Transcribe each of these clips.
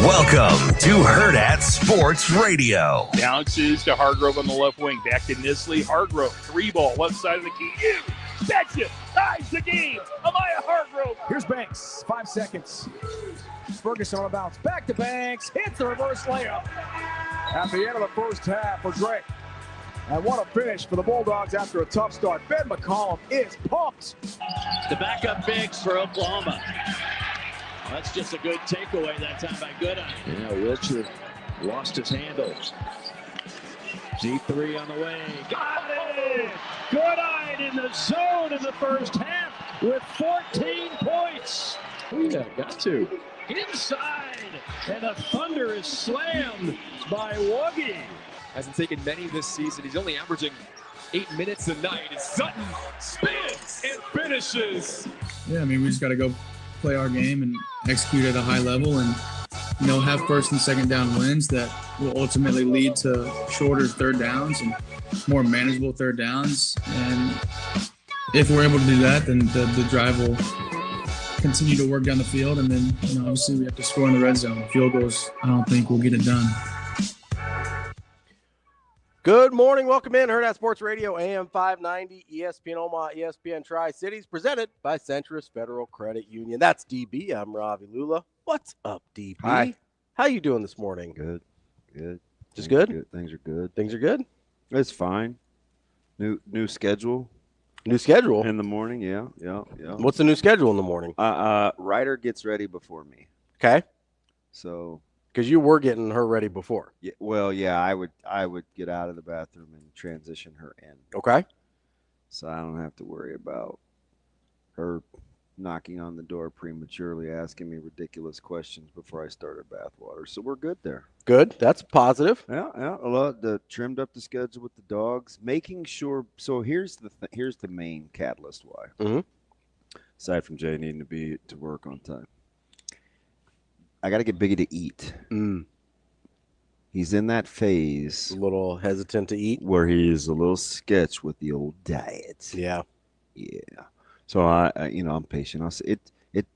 Welcome to Hurrdat Sports Radio. Bounces to Hargrove on the left wing. Back to Nisley. Hargrove, 3-ball, left side of the key. You betcha! Ties the game. Amaya Hargrove. Here's Banks. 5 seconds. Ferguson on a bounce. Back to Banks. Hits the reverse layup. At the end of the first half for Drake. And what a finish for the Bulldogs after a tough start. Ben McCollum is pumped. The backup bigs for Oklahoma. That's just a good takeaway that time by Goodine. Yeah, Wilcher lost his handle. G3 on the way. Got it! Goodine in the zone in the first half with 14 points. Yeah, got to. Inside, and the Thunder is slammed by Wuggy. Hasn't taken many this season. He's only averaging 8 minutes a night. And Sutton spins and finishes. Yeah, I mean, we just got to go play our game and execute at a high level and, you know, have first and second down wins that will ultimately lead to shorter third downs and more manageable third downs. And if we're able to do that, then the drive will continue to work down the field. And then, you know, obviously we have to score in the red zone. Field goals, I don't think we'll get it done. Good morning. Welcome in. Hurrdat Sports Radio, AM 590, ESPN Omaha, ESPN Tri-Cities, presented by Centris Federal Credit Union. That's DB. I'm Ravi Lulla. What's up, DB? Hi. How you doing this morning? Good. Just good? Things are good. Things are good? It's fine. New schedule. New schedule? In the morning, yeah. What's the new schedule in the morning? Ryder gets ready before me. Okay. So... Because you were getting her ready before. Yeah, well, yeah, I would get out of the bathroom and transition her in. Okay. So I don't have to worry about her knocking on the door prematurely, asking me ridiculous questions before I start her bathwater. So we're good there. Good. That's positive. Yeah. Trimmed up the schedule with the dogs, making sure. So here's the main catalyst why. Mm-hmm. Aside from Jay needing to work on time. I got to get Biggie to eat. He's in that phase. A little hesitant to eat. Where he's a little sketch with the old diet. Yeah. So I'm patient.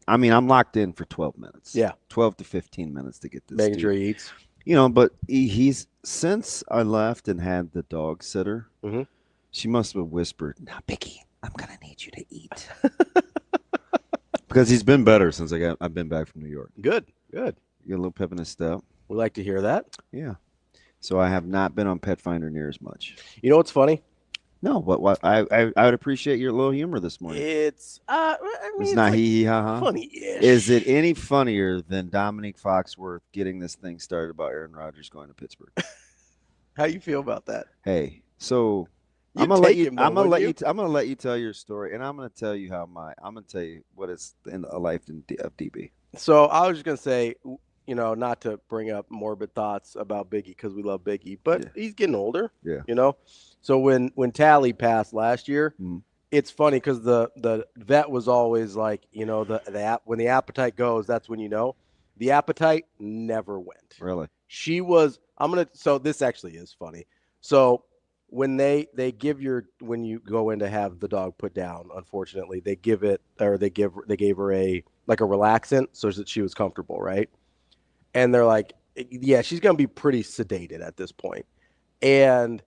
I'm locked in for 12 minutes. Yeah. 12 to 15 minutes to get this. Making sure he eats. But he's since I left and had the dog sitter, mm-hmm. She must have whispered, "Now, Biggie, I'm going to need you to eat." Because he's been better since I've been back from New York. Good. Get a little pep in his step. We like to hear that. Yeah. So I have not been on Pet Finder near as much. You know what's funny? No, what I would appreciate your little humor this morning. It's it's not like hee ha ha. Funny-ish. Is it any funnier than Dominique Foxworth getting this thing started about Aaron Rodgers going to Pittsburgh? How you feel about that? Hey, so I'm gonna let you tell your story, and I'm gonna tell you what is in a life of DB. So I was just gonna say, not to bring up morbid thoughts about Biggie because we love Biggie, but he's getting older. Yeah. So when Tally passed last year, it's funny because the vet was always like, when the appetite goes, that's when you know. The appetite never went. Really? So this actually is funny. So when they when you go in to have the dog put down, unfortunately, they gave her a relaxant so that she was comfortable, right? And they're like, yeah, she's going to be pretty sedated at this point. And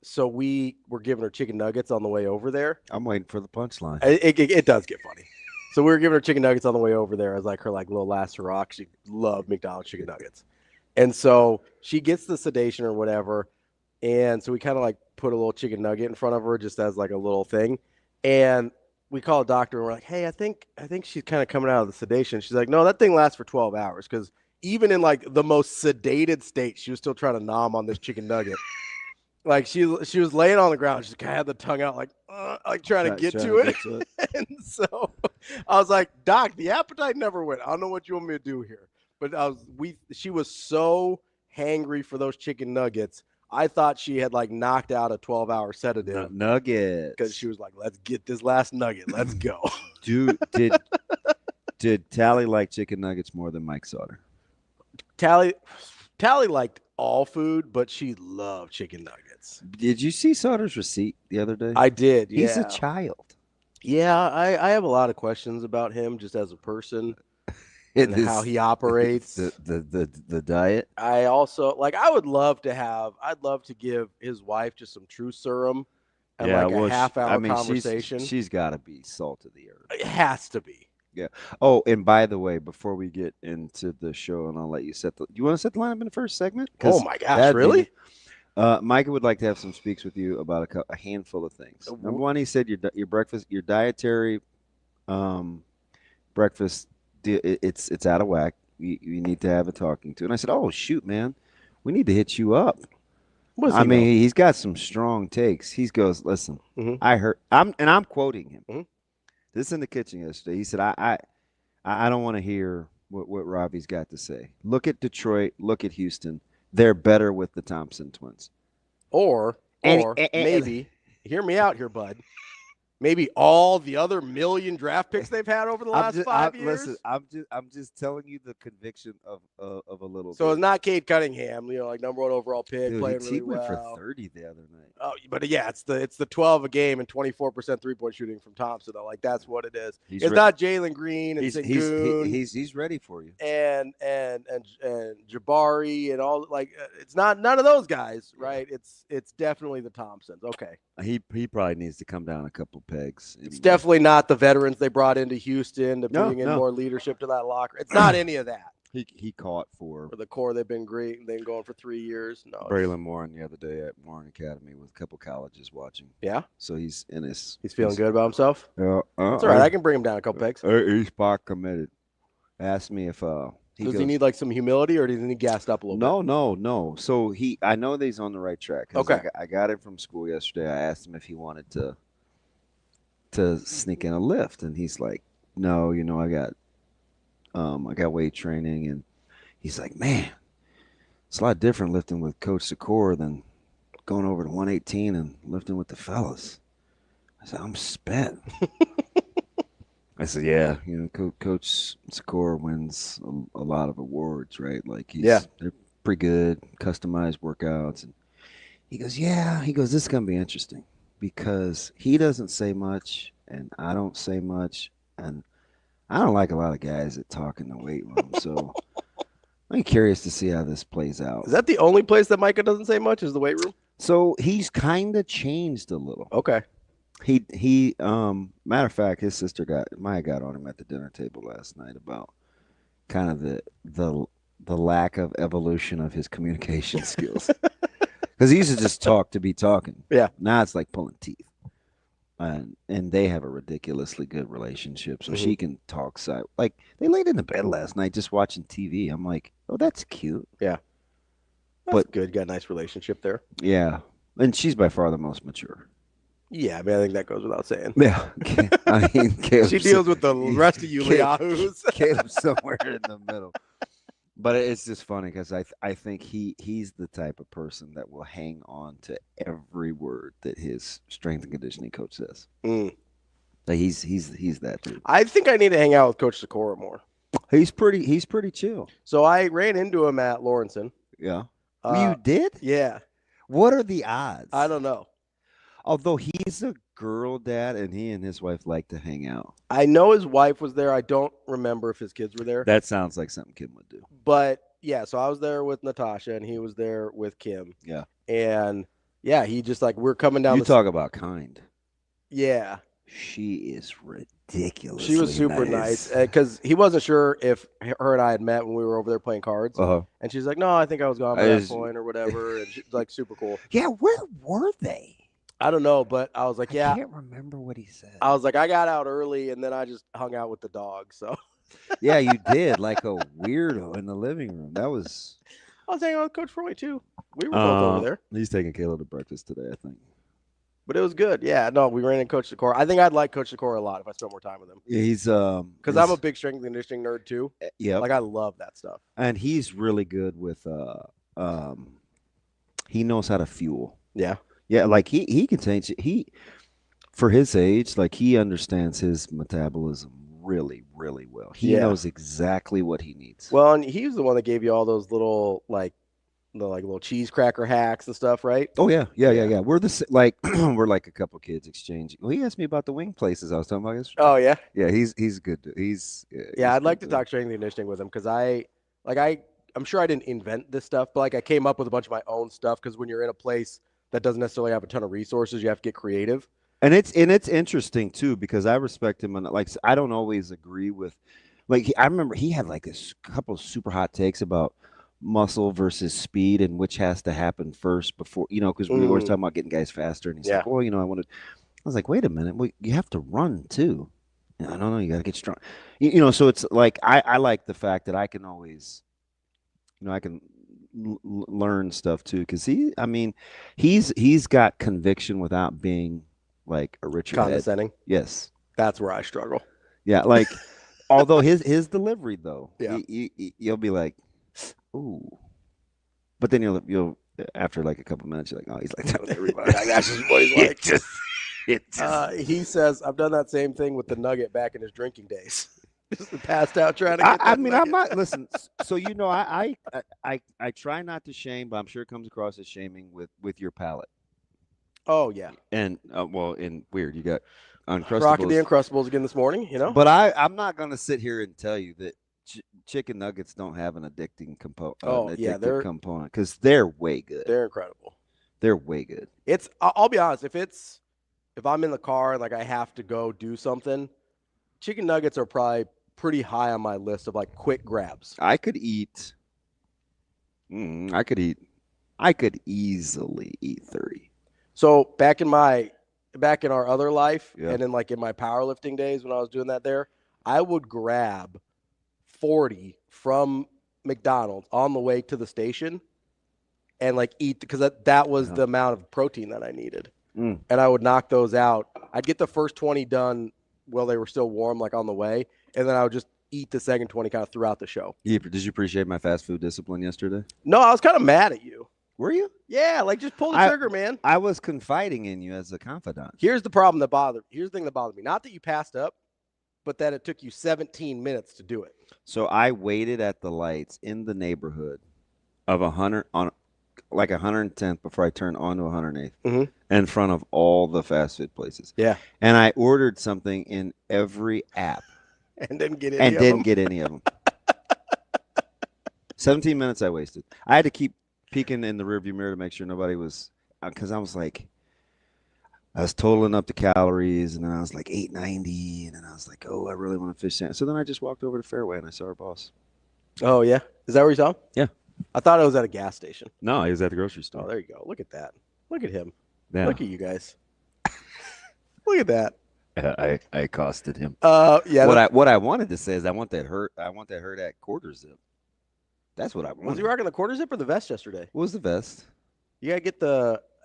so we were giving her chicken nuggets on the way over there. I'm waiting for the punchline. It does get funny. So we were giving her chicken nuggets on the way over there as her little last hurrah. She loved McDonald's chicken nuggets. And so she gets the sedation or whatever. And so we kind of put a little chicken nugget in front of her just as a little thing. And we call a doctor and we're like, hey, I think she's kind of coming out of the sedation. She's like, no, that thing lasts for 12 hours. Because even in the most sedated state, she was still trying to nom on this chicken nugget. She was laying on the ground. She kind of had the tongue out trying to get to it. And so I was like, Doc, the appetite never went. I don't know what you want me to do here. But she was so hangry for those chicken nuggets. I thought she had knocked out a 12-hour sedative. Nuggets. Because she was like, let's get this last nugget. Let's go. Did Tally like chicken nuggets more than Mike Sauter? Tally liked all food, but she loved chicken nuggets. Did you see Sauter's receipt the other day? I did, yeah. He's a child. Yeah, I have a lot of questions about him just as a person. and how he operates. The diet. I also I'd love to give his wife just some true serum and a half-hour conversation. She's got to be salt of the earth. It has to be. Yeah. Oh, and by the way, before we get into the show, and I'll let you do you want to set the lineup in the first segment? Oh my gosh, really? Micah would like to have some speaks with you about a handful of things. Number one, he said your breakfast, your dietary breakfast, it's out of whack. You need to have a talking to. And I said, oh shoot, man, we need to hit you up. He's got some strong takes. He goes, listen, I heard. I'm quoting him. This in the kitchen yesterday. He said, I don't want to hear what Ravi's got to say. Look at Detroit. Look at Houston. They're better with the Thompson twins. Or maybe, hear me out here, bud. Maybe all the other million draft picks they've had over the last 5 years. Listen, I'm just telling you the conviction of a little. So it's not Cade Cunningham, number 1 overall pick, Dude, playing really he went well. for 30 the other night. Oh, but yeah, it's the 12 a game and 24% 3-point shooting from Thompson. Though, that's what it is. It's not Jalen Green and Sengun. He's ready for you. And Jabari and all it's not none of those guys, right? It's definitely the Thompsons. Okay. He probably needs to come down a couple pegs. It's definitely not the veterans they brought into Houston to bring in more leadership to that locker. It's not any of that. He caught for the core. They've been great. They've been going for 3 years. No, Braylon Warren the other day at Warren Academy with a couple colleges watching. Yeah. So he's feeling good about himself. Yeah. That's all right. I can bring him down a couple pegs. He's spot committed. Asked me if does he need some humility or does he need gassed up a little bit? No. So I know that he's on the right track. Okay. I got him from school yesterday. I asked him if he wanted to sneak in a lift, and he's like, no, I got weight training, and he's like, man, it's a lot different lifting with Coach Secor than going over to 118 and lifting with the fellas. I said, I'm spent. I said, yeah, Coach Secor wins a lot of awards, right? They're pretty good, customized workouts. And he goes, this is going to be interesting because he doesn't say much and I don't say much. And I don't like a lot of guys that talk in the weight room. So I'm curious to see how this plays out. Is that the only place that Micah doesn't say much is the weight room? So he's kind of changed a little. Okay. He matter of fact, his sister Maya got on him at the dinner table last night about kind of the lack of evolution of his communication skills. Because he used to just talk to be talking. Yeah. Now it's like pulling teeth. And they have a ridiculously good relationship. So she can talk side. Like they laid in the bed last night just watching TV. I'm like, oh, that's cute. Yeah. That's good. Got a nice relationship there. Yeah. And she's by far the most mature. Yeah, I think that goes without saying. Yeah. She deals with the rest of you Leahoos. Caleb's somewhere in the middle. But it's just funny because I think he's the type of person that will hang on to every word that his strength and conditioning coach says. Like he's that dude. I think I need to hang out with Coach Sikora more. He's pretty chill. So I ran into him at Lawrenson. Yeah. You did? Yeah. What are the odds? I don't know. Although he's a girl dad and he and his wife like to hang out. I know his wife was there. I don't remember if his kids were there. That sounds like something Kim would do. But yeah, so I was there with Natasha and he was there with Kim. Yeah. And yeah, he just we're coming down. You talk about kind. Yeah. She is ridiculous. She was super nice because he wasn't sure if her and I had met when we were over there playing cards. And she's like, no, I think I was gone by that point or whatever. And she's super cool. Yeah. Where were they? I don't know, but I was like, yeah. I can't remember what he said. I was like, I got out early, and then I just hung out with the dog. So, yeah, you did like a weirdo in the living room. I was hanging out with Coach Froy too. We were both over there. He's taking Caleb to breakfast today, I think. But it was good. Yeah, no, we ran into Coach Sikora. I think I'd like Coach Sikora a lot if I spent more time with him. Yeah, he's because I'm a big strength and conditioning nerd too. Yeah, I love that stuff. And he's really good with he knows how to fuel. Yeah. Yeah, he can change it. For his age, he understands his metabolism really, really well. He knows exactly what he needs. Well, and he's the one that gave you all those little like little cheese cracker hacks and stuff, right? Oh yeah. We're we're like a couple kids exchanging. Well, he asked me about the wing places I was talking about yesterday. Oh yeah. Yeah, he's good. I'd like to talk strength and conditioning with him because I'm sure I didn't invent this stuff, but like I came up with a bunch of my own stuff because when you're in a place that doesn't necessarily have a ton of resources, you have to get creative. And it's interesting too because I respect him and like I don't always agree with I remember he had like a couple of super hot takes about muscle versus speed and which has to happen first before because we were always talking about getting guys faster and he's like, well, I was like, wait a minute, well, you have to run too. I don't know, you got to get strong. So it's like I like the fact that I can always I can learn stuff too because he's got conviction without being like a Richard condescending. Yes, that's where I struggle. Yeah, like although his delivery though, you'll be like, ooh, but then you'll after like a couple minutes you're like, oh, he's like telling everybody that's just what he's like. He says I've done that same thing with the Nugget back in his drinking days. Just passed out trying to get I'm not listen. So I try not to shame, but I'm sure it comes across as shaming with your palate. Oh yeah. And and weird, you got Uncrustables. Rocking the Uncrustables again this morning, But I'm not going to sit here and tell you that chicken nuggets don't have an addicting component. Component because they're way good. They're incredible. They're way good. I'll be honest. If I'm in the car and like I have to go do something, chicken nuggets are probably pretty high on my list of like quick grabs. I could easily eat 30. So back in our other life and then like in my powerlifting days when I was doing that there, I would grab 40 from McDonald's on the way to the station and like eat because that was the amount of protein that I needed. And I would knock those out. I'd get the first 20 done while they were still warm, like on the way. And then I would just eat the second 20 kind of throughout the show. Yeah, did you appreciate my fast food discipline yesterday? No, I was kind of mad at you. Were you? Yeah, like just pull the trigger, man. I was confiding in you as a confidant. Here's the thing that bothered me. Not that you passed up, but that it took you 17 minutes to do it. So I waited at the lights in the neighborhood of 110th before I turned onto 108th in front of all the fast food places. Yeah. And I ordered something in every app. And didn't get any of them. 17 minutes I wasted. I had to keep peeking in the rearview mirror to make sure nobody was, because I was totaling up the calories, and then I was like 890, and then I was like, oh, I really want a fish sandwich. So then I just walked over to Fairway, and I saw our boss. Oh, yeah? Is that where you saw him? Yeah. I thought it was at a gas station. No, he was at the grocery store. Oh, there you go. Look at that. Look at him. Yeah. Look at you guys. Look at that. I accosted him. Yeah. What I wanted to say is I want that Hurrdat quarter zip. That's what I wanted. Was he rocking the quarter zip or the vest yesterday? What was the vest? You gotta get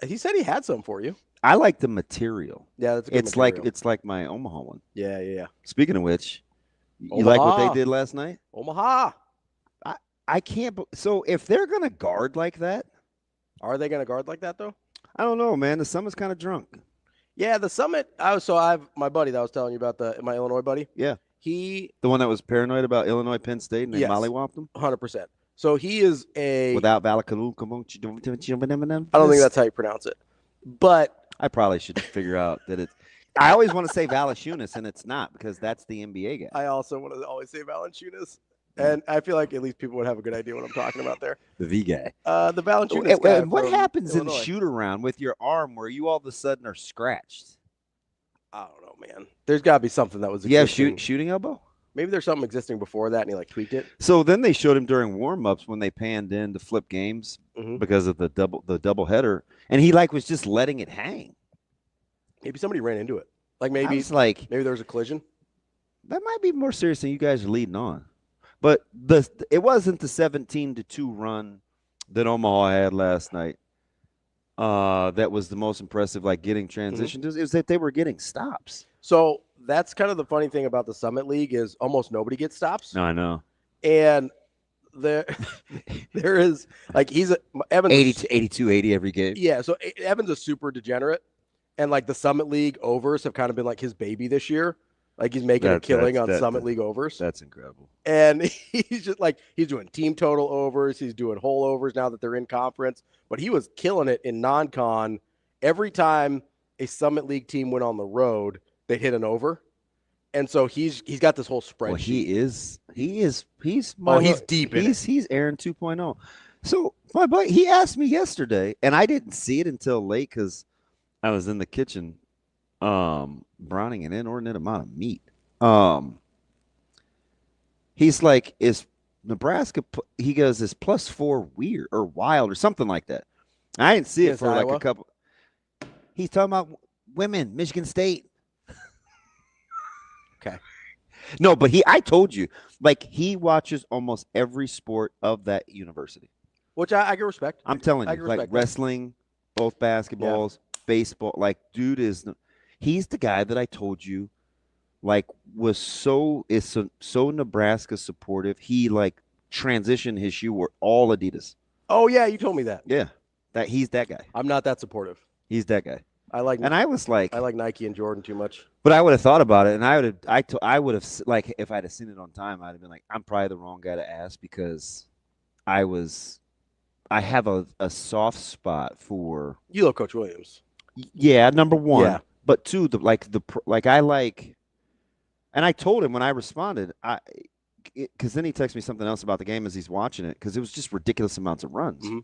he said he had some for you. I like the material. Yeah, that's a good material. It's like my Omaha one. Yeah. Speaking of which, you like what they did last night? Omaha. I can't. So if they're gonna guard like that, are they gonna guard like that though? I don't know, man. The Summit's kind of drunk. Yeah, the Summit. I have my buddy that I was telling you about my Illinois buddy. Yeah, the one that was paranoid about Illinois Penn State and they mollywopped him. 100%. So he is without Valakalu. I don't think that's how you pronounce it, but I probably should figure out that it's. I always want to say Valanciunas, and it's not because that's the NBA guy. I also want to always say Valanciunas, and I feel like at least people would have a good idea what I'm talking about there. The V guy. The Valanciunas guy. What happens Illinois. in shoot around with your arm where you all of a sudden are scratched? I don't know, man. There's got to be something that was. Yeah, shooting elbow. Maybe there's something existing before that, and he like tweaked it. So then they showed him during warm-ups when they panned in to flip games because of the double header, and he was just letting it hang. Maybe somebody ran into it. Maybe there was a collision. That might be more serious than you guys are leading on. But it wasn't the 17-2 run that Omaha had last night. That was the most impressive, getting transition. It was that they were getting stops. So that's kind of the funny thing about the Summit League is almost nobody gets stops. No, I know. And there is he's Evans 80 every game. Yeah, so Evans is super degenerate, and the Summit League overs have kind of been his baby this year. Like he's making a killing on Summit League overs. That's incredible. And he's just like, he's doing team total overs. He's doing whole overs now that they're in conference. But he was killing it in non-con. Every time a Summit League team went on the road, they hit an over. And so he's got this whole spreadsheet. Well, he's deep in it. He's Aaron 2.0. So my buddy, he asked me yesterday, and I didn't see it until late because I was in the kitchen browning an inordinate amount of meat. He's like, is Nebraska, he goes, is +4 weird or wild or something like that. I didn't see it for Iowa? Like a couple. He's talking about women, Michigan State. Okay. No, but I told you, like, he watches almost every sport of that university. Which I can respect. I'm telling you, like wrestling, both basketballs, baseball. Like, dude he's the guy that I told you, like, is so Nebraska supportive. He, like, transitioned his shoe were all Adidas. Oh, yeah, you told me that. Yeah, he's that guy. I'm not that supportive. He's that guy. I like Nike and Jordan too much. But I would have thought about it, and I would have, like, if I'd have seen it on time, I'd have been like, I'm probably the wrong guy to ask because I have a soft spot for. You love Coach Williams. Yeah, number one. Yeah. But two, and I told him when I responded, because then he texted me something else about the game as he's watching it, because it was just ridiculous amounts of runs. Mm-hmm.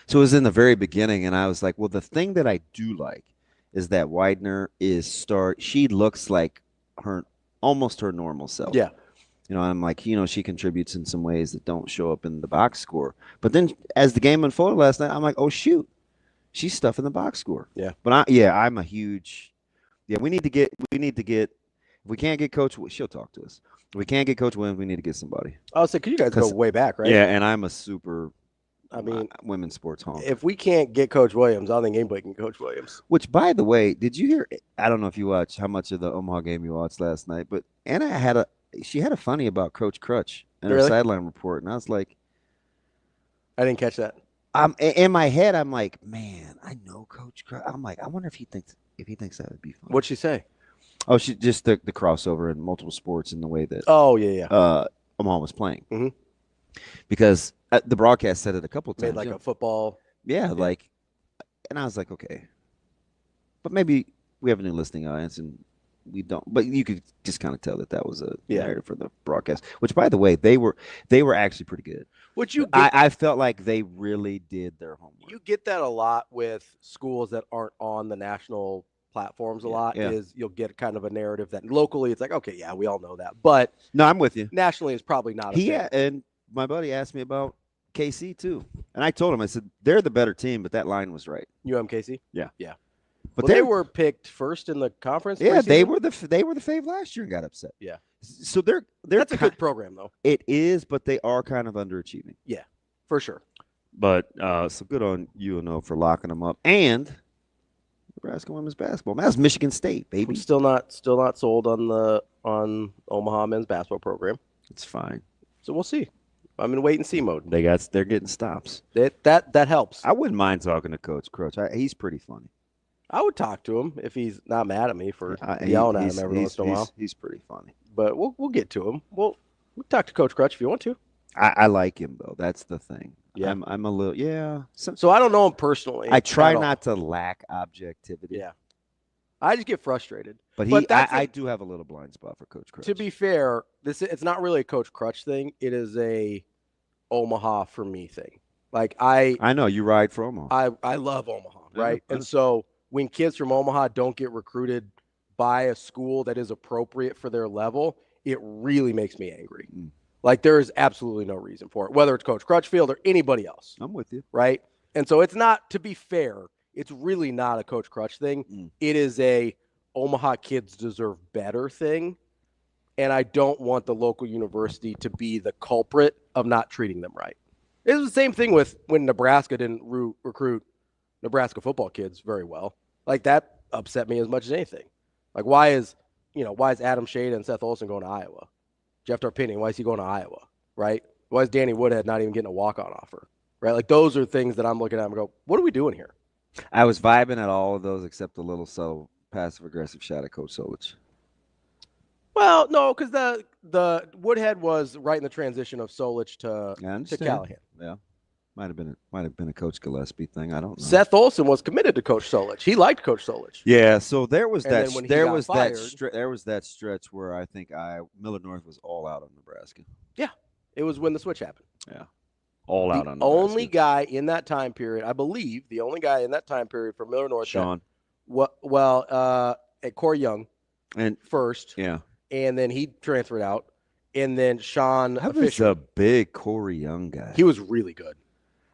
So it was in the very beginning, and I was like, well, the thing that I do like is that Widener she looks like almost her normal self. Yeah. You know, I'm like, she contributes in some ways that don't show up in the box score. But then as the game unfolded last night, I'm like, oh, shoot, she's stuff in the box score. Yeah. But I'm a huge – we need to get – if we can't get Coach – she'll talk to us. If we can't get Coach Williams, we need to get somebody. I was saying, because you guys go way back, right? Yeah, and I'm a super – women's sports home. If we can't get Coach Williams, I don't think anybody can Coach Williams. Which, by the way, did you hear? I don't know if you watched how much of the Omaha game you watched last night, but Anna had a funny about Coach Crutch in her sideline report, and I was like, I didn't catch that. In my head, I'm like, man, I know Coach Crutch. I'm like, I wonder if he thinks that would be fun. What'd she say? Oh, she just the crossover in multiple sports in the way that. Oh yeah. Omaha was playing. Mm-hmm. Because the broadcast said it a couple times. Made like a football. Yeah, like, and I was like, okay. But maybe we have a new listening audience and we don't. But you could just kind of tell that was a narrative for the broadcast. Which, by the way, they were actually pretty good. I felt like they really did their homework. You get that a lot with schools that aren't on the national platforms a lot. Is you'll get kind of a narrative that locally it's like, okay, yeah, we all know that. But no, I'm with you. Nationally, it's probably not. And my buddy asked me about KC too, and I told him, I said they're the better team, but that line was right. UMKC, yeah. But they were picked first in the conference. Yeah, they were the fave last year and got upset. Yeah, so that's a good program though. It is, but they are kind of underachieving. Yeah, for sure. But so good on UNO for locking them up, and Nebraska women's basketball. That's Michigan State, baby. I'm still not sold on Omaha men's basketball program. It's fine. So we'll see. I'm in wait and see mode. They're getting stops. That helps. I wouldn't mind talking to Coach Crutch. He's pretty funny. I would talk to him if he's not mad at me for yelling at him every once in a while. He's pretty funny. But we'll get to him. We'll talk to Coach Crutch if you want to. I like him though. That's the thing. Yeah. I'm a little So I don't know him personally. I try not to lack objectivity. Yeah. I just get frustrated. But I do have a little blind spot for Coach Crutch. To be fair, it's not really a Coach Crutch thing. It is a Omaha for me thing. Like I know you ride for Omaha. I love Omaha, right? And so when kids from Omaha don't get recruited by a school that is appropriate for their level, it really makes me angry. Like there is absolutely no reason for it, whether it's Coach Crutchfield or anybody else. I'm with you. Right? And so it's not, to be fair, it's really not a Coach Crutch thing. It is a Omaha kids deserve better thing. And I don't want the local university to be the culprit of not treating them right. It was the same thing with when Nebraska didn't recruit Nebraska football kids very well. Like that upset me as much as anything. Like why is Adam Shade and Seth Olson going to Iowa? Jeff Tarpinian, why is he going to Iowa? Right? Why is Danny Woodhead not even getting a walk-on offer? Right? Like those are things that I'm looking at and go, what are we doing here? I was vibing at all of those except a little subtle passive-aggressive shot at Coach Solich. Well, no, because the Woodhead was right in the transition of Solich to Callahan. Yeah, might have been a Coach Gillespie thing. I don't know. Seth Olson was committed to Coach Solich. He liked Coach Solich. Yeah, so there was And that then when he there got was fired- there was that stretch where I think Miller North was all out on Nebraska. Yeah, it was when the switch happened. Yeah, all out on The Nebraska. only guy in that time period, I believe, the only guy in that time period for Miller North. Sean. At Corey Young And first. yeah, And then he transferred out. And then Sean I was Fisher. a big Corey Young guy. He was really good.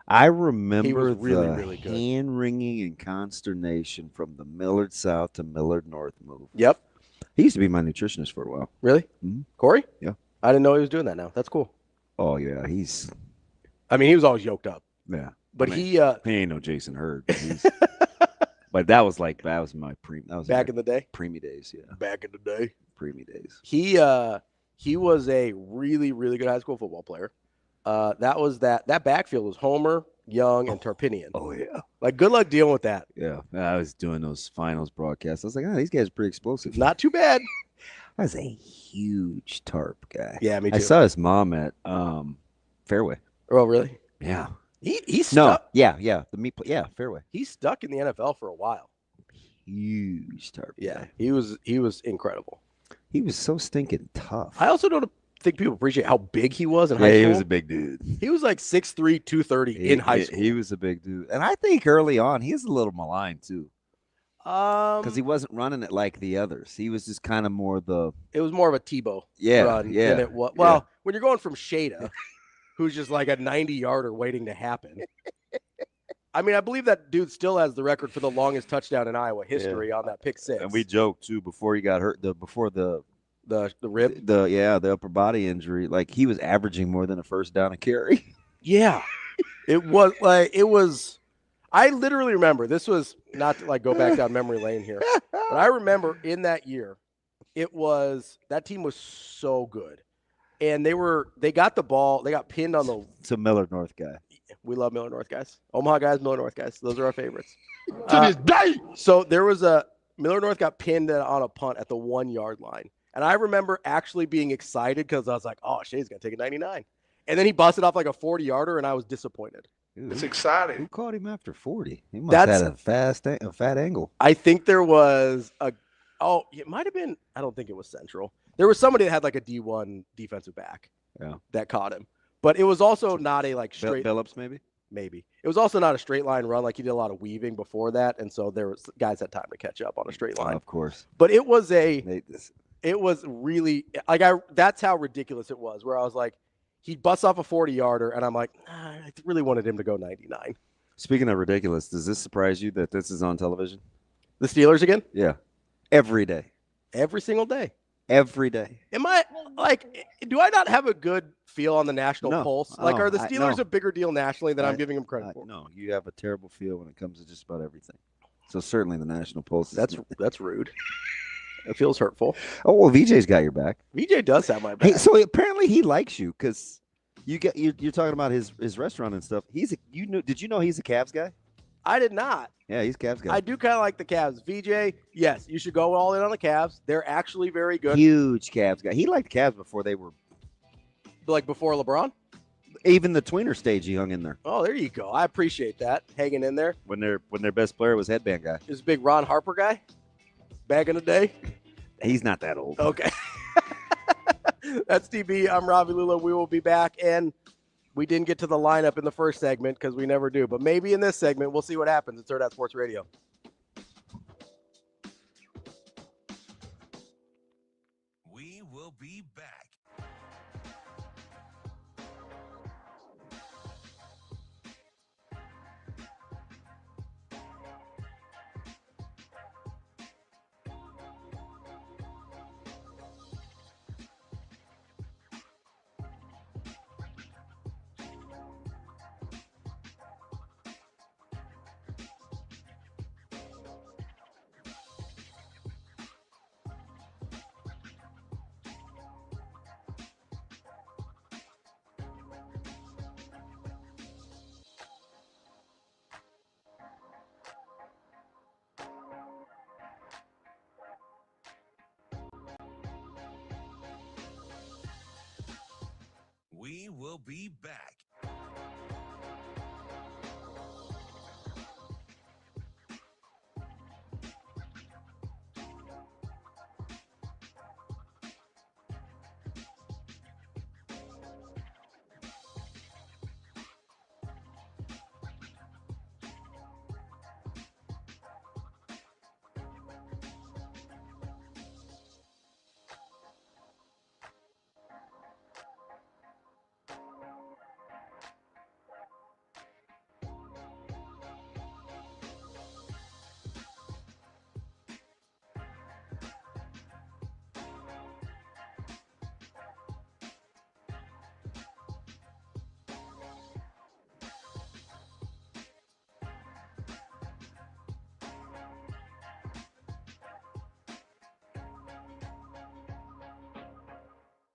I remember He was really, the really good. hand-wringing and consternation from the Millard South to Millard North move. Yep. He used to be my nutritionist for a while. Really? Mhm. Corey? Yeah. I didn't know he was doing that now. That's cool. Oh yeah, I mean, he was always yoked up. yeah. But I mean, he he ain't no Jason Hurd. But that was my back in the day. preemie days. Yeah, Back in the day. preemie days. He was a really, really good high school football player. That backfield was Homer, Young, and Tarpinian. Oh yeah, Like, good luck dealing with that. yeah. I was doing those finals broadcasts. I was like, these guys are pretty explosive. Not too bad. I was a huge tarp guy. Yeah, me too. I saw his mom at Fairway. Oh, really? Yeah. He's No. stuck. Yeah. Fairway. He's stuck in the NFL for a while. Huge tarp. Yeah, guy. he was incredible. He was so stinking tough. I also don't think people appreciate how big he was in yeah, high school. he was a big dude. He was like 6'3", 230 in high school. He was a big dude. And I think early on, he was a little maligned too. Because he wasn't running it like the others. He was just kind of more it was more of a Tebow run yeah. than it was. Well, when you're going from Shada, who's just like a 90-yarder waiting to happen. I mean, I believe that dude still has the record for the longest touchdown in Iowa history on that pick six. And we joked too before he got hurt. Before the rib. The upper body injury. Like he was averaging more than a first down a carry. Yeah, it was. I literally remember, this was not to like go back down memory lane here, but I remember in that year, that team was so good, and they got the ball, they got pinned on the. It's a Miller North guy. We love Miller North guys, Omaha guys, Miller North guys. Those are our favorites. To this day. So there was Miller North got pinned on a punt at the 1 yard line, and I remember actually being excited because I was like, "Oh, Shay's gonna take a 99," and then he busted off like a 40-yarder, and I was disappointed. It's exciting. Who caught him after 40? He must have had a fat angle. I think there was it might have been, I don't think it was Central. There was somebody that had like a D1 defensive back that caught him. But it was also not a like straight. Phillips, maybe? Maybe. It was also not a straight line run. Like he did a lot of weaving before that. And so there was guys had time to catch up on a straight line. Of course. But it was really like that's how ridiculous it was, where I was like, he busts off a 40-yarder, and I'm like, I really wanted him to go 99. Speaking of ridiculous, does this surprise you that this is on television? The Steelers again? Yeah. Every day. Every single day. Every day. Am I like? Do I not have a good feel on the national pulse? Like, are the Steelers a bigger deal nationally than I'm giving them credit for? No, you have a terrible feel when it comes to just about everything. So certainly the national pulse. That's rude. It feels hurtful. Oh well, VJ's got your back. VJ does have my back. So apparently he likes you because you're talking about his restaurant and stuff. Did you know he's a Cavs guy? I did not. Yeah, he's a Cavs guy. I do kind of like the Cavs. VJ, yes, you should go all in on the Cavs. They're actually very good. Huge Cavs guy. He liked Cavs before they were before LeBron. Even the tweener stage, he hung in there. Oh, there you go. I appreciate that, hanging in there. When their best player was headband guy. Is a big Ron Harper guy back in the day. He's not that old. Okay. That's DB. I'm Ravi Lulla. We will be back. And we didn't get to the lineup in the first segment because we never do. But maybe in this segment, we'll see what happens. It's Hurrdat Sports Radio. We will be back. We will be back.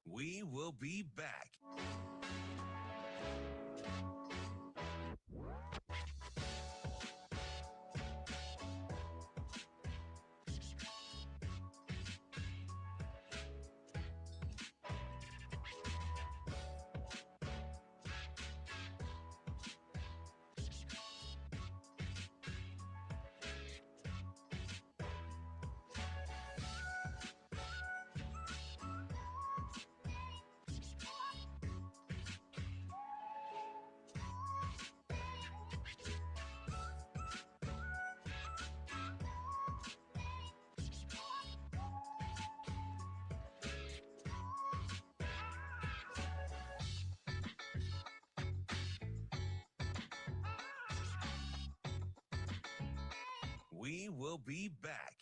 We will be back. We will be back.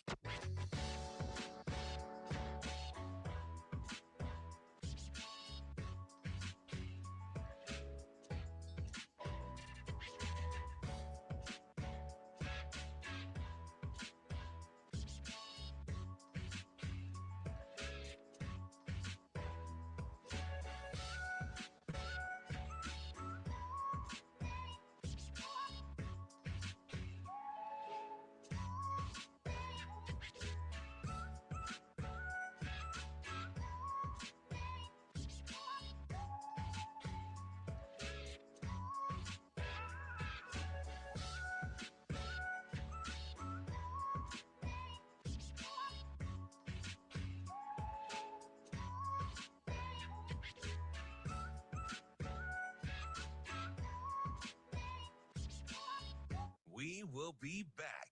We will be back.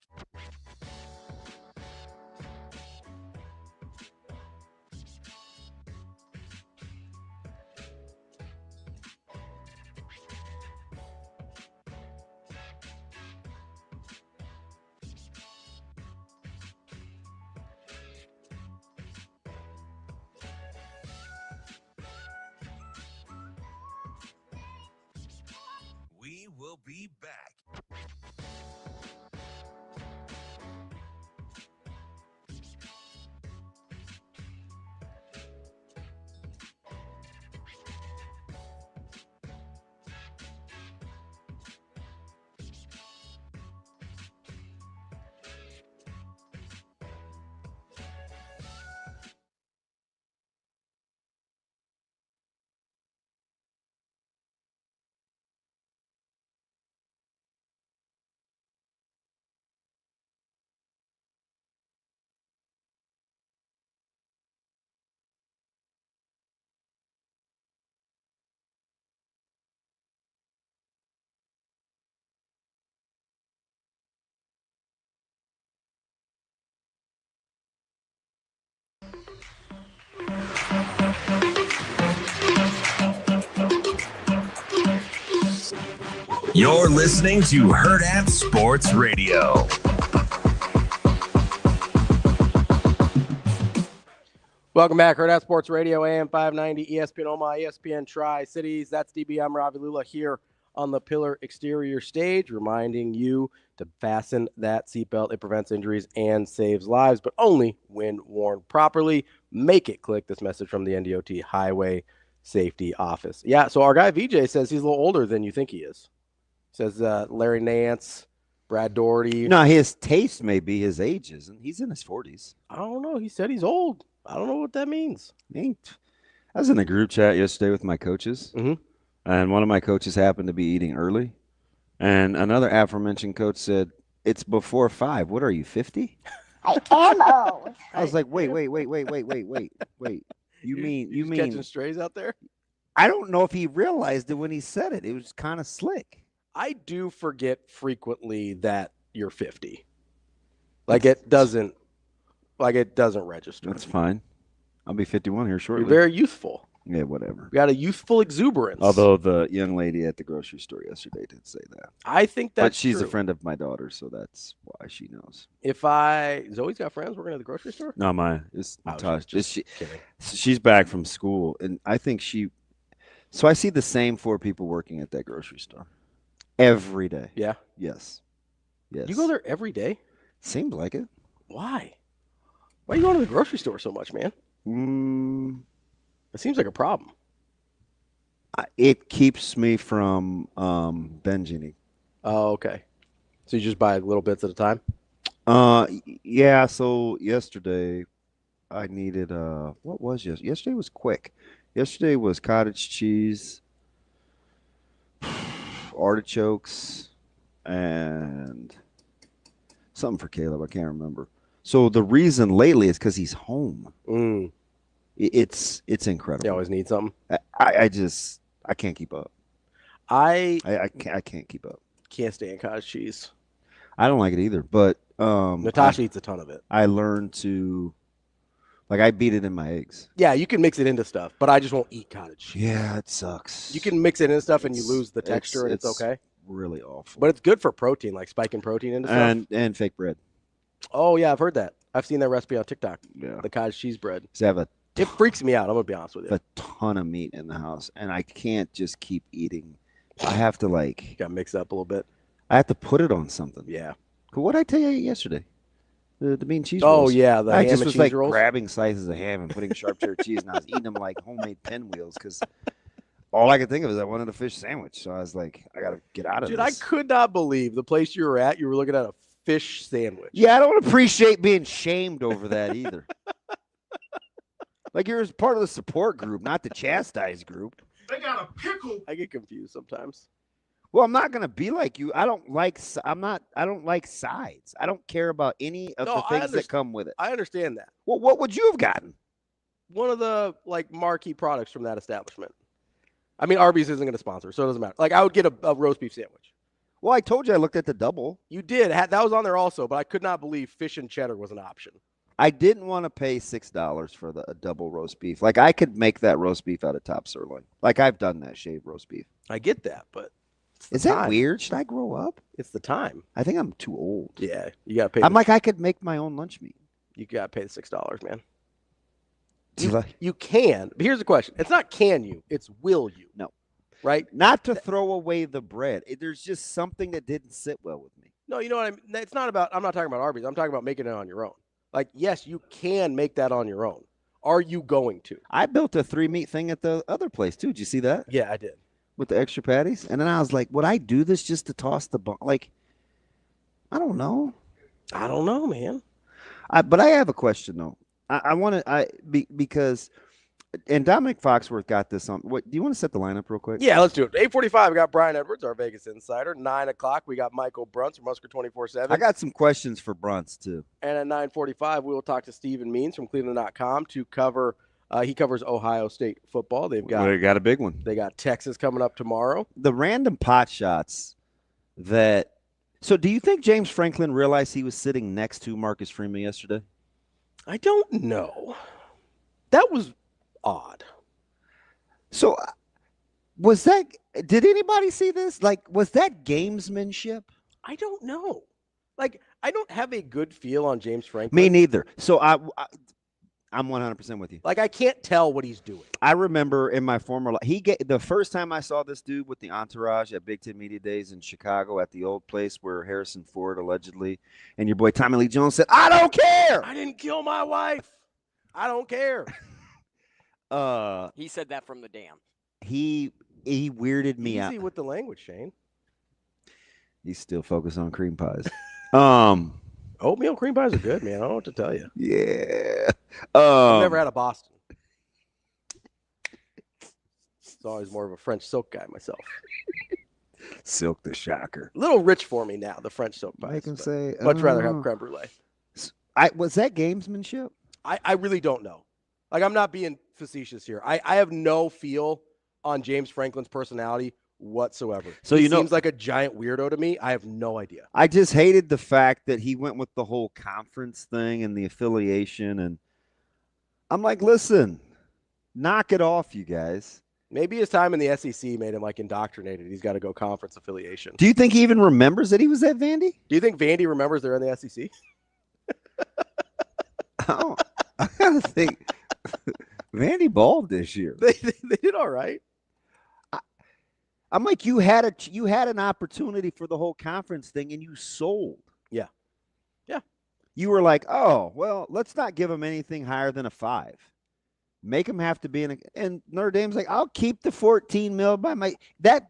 We will be back. You're listening to Hurrdat Sports Radio. Welcome back, Hurrdat Sports Radio, AM 590, ESPN Omaha, ESPN Tri-Cities. That's DB. I'm Ravi Lulla here on the Pillar Exterior stage, reminding you to fasten that seatbelt. It prevents injuries and saves lives, but only when worn properly. Make it click. This message from the NDOT Highway Safety Office. Yeah, so our guy VJ says he's a little older than you think he is. Says Larry Nance, Brad Doherty. No, his taste may be his age, isn't he's in his 40s. I don't know. He said he's old. I don't know what that means. I was in a group chat yesterday with my coaches, And one of my coaches happened to be eating early. And another aforementioned coach said, it's before 5. What are you, 50? I am old. I was like, wait. You mean catching strays out there? I don't know if he realized it when he said it. It was kind of slick. I do forget frequently that you're 50. Like it doesn't register. That's fine. I'll be 51 here shortly. You're very youthful. Yeah, whatever. You got a youthful exuberance. Although the young lady at the grocery store yesterday did say that. I think that's But she's true. a friend of my daughter, so that's why she knows. Zoe's got friends working at the grocery store? No, it's Natasha. Kidding. She's back from school, and I think so I see the same 4 people working at that grocery store every day. Yeah? Yes. You go there every day? Seems like it. Why? Why are you going to the grocery store so much, man? It seems like a problem. It keeps me from binging. Oh, okay. So you just buy little bits at a time? Yeah. So yesterday, I needed what was yesterday? Yesterday was quick. Yesterday was cottage cheese, artichokes, and something for Caleb. I can't remember. So the reason lately is because he's home. It's incredible. You always need something. I can't keep up. I can't keep up. Can't stand cottage cheese. I don't like it either. But Natasha eats a ton of it. I learned to I beat it in my eggs. Yeah, you can mix it into stuff, but I just won't eat cottage cheese. Yeah, it sucks. You can mix it into stuff and you lose the texture, and it's okay. Really awful. But it's good for protein, like spiking protein into stuff. And fake bread. Oh yeah, I've heard that. I've seen that recipe on TikTok. Yeah. The cottage cheese bread. It freaks me out. I'm gonna be honest with you. A ton of meat in the house, and I can't just keep eating. I have to got to mix up a little bit. I have to put it on something. Yeah. What did I tell you yesterday? The meat and cheese Oh rolls. yeah, the I ham just and was cheese rolls. grabbing slices of ham and putting sharp cheddar cheese, and I was eating them like homemade pinwheels because all I could think of is I wanted a fish sandwich. So I was like, I got to get out of Dude, this. I could not believe the place you were at. You were looking at a fish sandwich. Yeah, I don't appreciate being shamed over that either. Like you're part of the support group, not the chastise group. They got a pickle. I get confused sometimes. Well, I'm not gonna be like you. I don't like sides. I don't care about any of the things that come with it. I understand that. Well, what would you have gotten? One of the marquee products from that establishment. I mean, Arby's isn't going to sponsor, so it doesn't matter. Like I would get a roast beef sandwich. Well, I told you I looked at the double. You did. That was on there also, but I could not believe fish and cheddar was an option. I didn't want to pay $6 for a double roast beef. Like I could make that roast beef out of top sirloin. Like I've done that shaved roast beef. I get that, but is that weird? Should I grow up? It's the time. I think I'm too old. Yeah, you got to pay. I could make my own lunch meat. You got to pay the $6, man. You can. But here's the question. It's not can you. It's will you. No. Right? Not to throw away the bread. There's just something that didn't sit well with me. No, you know what I mean? It's not about – I'm not talking about Arby's. I'm talking about making it on your own. Like, yes, you can make that on your own. Are you going to? I built a 3-meat thing at the other place, too. Did you see that? Yeah, I did. With the extra patties? And then I was like, would I do this just to toss the bun? Like, I don't know. I don't know, man. But I have a question, though. I want to because – and Dominic Foxworth got this on. What do you want to set the lineup real quick? Yeah, let's do it. 8:45, we got Brian Edwards, our Vegas insider. 9 o'clock, we got Michael Bruntz from Musker 24/7. I got some questions for Bruntz too. And at 9:45, we will talk to Stephen Means from Cleveland.com to cover. He covers Ohio State football. They got a big one. They got Texas coming up tomorrow. The random pot shots that. So, do you think James Franklin realized he was sitting next to Marcus Freeman yesterday? I don't know. That was odd. So was that – did anybody see this? Like, was that gamesmanship? I don't know. Like, I don't have a good feel on James Franklin. Me neither. So I'm 100% with you. Like, I can't tell what he's doing. I remember in my former life, the first time I saw this dude with the entourage at Big Ten Media Days in Chicago at the old place where Harrison Ford allegedly and your boy Tommy Lee Jones said, I don't care. I didn't kill my wife. I don't care. He said that from the dam. He weirded me out. Easy with the language, Shane. He's still focused on cream pies. Oatmeal cream pies are good, man. I don't know what to tell you. Yeah. I've never had a Boston. was always more of a French silk guy myself. Silk the shocker. A little rich for me now, the French silk pies. Make him say, much rather have creme brulee. Was that gamesmanship? I really don't know. Like, I'm not being facetious here. I have no feel on James Franklin's personality whatsoever. So he seems like a giant weirdo to me. I have no idea. I just hated the fact that he went with the whole conference thing and the affiliation. And I'm like, listen, knock it off, you guys. Maybe his time in the SEC made him, like, indoctrinated. He's got to go conference affiliation. Do you think he even remembers that he was at Vandy? Do you think Vandy remembers they're in the SEC? I gotta think. Vandy balled this year. They did all right. I'm like, you had an opportunity for the whole conference thing, and you sold. Yeah. You were like, oh, well, let's not give them anything higher than a 5. Make them have to be in and Notre Dame's like, I'll keep the $14 million by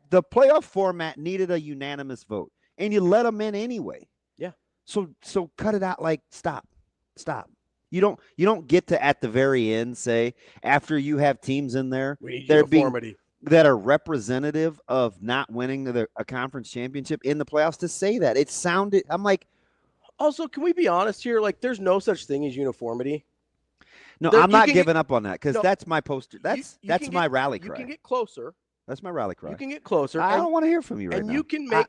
the playoff format needed a unanimous vote, and you let them in anyway. Yeah. So cut it out. Like, stop. You don't get to at the very end say, after you have teams in there that are representative of not winning a conference championship in the playoffs, to say that. It sounded, I'm like. Also, can we be honest here? Like, there's no such thing as uniformity. No, I'm not giving up on that, because that's my poster. That's my rally cry. You can get closer. That's my rally cry. You can get closer. I don't want to hear from you right now. And you can make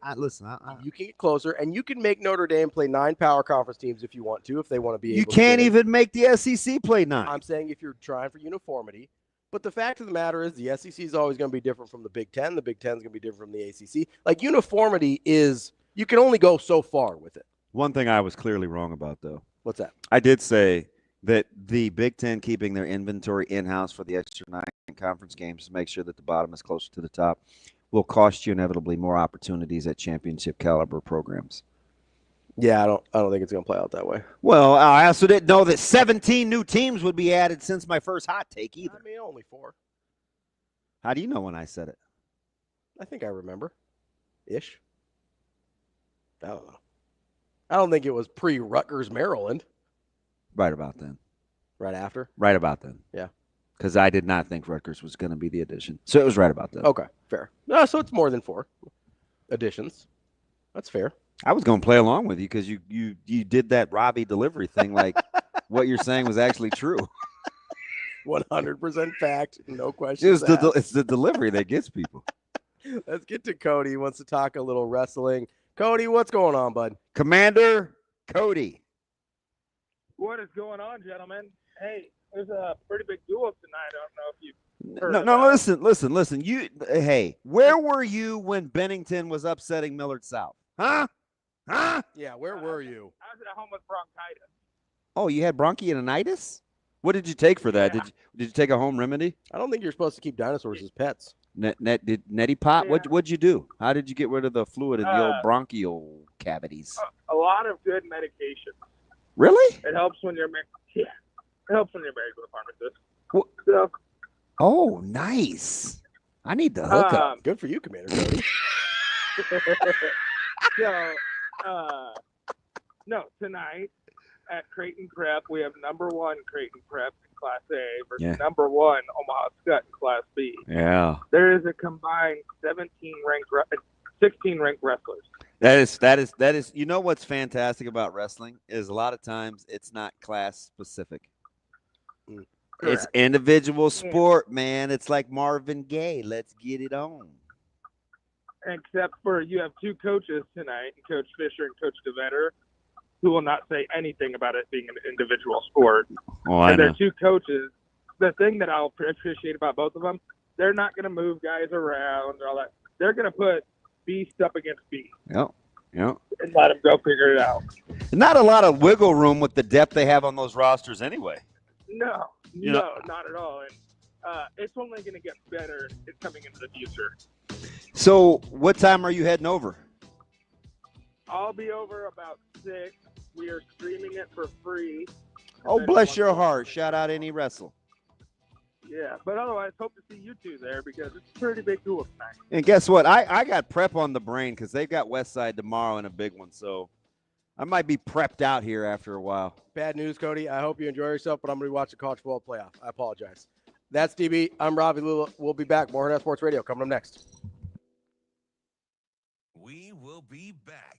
you can get closer, and you can make Notre Dame play 9 power conference teams if you want to, if they want to be able to. You can't even make the SEC play 9. I'm saying if you're trying for uniformity. But the fact of the matter is the SEC is always going to be different from the Big Ten. The Big Ten is going to be different from the ACC. Like, uniformity is, you can only go so far with it. One thing I was clearly wrong about, though. What's that? I did say that the Big Ten keeping their inventory in-house for the extra 9 conference games to make sure that the bottom is closer to the top will cost you inevitably more opportunities at championship caliber programs. Yeah, I don't think it's going to play out that way. Well, I also didn't know that 17 new teams would be added since my first hot take either. I mean, only 4. How do you know when I said it? I think I remember. Ish. I don't know. I don't think it was pre-Rutgers, Maryland. Right about then. Right after? Right about then. Yeah. Because I did not think Rutgers was going to be the addition. So it was right about then. Okay, fair. No, so it's more than 4 additions. That's fair. I was going to play along with you because you did that Ravi delivery thing like what you're saying was actually true. 100% fact. No questions asked. It's the delivery that gets people. Let's get to Cody. He wants to talk a little wrestling. Cody, what's going on, bud? Commander Cody. What is going on, gentlemen? Hey, there's a pretty big duel tonight. I don't know if you've heard listen. Hey, where were you when Bennington was upsetting Millard South? Huh? Yeah, where were you? I was at home with bronchitis. Oh, you had bronchitis? What did you take for that? Did you take a home remedy? I don't think you're supposed to keep dinosaurs as pets. Neti pot? Yeah. What'd you do? How did you get rid of the fluid in the old bronchial cavities? A lot of good medication. Really? It helps when you're married. Yeah, it helps when you're married with a pharmacist. What? So, oh, nice. I need the hookup. Good for you, Commander Cody. No, tonight at Creighton Prep, we have number 1 Creighton Prep in Class A versus number 1 Omaha Scott in Class B. Yeah. There is a combined 16 ranked wrestlers. That is. You know what's fantastic about wrestling is a lot of times it's not class specific. It's individual sport, man. It's like Marvin Gaye. Let's get it on. Except for you have 2 coaches tonight, Coach Fisher and Coach DeVetter, who will not say anything about it being an individual sport. Oh, I know. They're 2 coaches. The thing that I'll appreciate about both of them, they're not going to move guys around and all that. They're going to put beast up against beast. Yep. And let them go figure it out. Not a lot of wiggle room with the depth they have on those rosters anyway. No, not at all. And it's only going to get better coming into the future. So what time are you heading over? I'll be over about 6. We are streaming it for free. Oh, bless your heart. Shout out Any Wrestle. Yeah, but otherwise, hope to see you 2 there because it's a pretty big duel tonight. And guess what? I got prep on the brain because they've got Westside tomorrow and a big one. So I might be prepped out here after a while. Bad news, Cody. I hope you enjoy yourself, but I'm going to be watching college football playoff. I apologize. That's DB. I'm Ravi Lulla. We'll be back. More Hurrdat Sports Radio coming up next. We will be back.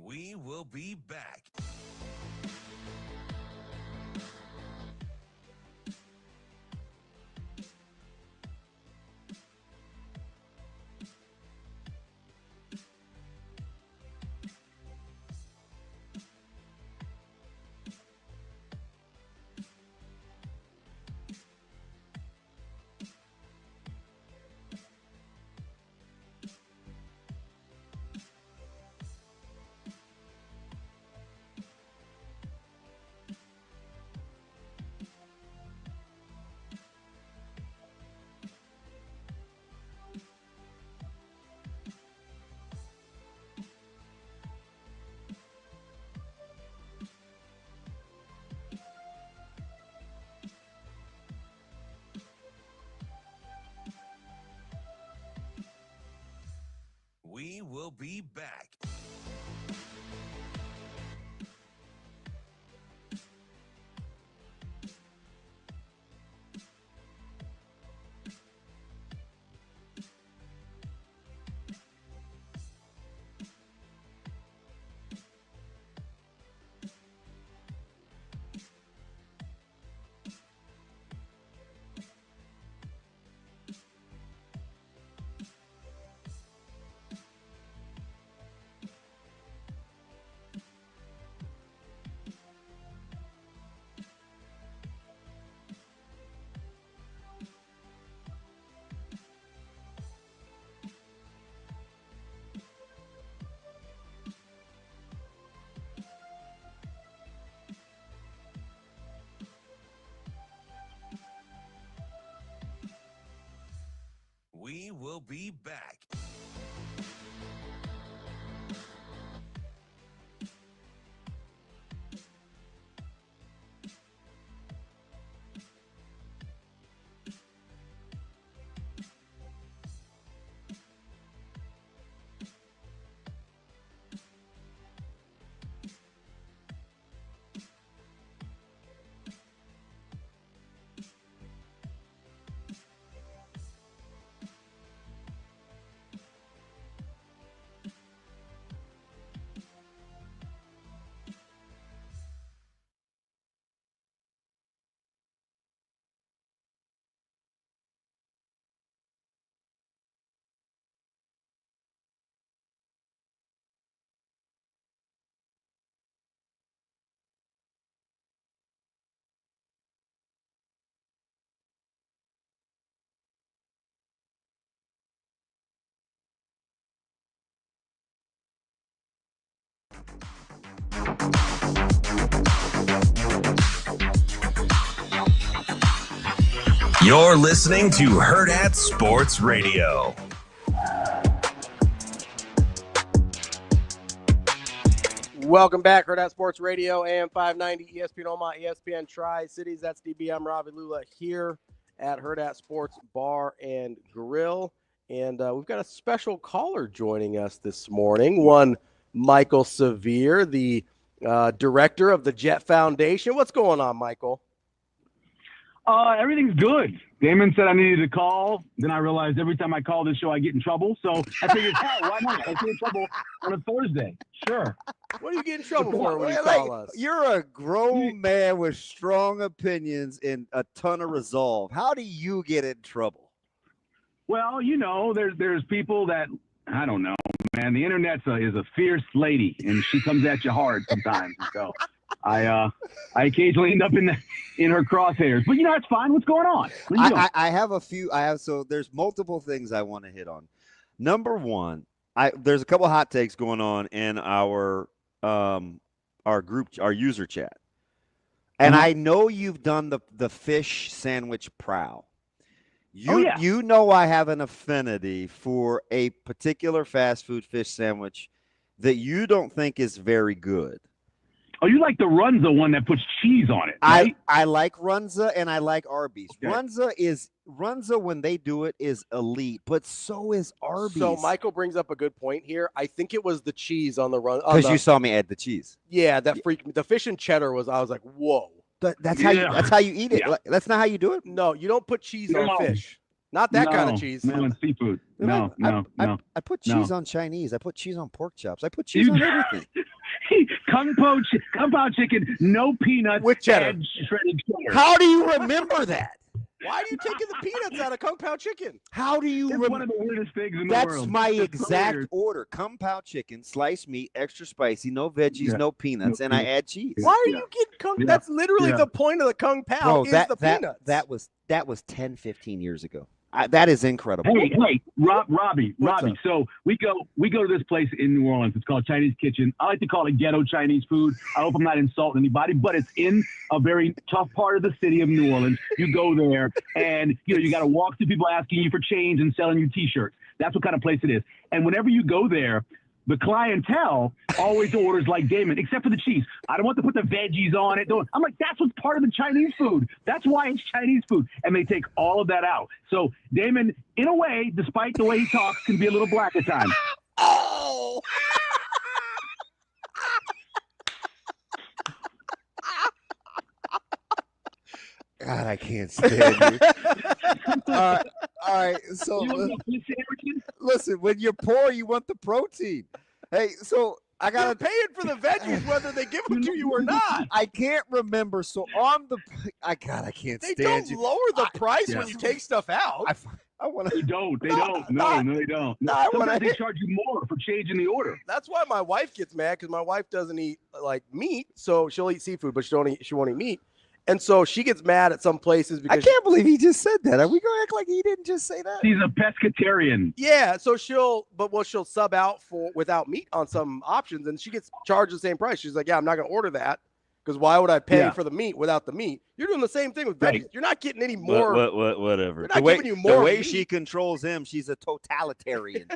We will be back. We will be back. We will be back. You're listening to Hurrdat Sports Radio. Welcome back, Hurrdat Sports Radio, AM 590, ESPN Omaha, ESPN Tri-Cities. That's DB. I'm Ravi Lulla here at Hurrdat Sports Bar and Grill. And we've got a special caller joining us this morning, one Michael Severe, the director of the Jet Foundation. What's going on, Michael? Everything's good. Damon said I needed to call. Then I realized every time I call this show, I get in trouble. So I figured, hell, why not? I get in trouble on a Thursday. Sure. What do you get in trouble for when you call us? You're a grown man with strong opinions and a ton of resolve. How do you get in trouble? Well, there's people that, I don't know, man. The internet is a fierce lady, and she comes at you hard sometimes. So I occasionally end up in her crosshairs. But it's fine. What's going on? I have a few. So there's multiple things I want to hit on. Number one, there's a couple of hot takes going on in our group, our user chat, and I know you've done the fish sandwich prowl. You know I have an affinity for a particular fast food fish sandwich that you don't think is very good. Oh, you like the Runza one that puts cheese on it, right? I like Runza and I like Arby's. Okay. Runza when they do it is elite, but so is Arby's. So Michael brings up a good point here. I think it was the cheese on the run. Because you saw me add the cheese. Yeah, that freaked me. The fish and cheddar I was like, whoa. That's how you eat it. Yeah. That's not how you do it. No, you don't put cheese on fish. Not that kind of cheese. No, on seafood. No. I put cheese on Chinese. I put cheese on pork chops. I put cheese on everything. Kung Pao chicken, no peanuts with cheddar. And shredded cheddar. How do you remember that? Why are you taking the peanuts out of Kung Pao chicken? How do you remember? One of the weirdest things in the world. That's my exact order. Kung Pao chicken, sliced meat, extra spicy, no veggies, no peanuts, and I add cheese. Why are you getting Kung? That's literally the point of the Kung Pao. Bro, the peanuts. That was 10, 15 years ago. That is incredible. Hey, Robbie. So we go to this place in New Orleans. It's called Chinese Kitchen. I like to call it ghetto Chinese food. I hope I'm not insulting anybody, but it's in a very tough part of the city of New Orleans. You go there, and you got to walk through people asking you for change and selling you T-shirts. That's what kind of place it is. And whenever you go there, the clientele always orders like Damon, except for the cheese. I don't want to put the veggies on it. I'm like, that's what's part of the Chinese food. That's why it's Chinese food. And they take all of that out. So Damon, in a way, despite the way he talks, can be a little black at times. Oh! God, I can't stand you. All right. So listen, when you're poor, you want the protein. Hey, so I got to pay it for the veggies, whether they give them to you or not. I can't remember. So on the, I can't stand you. They don't lower the price when you take stuff out. I want to. They don't. No, they don't. Sometimes they charge you more for changing the order. That's why my wife gets mad, because my wife doesn't eat like meat, so she'll eat seafood, but she won't eat meat. And so she gets mad at some places because I can't believe he just said that. Are we going to act like he didn't just say that? He's a pescatarian. Yeah, so she'll sub out without meat on some options, and she gets charged the same price. She's like, yeah, I'm not going to order that, because why would I pay for the meat without the meat? You're doing the same thing with veggies. Right. You're not getting any more. Whatever. You're not giving you more. The way she controls him, she's a totalitarian.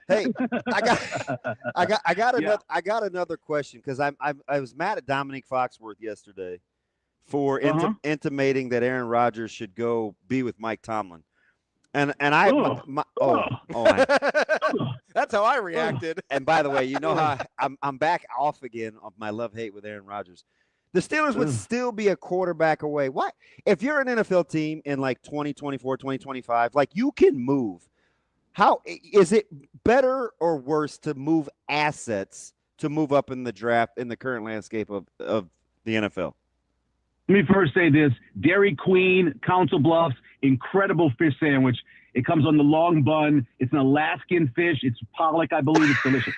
Hey, I got another question, because I was mad at Dominique Foxworth yesterday for intimating that Aaron Rodgers should go be with Mike Tomlin. And that's how I reacted. And by the way, you know how I'm back off again of my love-hate with Aaron Rodgers. The Steelers would still be a quarterback away. Why? If you're an NFL team in like 2024, 2025, like, you can move. How is it better or worse to move assets to move up in the draft in the current landscape of the NFL? Let me first say this. Dairy Queen, Council Bluffs, incredible fish sandwich. It comes on the long bun. It's an Alaskan fish. It's pollock, I believe. It's delicious.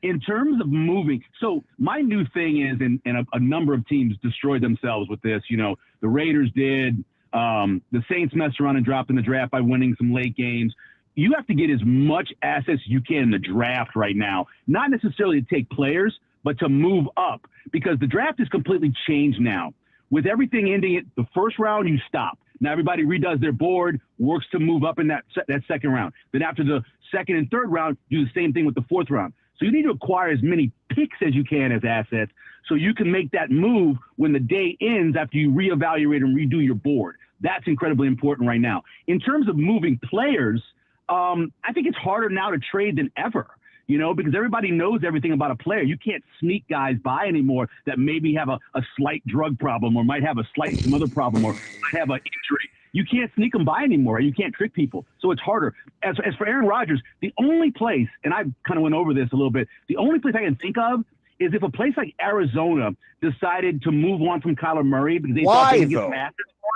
In terms of moving, so my new thing is, and a number of teams destroyed themselves with this. The Raiders did. The Saints messed around and dropped in the draft by winning some late games. You have to get as much assets as you can in the draft right now. Not necessarily to take players, but to move up, because the draft is completely changed now. With everything ending at the first round, you stop. Now everybody redoes their board, works to move up in that second round. Then after the second and third round, do the same thing with the fourth round. So you need to acquire as many picks as you can as assets, so you can make that move when the day ends after you reevaluate and redo your board. That's incredibly important right now. In terms of moving players, I think it's harder now to trade than ever. Because everybody knows everything about a player. You can't sneak guys by anymore that maybe have a slight drug problem, or might have some other problem, or might have an injury. You can't sneak them by anymore. You can't trick people. So it's harder. As for Aaron Rodgers, the only place, and I kind of went over this a little bit, the only place I can think of is if a place like Arizona decided to move on from Kyler Murray because they thought they could get some assets for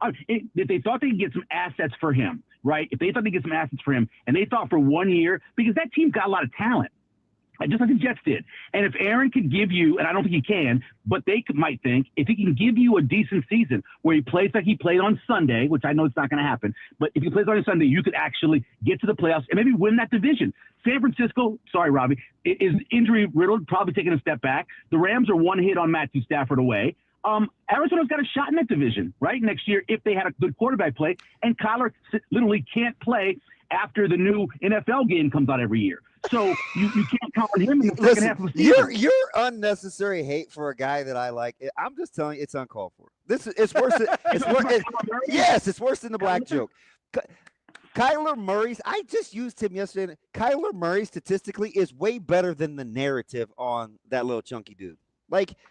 him. If they thought they could get some assets for him, right? If they thought they could get some assets for him, and they thought for 1 year, because that team's got a lot of talent, just like the Jets did. And if Aaron could give you, and I don't think he can, but they might think, if he can give you a decent season where he plays like he played on Sunday, which I know it's not going to happen, but if he plays on Sunday, you could actually get to the playoffs and maybe win that division. San Francisco, sorry, Ravi, is injury riddled, probably taking a step back. The Rams are one hit on Matthew Stafford away. Arizona's got a shot in that division, right, next year if they had a good quarterback play. And Kyler literally can't play after the new NFL game comes out every year. So you can't count on him in the second half of the season. Your unnecessary hate for a guy that I like. I'm just telling you, it's uncalled for. It's worse. Yes, it's worse than the black joke. Kyler Murray's. I just used him yesterday. Kyler Murray statistically is way better than the narrative on that little chunky dude.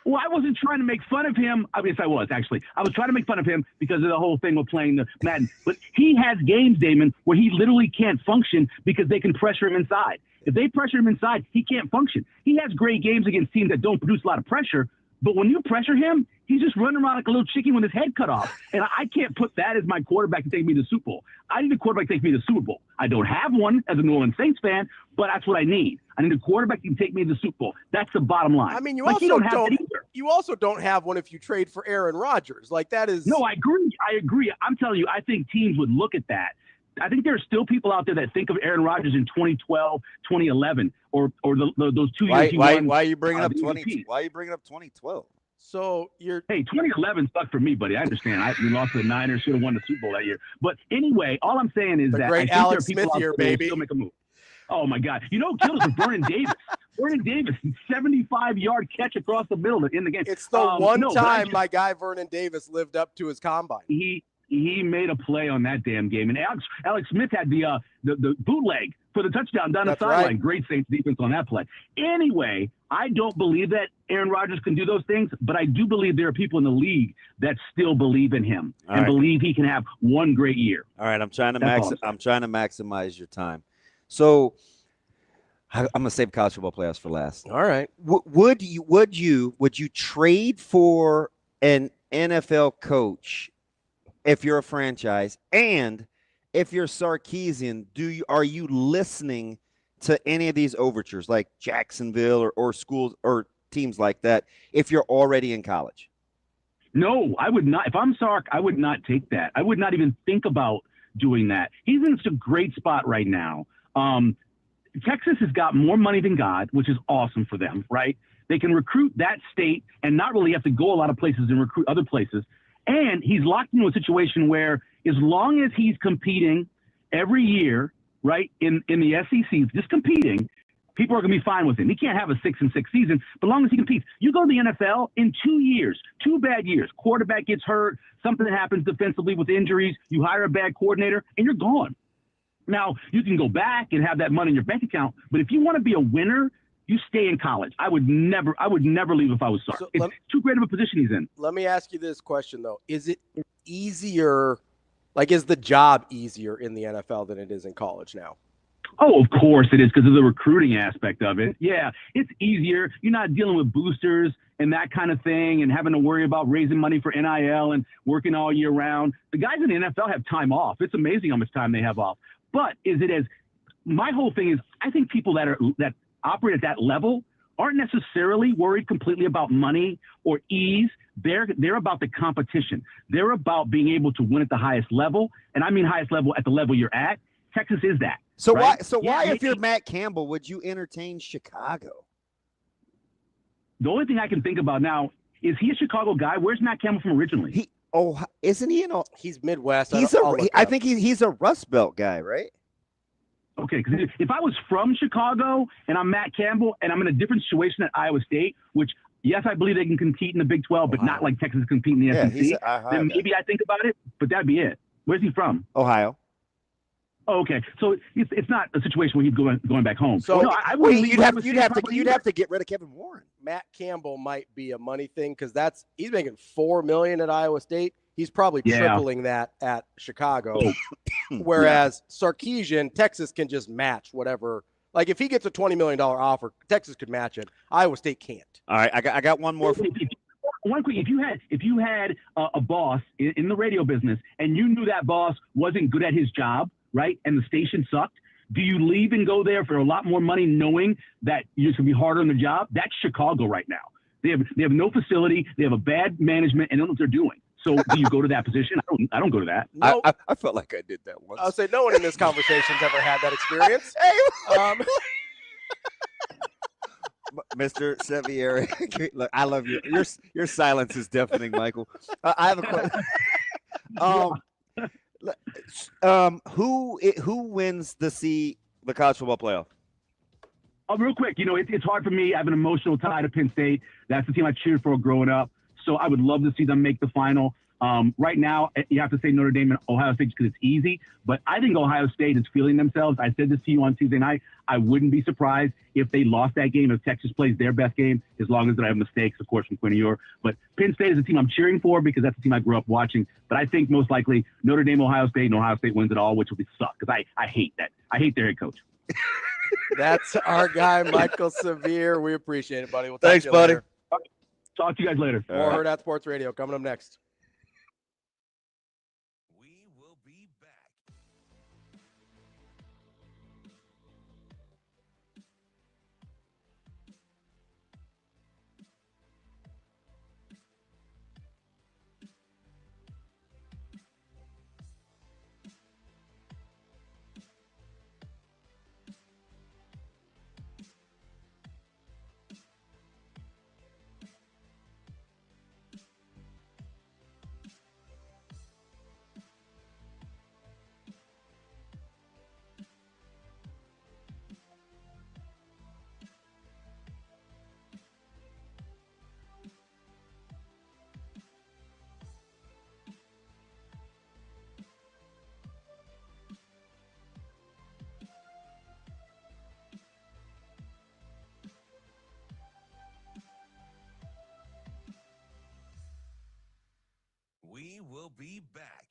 Well, I wasn't trying to make fun of him. I guess I was, actually. I was trying to make fun of him because of the whole thing with playing the Madden. But he has games, Damon, where he literally can't function because they can pressure him inside. If they pressure him inside, he can't function. He has great games against teams that don't produce a lot of pressure, but when you pressure him, he's just running around like a little chicken with his head cut off. And I can't put that as my quarterback to take me to the Super Bowl. I need a quarterback to take me to the Super Bowl. I don't have one as a New Orleans Saints fan, but that's what I need. I need a quarterback who can take me to the Super Bowl. That's the bottom line. I mean, you also don't have one if you trade for Aaron Rodgers. That is. No, I agree. I'm telling you, I think teams would look at that. I think there are still people out there that think of Aaron Rodgers in 2012, 2011, or those 2 years. Why are you bringing up 20? Why are you bringing up 2012? So hey, 2011 sucked for me, buddy. I understand. We lost to the Niners, should have won the Super Bowl that year. But anyway, all I'm saying is that great I think Alex there are people Smith year, baby. Still make a move. Oh my God! You know, killers was Vernon Davis. Vernon Davis, 75-yard catch across the middle in the game. It's the time my guy Vernon Davis lived up to his combine. He made a play on that damn game, and Alex Smith had the bootleg for the touchdown down the sideline. Right. Great Saints defense on that play. Anyway, I don't believe that Aaron Rodgers can do those things, but I do believe there are people in the league that still believe in him and believe he can have one great year. All right, I'm trying to maximize your time. So I'm gonna save college football playoffs for last. All right. Would you trade for an NFL coach if you're a franchise, and if you're Sarkisian, are you listening to any of these overtures like Jacksonville or schools or teams like that if you're already in college? No, I would not. If I'm Sark, I would not take that. I would not even think about doing that. He's in such a great spot right now. Texas has got more money than God, which is awesome for them, right? They can recruit that state and not really have to go a lot of places and recruit other places. And he's locked into a situation where as long as he's competing every year, right, in the SEC, just competing, people are going to be fine with him. He can't have a 6-6 season, but as long as he competes. You go to the NFL in 2 years, 2 bad years. Quarterback gets hurt, something happens defensively with injuries, you hire a bad coordinator, and you're gone. Now, you can go back and have that money in your bank account, but if you want to be a winner, you stay in college. I would never leave if I was Sark. So it's too great of a position he's in. Let me ask you this question, though. Is it easier, is the job easier in the NFL than it is in college now? Oh, of course it is, because of the recruiting aspect of it. Yeah, it's easier. You're not dealing with boosters and that kind of thing and having to worry about raising money for NIL and working all year round. The guys in the NFL have time off. It's amazing how much time they have off. But my whole thing is, I think people that operate at that level aren't necessarily worried completely about money or ease. They're about the competition. They're about being able to win at the highest level. And I mean highest level at the level you're at. Texas is that. So right? why, if you're Matt Campbell, would you entertain Chicago? The only thing I can think about now is he a Chicago guy? Where's Matt Campbell from originally? Isn't he he's Midwest. I think he's a Rust Belt guy, right? Okay, because if I was from Chicago and I'm Matt Campbell and I'm in a different situation at Iowa State, which, yes, I believe they can compete in the Big 12, but not like Texas compete in the SEC, then maybe I think about it, but that'd be it. Where's he from? Ohio. Oh, okay, so it's not a situation where he's going back home. So no, I wouldn't. You'd have to get rid of Kevin Warren. Matt Campbell might be a money thing because he's making $4 million at Iowa State. He's probably tripling that at Chicago. Whereas Sarkisian, Texas can just match whatever. Like if he gets a $20 million offer, Texas could match it. Iowa State can't. All right, I got one more. one quick, if you had a boss in the radio business and you knew that boss wasn't good at his job, right, and the station sucked, do you leave and go there for a lot more money knowing that you're going to be harder on the job? That's Chicago right now. They have no facility. They have a bad management and don't know what they're doing. So do you go to that position? I don't go to that. No. I felt like I did that once. I'll say no one in this conversation's ever had that experience. Mr. Sevieri, look, I love you. Your silence is deafening, Michael. I have a question. Who wins the college football playoff? Real quick, it's hard for me. I have an emotional tie to Penn State. That's the team I cheered for growing up. So I would love to see them make the final. Right now, you have to say Notre Dame and Ohio State because it's easy. But I think Ohio State is feeling themselves. I said this to you on Tuesday night. I wouldn't be surprised if they lost that game, if Texas plays their best game, as long as they have mistakes, of course, from Quinn Ewers. But Penn State is a team I'm cheering for because that's the team I grew up watching. But I think most likely Notre Dame, Ohio State, and Ohio State wins it all, which would be suck because I hate that. I hate their head coach. That's our guy, Michael Severe. We appreciate it, buddy. We'll talk Thanks, to you buddy. later. Talk to you guys later. More Hurrdat Sports Radio coming up next. We will be back. We will be back.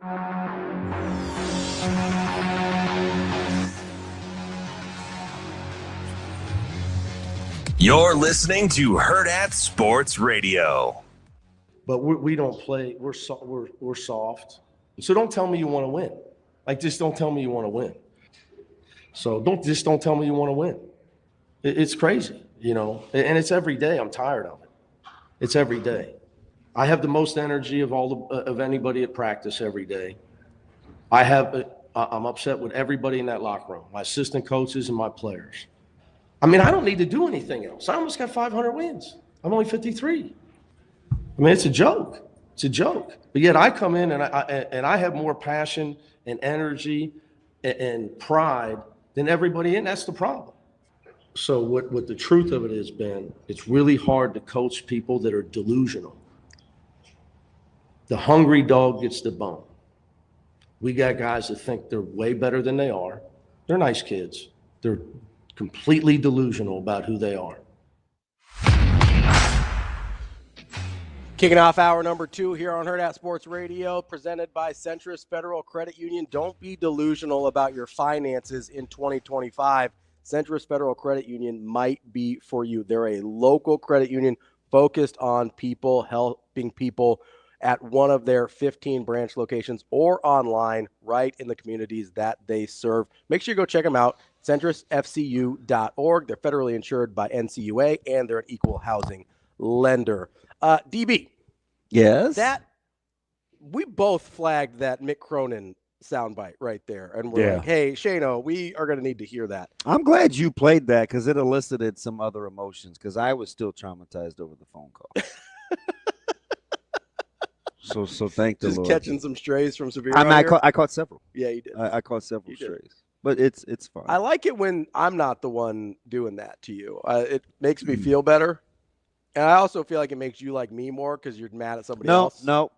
You're listening to Hurrdat Sports Radio. But we don't play. We're soft. So don't tell me you want to win. Like, just don't tell me you want to win. So don't tell me you want to win. It's crazy, you know. And it's every day. I'm tired of it. It's every day. I have the most energy of anybody at practice every day. I'm upset with everybody in that locker room, my assistant coaches and my players. I mean, I don't need to do anything else. I almost got 500 wins. I'm only 53. I mean, it's a joke. It's a joke. But yet I come in and I have more passion and energy and pride than everybody in. That's the problem. So what the truth of it is, Ben, it's really hard to coach people that are delusional. The hungry dog gets the bone. We got guys that think they're way better than they are. They're nice kids. They're completely delusional about who they are. Kicking off hour number 2 here on Hurrdat Sports Radio, presented by Centris Federal Credit Union. Don't be delusional about your finances in 2025. Centris Federal Credit Union might be for you. They're a local credit union focused on people, helping people at one of their 15 branch locations or online right in the communities that they serve. Make sure you go check them out, centrisfcu.org. They're federally insured by NCUA, and they're an equal housing lender. DB. Yes? We both flagged that Mick Cronin soundbite right there, and we're like, hey, Shano, we are going to need to hear that. I'm glad you played that because it elicited some other emotions because I was still traumatized over the phone call. So thank the Lord. Just catching some strays from Severe. I caught several. Yeah, you did. I caught several strays. But it's fine. I like it when I'm not the one doing that to you. It makes me feel better. And I also feel like it makes you like me more because you're mad at somebody else. No.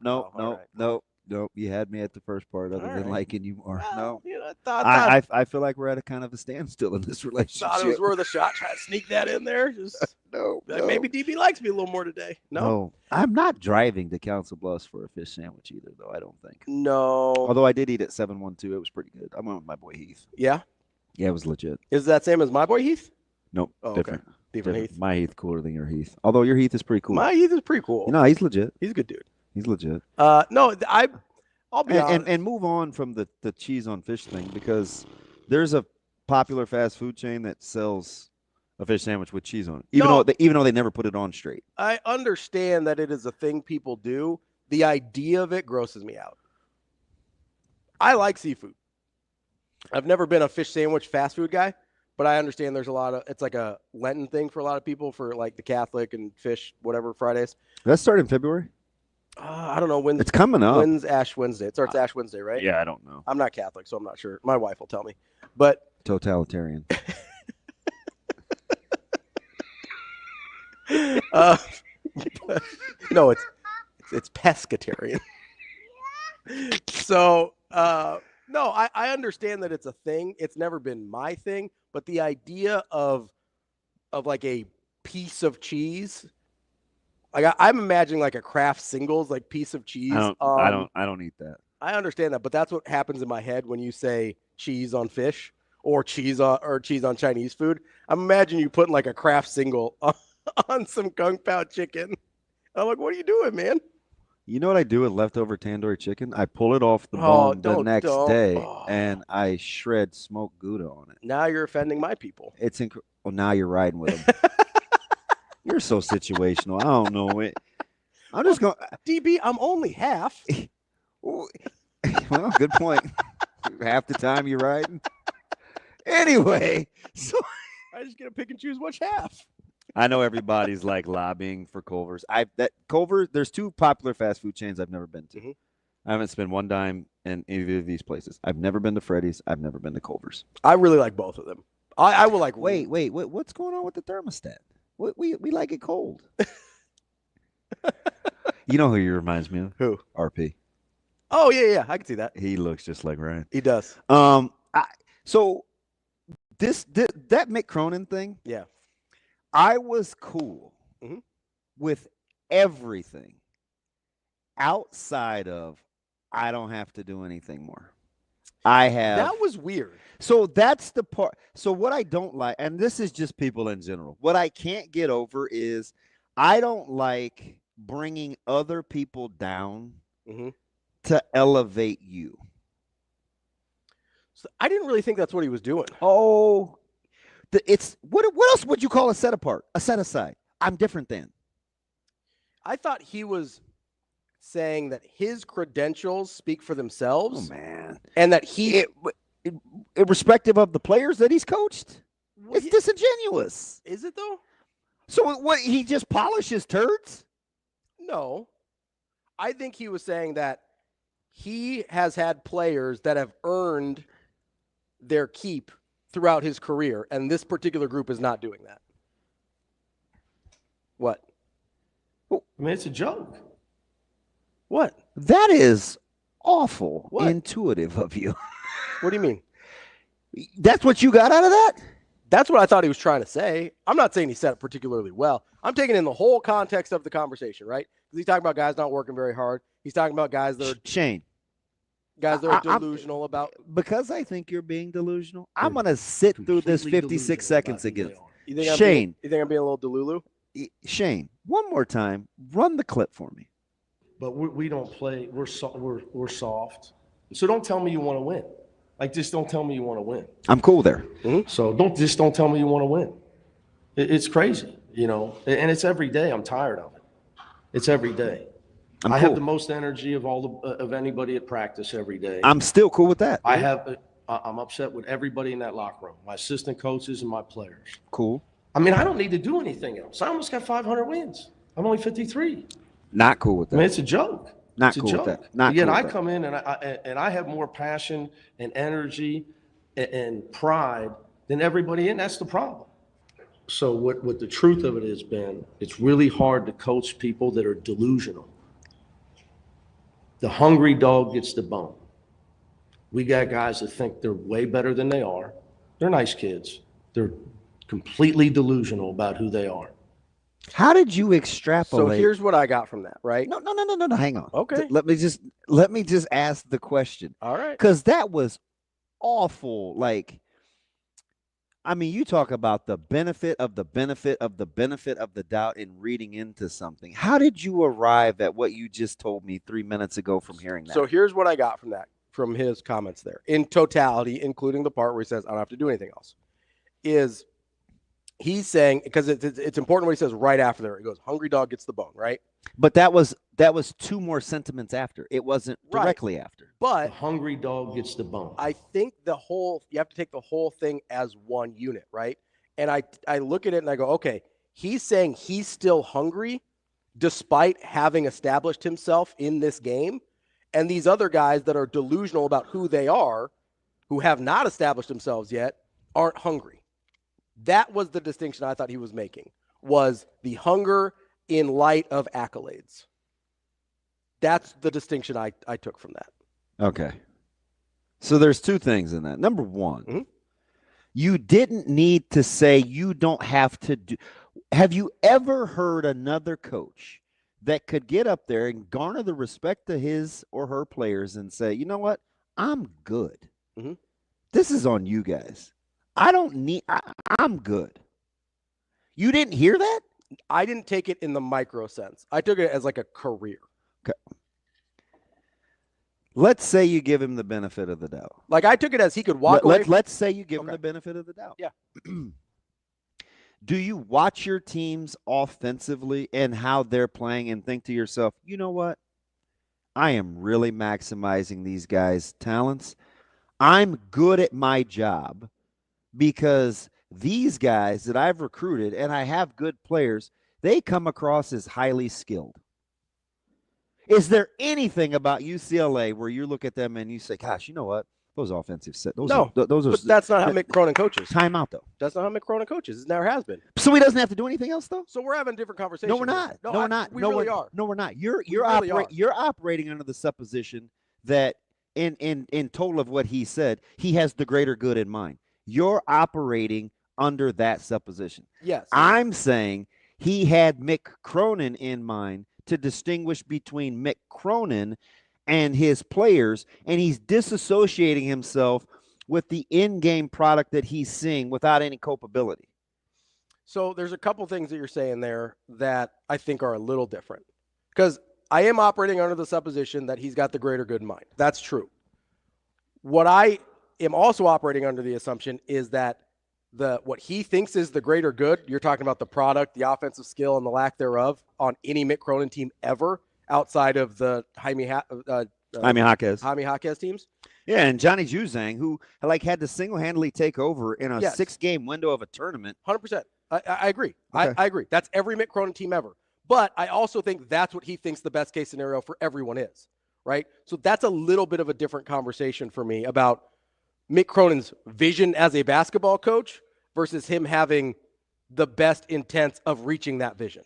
You had me at the first part other than liking you more. Well, no. I I feel like we're at a kind of a standstill in this relationship. thought it was worth a shot. Try to sneak that in there. Just no. Maybe DB likes me a little more today. No. I'm not driving to Council Bluffs for a fish sandwich either, though, I don't think. No. Although I did eat at 712. It was pretty good. I went with my boy Heath. Yeah? Yeah, it was legit. Is that same as my boy Heath? Nope. Oh, different. Okay. Different Heath. My Heath cooler than your Heath. Although your Heath is pretty cool. My Heath is pretty cool. No, he's legit. He's a good dude. He's legit. No, I'll be honest. And move on from the cheese on fish thing because there's a popular fast food chain that sells a fish sandwich with cheese on it, even though they never put it on straight. I understand that it is a thing people do. The idea of it grosses me out. I like seafood. I've never been a fish sandwich fast food guy, but I understand there's it's like a Lenten thing for a lot of people for like the Catholic and fish, whatever, Fridays. That started in February? I don't know when. It's coming up. When's Ash Wednesday? It starts Ash Wednesday, right? Yeah, I don't know. I'm not Catholic, so I'm not sure. My wife will tell me. But totalitarian. No, it's pescatarian. So no, I understand that it's a thing. It's never been my thing, but the idea of like a piece of cheese. Like I'm imagining like a Kraft Singles like piece of cheese. I don't eat that. I understand that, but that's what happens in my head when you say cheese on fish or cheese on Chinese food. I'm imagining you putting like a Kraft Single on some Kung Pao chicken. I'm like, what are you doing, man? You know what I do with leftover tandoori chicken? I pull it off the bone the next day and I shred smoked Gouda on it. Now you're offending my people. It's well, now you're riding with them. You're so situational. I don't know it. I'm just going. DB, I'm only half. Well, good point. Half the time you're riding. Anyway, so I just get to pick and choose which half. I know everybody's like lobbying for Culver's. Culver's. There's two popular fast food chains I've never been to. Mm-hmm. I haven't spent one dime in either of these places. I've never been to Freddy's. I've never been to Culver's. I really like both of them. I will like. Wait. What's going on with the thermostat? We like it cold. You know who he reminds me of? Who? RP. Oh yeah, I can see that. He looks just like Ryan. He does. So that Mick Cronin thing. Yeah. I was cool with everything outside of I don't have to do anything more. I have. That was weird. So that's the part. So what I don't like, and this is just people in general, what I can't get over is I don't like bringing other people down to elevate you. So I didn't really think that's what he was doing. Oh, it's what else would you call a set apart, a set aside? I'm different than. I thought he was saying that his credentials speak for themselves. Oh, man. And that he irrespective of the players that he's coached. It's disingenuous. Is it though? So what, he just polishes turds? No. I think he was saying that he has had players that have earned their keep throughout his career, and this particular group is not doing that. What? I mean, it's a joke. What? That is awful intuitive of you. What do you mean? That's what you got out of that? That's what I thought he was trying to say. I'm not saying he said it particularly well. I'm taking in the whole context of the conversation, right? Because he's talking about guys not working very hard. He's talking about guys that are guys that are delusional about. Because I think you're being delusional, I'm going to sit through this 56 seconds again. You think Shane. You think I'm being a little delulu? Shane, one more time, run the clip for me. But we don't play. We're soft. So don't tell me you want to win. Like, just don't tell me you want to win. I'm cool there. So don't tell me you want to win. It's crazy, you know. And it's every day. I'm tired of it. It's every day. I have the most energy of anybody at practice every day. I'm still cool with that. I'm upset with everybody in that locker room, my assistant coaches and my players. Cool. I mean, I don't need to do anything else. I almost got 500 wins. I'm only 53. Not cool with that. I mean, it's a joke. Not cool with that. Not Yet cool I with come in and I have more passion and energy and pride than everybody in. That's the problem. So what the truth of it is, Ben, it's really hard to coach people that are delusional. The hungry dog gets the bone. We got guys that think they're way better than they are. They're nice kids. They're completely delusional about who they are. How did you extrapolate? So here's what I got from that, right? No. Hang on. Okay. Let me just ask the question. All right. Because that was awful. Like, I mean, you talk about the benefit of the benefit of the benefit of the doubt in reading into something. How did you arrive at what you just told me 3 minutes ago from hearing that? So here's what I got from that, from his comments there, in totality, including the part where he says, I don't have to do anything else, is he's saying, because it's important what he says right after there. He goes, hungry dog gets the bone, right? But that was two more sentiments after. It wasn't directly after. But the hungry dog gets the bone. I think you have to take the whole thing as one unit, right? And I look at it and I go, okay, he's saying he's still hungry despite having established himself in this game. And these other guys that are delusional about who they are, who have not established themselves yet, aren't hungry. That was the distinction I thought he was making, was the hunger in light of accolades. That's the distinction I took from that. Okay. So there's two things in that. Number one, you didn't need to say you don't have to do. Have you ever heard another coach that could get up there and garner the respect of his or her players and say, you know what, I'm good. This is on you guys. I'm good. You didn't hear that? I didn't take it in the micro sense. I took it as like a career. Okay. Let's say you give him the benefit of the doubt. Like I took it as he could walk away. Let's say you give him the benefit of the doubt. Yeah. Do you watch your teams offensively and how they're playing and think to yourself, you know what? I am really maximizing these guys' talents. I'm good at my job because these guys that I've recruited and I have good players, they come across as highly skilled. Is there anything about UCLA where you look at them and you say, gosh, you know what? Those offensive set. Those are. But that's not how Mick Cronin coaches. Time out, though. That's not how Mick Cronin coaches. It never has been. So he doesn't have to do anything else, though? So we're having a different conversation. No, we're not. No, we're not. We really are. No, we're not. You're operating under the supposition that in total of what he said, he has the greater good in mind. You're operating under that supposition. Yes. I'm saying he had Mick Cronin in mind to distinguish between Mick Cronin and his players, and he's disassociating himself with the in-game product that he's seeing without any culpability. So there's a couple things that you're saying there that I think are a little different, because I am operating under the supposition that he's got the greater good in mind. That's true. What I am also operating under the assumption is that what he thinks is the greater good, you're talking about the product, the offensive skill, and the lack thereof on any Mick Cronin team ever outside of the Jaime Jaquez teams. Yeah, and Johnny Juzang, who had to single-handedly take over in a 6-game window of a tournament. 100%. I agree. Okay. I agree. That's every Mick Cronin team ever. But I also think that's what he thinks the best case scenario for everyone is, right? So that's a little bit of a different conversation for me about Mick Cronin's vision as a basketball coach versus him having the best intents of reaching that vision.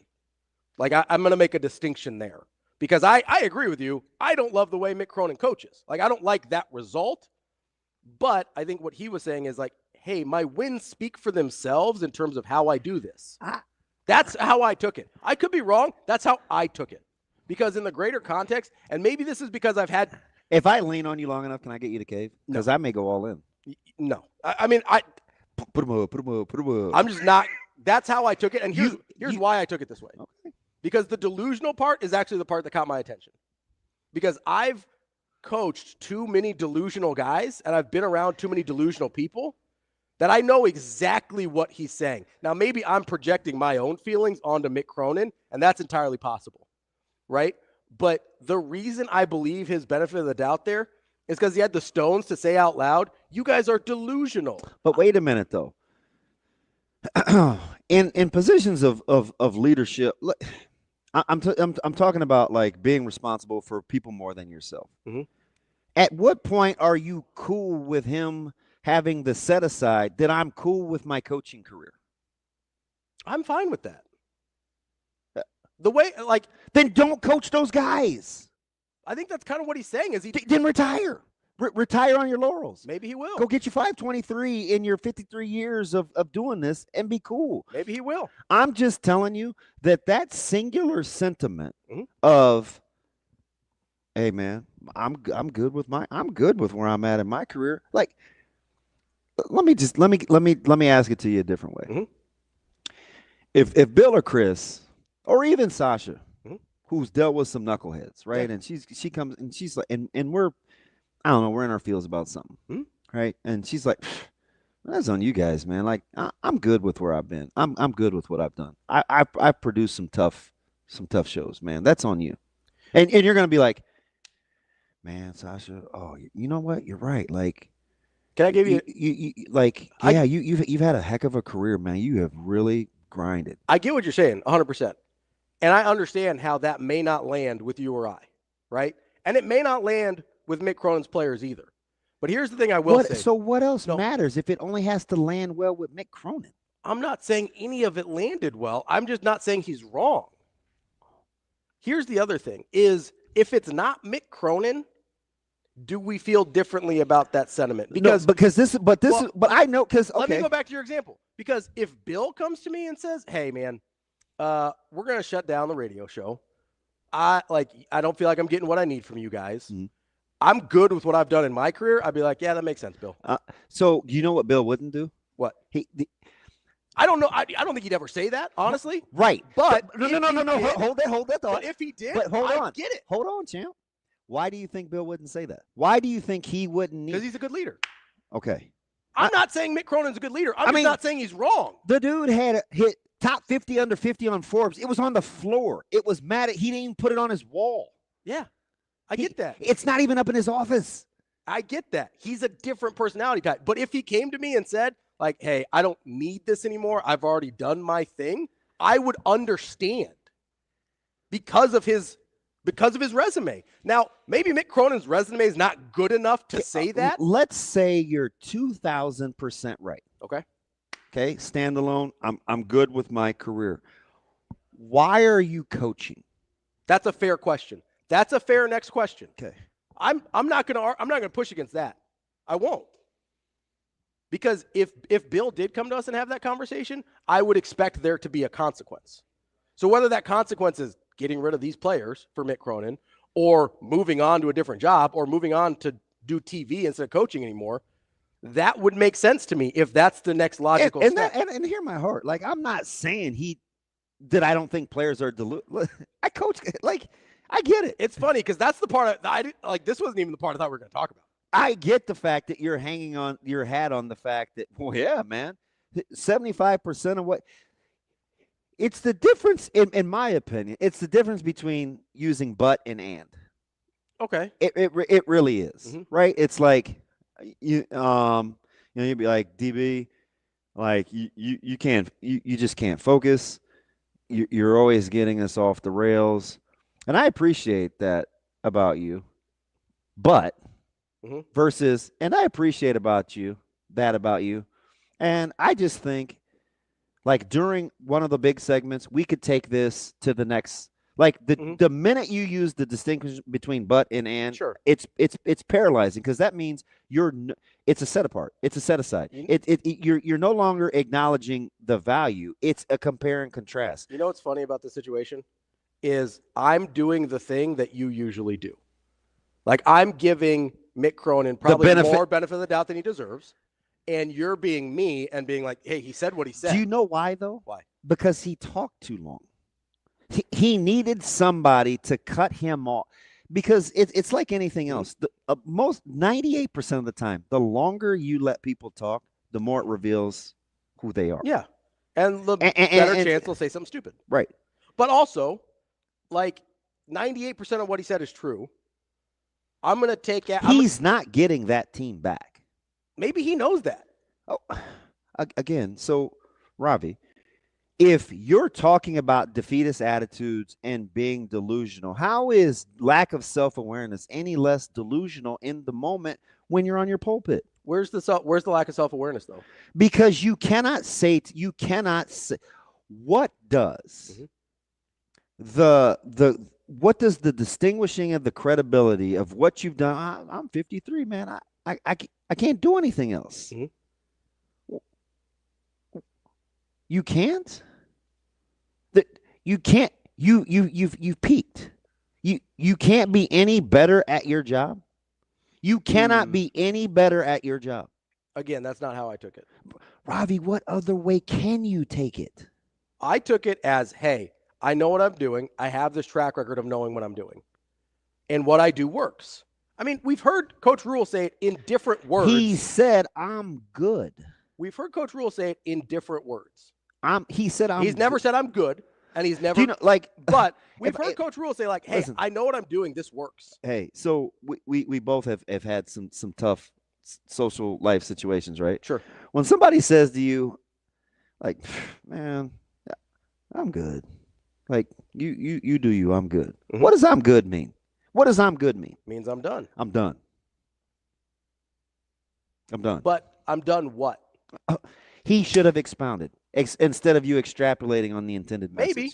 Like, I'm going to make a distinction there because I agree with you. I don't love the way Mick Cronin coaches. Like, I don't like that result. But I think what he was saying is like, hey, my wins speak for themselves in terms of how I do this. That's how I took it. I could be wrong. That's how I took it. Because in the greater context, and maybe this is because I've had... If I lean on you long enough, can I get you to cave? Because I may go all in. No. I mean, Put him up. I'm just not... That's how I took it. And here's why I took it this way. Okay. Because the delusional part is actually the part that caught my attention. Because I've coached too many delusional guys, and I've been around too many delusional people, that I know exactly what he's saying. Now, maybe I'm projecting my own feelings onto Mick Cronin, and that's entirely possible, right? But the reason I believe his benefit of the doubt there is because he had the stones to say out loud, you guys are delusional. But wait a minute, though. in positions of leadership, I'm talking about like being responsible for people more than yourself. Mm-hmm. At what point are you cool with him having the set aside that I'm cool with my coaching career? I'm fine with that. The way, like, then don't coach those guys. I think that's kind of what he's saying. Is he then retire? Retire on your laurels. Maybe he will. Go get you 523 in your 53 years of doing this and be cool. Maybe he will. I'm just telling you that singular sentiment of, hey man, I'm good with where I'm at in my career. Like, let me ask it to you a different way. Mm-hmm. If Bill or Chris or even Sasha, who's dealt with some knuckleheads, right? Yeah. And she comes and she's like, and we're, I don't know, we're in our feels about something, right? And she's like, that's on you guys, man. Like, I'm good with where I've been. I'm good with what I've done. I've produced some tough shows, man. That's on you. And you're gonna be like, man, Sasha, oh, you know what? You're right. Like, can I give you you've had a heck of a career, man. You have really grinded. I get what you're saying, 100%. And I understand how that may not land with you or I, right? And it may not land with Mick Cronin's players either. But here's the thing I will say. So what else matters if it only has to land well with Mick Cronin? I'm not saying any of it landed well. I'm just not saying he's wrong. Here's the other thing is if it's not Mick Cronin, do we feel differently about that sentiment? Because I know because let me go back to your example. Because if Bill comes to me and says, "Hey, man, we're gonna shut down the radio show. I don't feel like I'm getting what I need from you guys. Mm-hmm. I'm good with what I've done in my career." I'd be like, "Yeah, that makes sense, Bill." So you know what Bill wouldn't do? What I don't know. I don't think he'd ever say that, honestly. Right, but no. Hold that thought. But if he did, but hold on. I get it. Hold on, champ. Why do you think Bill wouldn't say that? Why do you think he wouldn't? Because he's a good leader. Okay. I'm not saying Mick Cronin's a good leader. I'm not saying he's wrong. The dude had hit top 50 under 50 on Forbes. It was on the floor. It was mad at. He didn't even put it on his wall. Yeah, I get that. It's not even up in his office. I get that. He's a different personality type. But if he came to me and said, like, hey, I don't need this anymore, I've already done my thing, I would understand because of his resume. Now, maybe Mick Cronin's resume is not good enough to say that. Let's say you're 2,000% right. Okay. Okay, standalone. I'm good with my career. Why are you coaching? That's a fair question. That's a fair next question. Okay. I'm not gonna push against that. I won't. Because if Bill did come to us and have that conversation, I would expect there to be a consequence. So whether that consequence is getting rid of these players for Mick Cronin, or moving on to a different job or moving on to do TV instead of coaching anymore, that would make sense to me if that's the next logical step. And hear my heart. Like, I'm not saying that I don't think players are deluded. I coach, like, I get it. It's funny because that's the part this wasn't even the part I thought we were going to talk about. I get the fact that you're hanging on your hat on the fact that, well, yeah, man, 75% of what it's the difference, in my opinion, it's the difference between using but and. Okay. It really is, right? It's like, you'd be like, DB, like you just can't focus. You're always getting us off the rails. And I appreciate that about you, but versus, and I appreciate that about you. And I just think, like, during one of the big segments, we could take this to the next, like the minute you use the distinction between but and, sure, it's paralyzing, because that means it's a set apart. It's a set aside. You're no longer acknowledging the value. It's a compare and contrast. You know what's funny about this situation is I'm doing the thing that you usually do. Like, I'm giving Mick Cronin probably more benefit of the doubt than he deserves. And you're being me and being like, hey, he said what he said. Do you know why, though? Why? Because he talked too long. He needed somebody to cut him off. Because it's like anything else. Most 98% of the time, the longer you let people talk, the more it reveals who they are. Yeah. And the better chance they'll say something stupid. Right. But also, like, 98% of what he said is true. I'm going to take – He's not getting that team back. Maybe he knows that. Oh, again, so, Ravi, if you're talking about defeatist attitudes and being delusional, how is lack of self-awareness any less delusional in the moment when you're on your pulpit? Where's the lack of self-awareness, though? Because you cannot say what does what does the distinguishing of the credibility of what you've done? I'm 53, man. I can't do anything else. You can't. You can't. You've peaked. You can't be any better at your job. You cannot be any better at your job. Again, that's not how I took it. Ravi, what other way can you take it? I took it as, hey, I know what I'm doing. I have this track record of knowing what I'm doing. And what I do works. I mean, we've heard Coach Rule say it in different words. He said, I'm good. We've heard Coach Rule say it in different words. He's never said I'm good, and he's never but we've heard Coach Rule say, like, hey, listen, I know what I'm doing. This works. Hey, so we both have had some tough social life situations, right? Sure. When somebody says to you, like, man, I'm good. Like, you do you, I'm good. What does I'm good mean? What does I'm good mean? Means I'm done. I'm done. But I'm done what? He should have expounded instead of you extrapolating on the intended message. Maybe.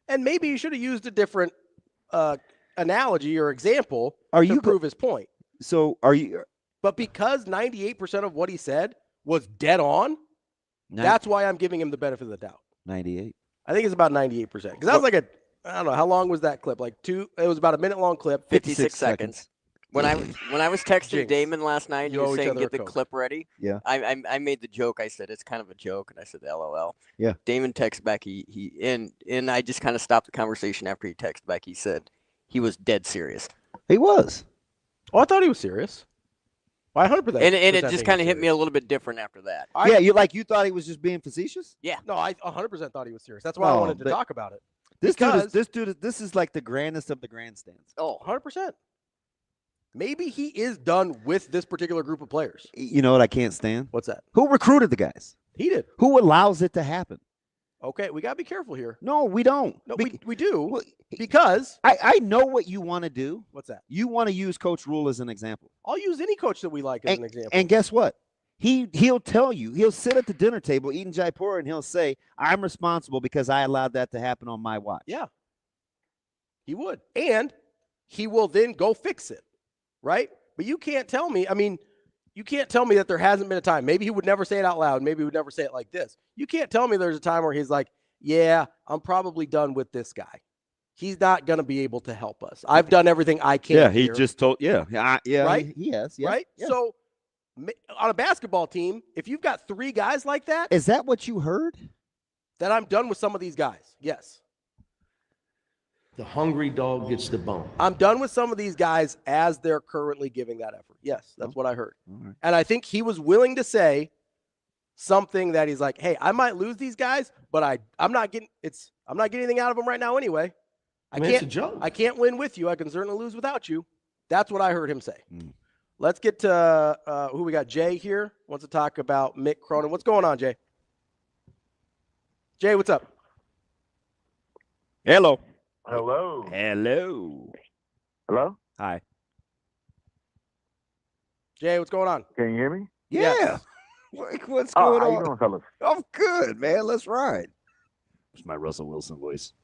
And maybe you should have used a different analogy or example to prove his point. So are you? But because 98% of what he said was dead on, that's why I'm giving him the benefit of the doubt. 98. I think it's about 98%. Because that was like I don't know, how long was that clip? It was about a minute-long clip. 56 seconds. When I was texting Damon last night, you were saying get the clip ready. Yeah. I made the joke. I said it's kind of a joke, and I said LOL. Yeah. Damon texted back. And I just kind of stopped the conversation after he texted back. He said he was dead serious. He was. Oh, I thought he was serious. Well, 100%. And it just kind of hit me a little bit different after that. You thought he was just being facetious? Yeah. No, I 100% thought he was serious. That's why I wanted to talk about it. This is like the grandest of the grandstands. Oh, 100%. Maybe he is done with this particular group of players. You know what I can't stand? What's that? Who recruited the guys? He did. Who allows it to happen? Okay, we got to be careful here. No, we don't. No, we do. Because I know what you want to do. What's that? You want to use Coach Rule as an example. I'll use any coach that we like as an example. And guess what? He'll tell you. He'll sit at the dinner table eating Jaipur, and he'll say, I'm responsible because I allowed that to happen on my watch. Yeah. He would. And he will then go fix it, right? But you can't tell me, you can't tell me that there hasn't been a time. Maybe he would never say it out loud. Maybe he would never say it like this. You can't tell me there's a time where he's like, yeah, I'm probably done with this guy. he's not going to be able to help us. I've done everything I can. Yeah, he here. just told. Yeah, right. He has. Yeah, right. Yeah. So on a basketball team, if you've got 3 guys like that, is that what you heard? That I'm done with some of these guys. Yes. The hungry dog gets the bone. I'm done with some of these guys as they're currently giving that effort. Yes, that's what I heard. Right. And I think he was willing to say something that he's like, hey, I might lose these guys, but I'm not getting anything out of them right now anyway. It's a joke. I can't win with you. I can certainly lose without you. That's what I heard him say. Let's get to who we got. Jay here wants to talk about Mick Cronin. What's going on, Jay? Jay, what's up? Hello. Hello. Hello. Hello? Hi. Jay, what's going on? Can you hear me? Yeah. Yes. What's going how on? you doing, fellas? I'm good, man. Let's ride. It's my Russell Wilson voice.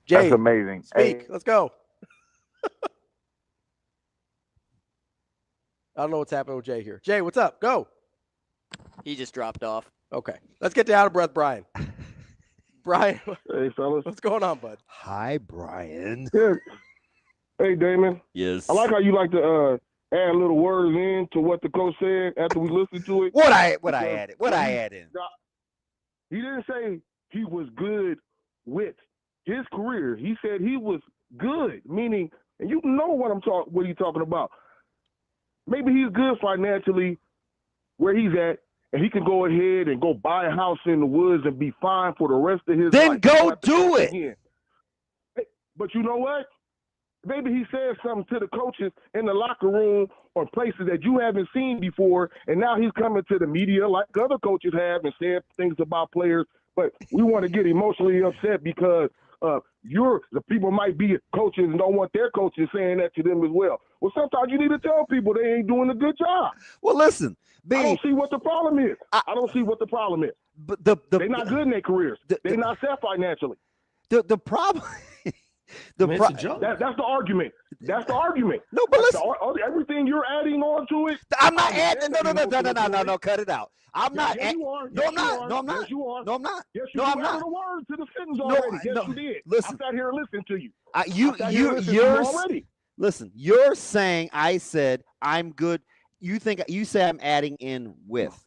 Jay, that's amazing. Speak. Hey. Let's go. I don't know what's happening with Jay here. Jay, what's up? Go. He just dropped off. Okay. Let's get to out of breath, Brian. Brian, hey, fellas. What's going on, bud? Hi, Brian. Yeah. Hey, Damon. Yes. I like how you like to add little words in to what the coach said after we listened to it. What I add in. He didn't say he was good with his career. He said he was good, meaning, and you know what he's talking about. Maybe he's good financially where he's at, and he can go ahead and go buy a house in the woods and be fine for the rest of his life. Then go do it. Again. But you know what? Maybe he said something to the coaches in the locker room or places that you haven't seen before, and now he's coming to the media like other coaches have and said things about players. But we want to get emotionally upset because the people might be coaches and don't want their coaches saying that to them as well. Well, sometimes you need to tell people they ain't doing a good job. Well, listen, I don't see what the problem is. I don't see what the problem is. But they're not good in their careers. They're not set financially. The problem. That's the argument. That's the argument. No, but listen. Everything you're adding on to it. I'm not adding. No. Cut it out. I'm not. Yes, you are. No, I'm not. No, I'm not. Yes, you are. No, I'm not. Yes, you no, I'm added not. a word to the sentence already. Yes, you did. Listen. I sat here and listened to you. You're already. Listen. You're saying I said I'm good. You say I'm adding in with.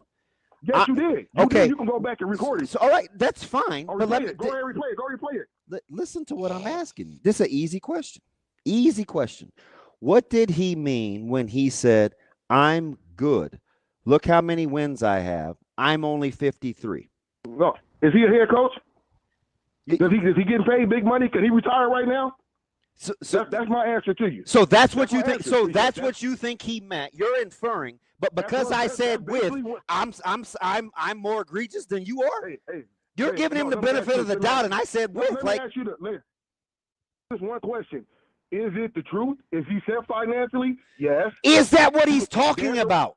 Yes, you did. Okay. You can go back and record it. So, all right, that's fine. Go But ahead and replay it. Go replay it. Listen to what I'm asking you. This is an easy question. Easy question. What did he mean when he said, I'm good? Look how many wins I have. I'm only 53. No. Is he a head coach? Is he getting paid big money? Can he retire right now? So that's my answer to you. So that's what you think. So that's what you think he meant. You're inferring, but because I said with, I'm more egregious than you are. You're giving him the benefit of the doubt, and I said with. Let me ask you this one question: is it the truth? Is he set financially? Yes. Is that what he's talking about?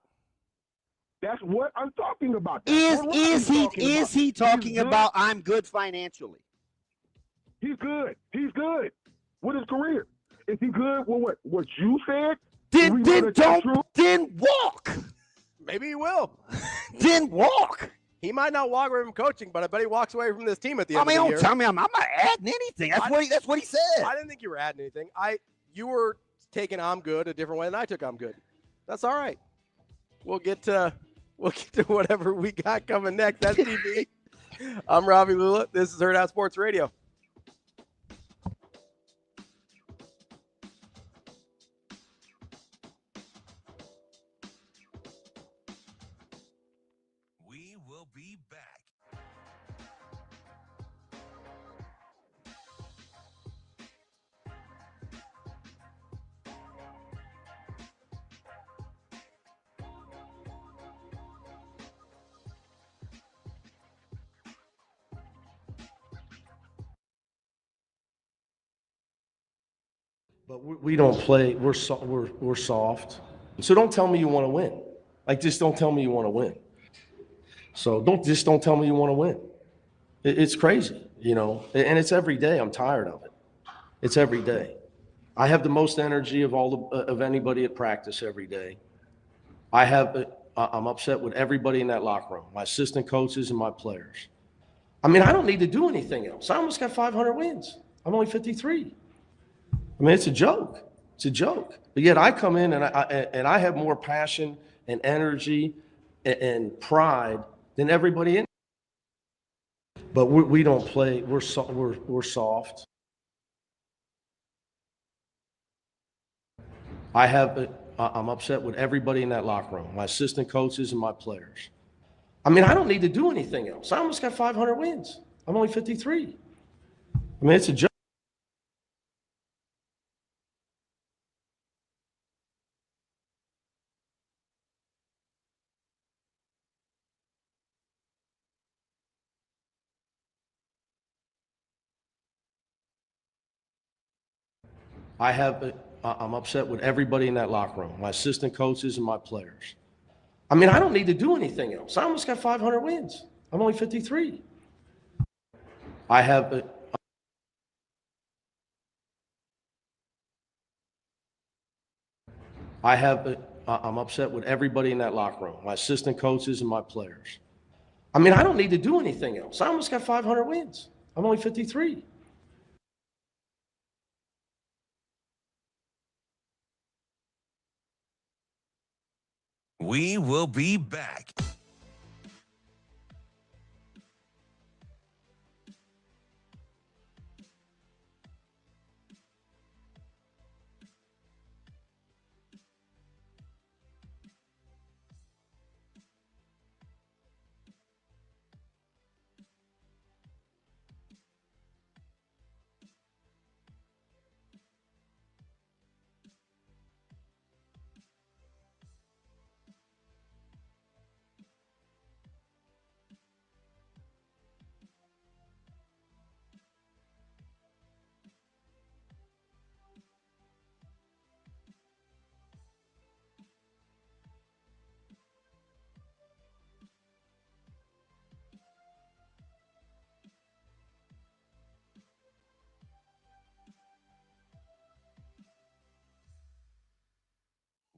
That's what I'm talking about. Is he talking about I'm good financially? He's good. He's good with his career. Is he good with what you said? Then walk. Maybe he will. Then walk. He might not walk away from coaching, but I bet he walks away from this team at the end of the year. Don't tell me I'm not adding anything. That's what he said. I didn't think you were adding anything. You were taking I'm good a different way than I took I'm good. That's all right. We'll get to whatever we got coming next. That's TV. I'm Ravi Lulla. This is Hurrdat Sports Radio. We will be back. But we don't play. We're soft. So don't tell me you want to win. Just don't tell me you want to win. So don't tell me you want to win. It's crazy, and it's every day. I'm tired of it. It's every day. I have the most energy of anybody at practice every day. I'm upset with everybody in that locker room, my assistant coaches and my players. I don't need to do anything else. I almost got 500 wins. I'm only 53. I mean, it's a joke. It's a joke. But yet I come in and I have more passion and energy and pride than everybody in. But we don't play. We're soft. I'm upset with everybody in that locker room, my assistant coaches and my players. I mean, I don't need to do anything else. I almost got 500 wins. I'm only 53. I mean, it's a joke. I'm upset with everybody in that locker room, my assistant coaches and my players. I mean, I don't need to do anything else. I almost got 500 wins. I'm only 53. I'm upset with everybody in that locker room, my assistant coaches and my players. I mean, I don't need to do anything else. I almost got 500 wins. I'm only 53. We will be back.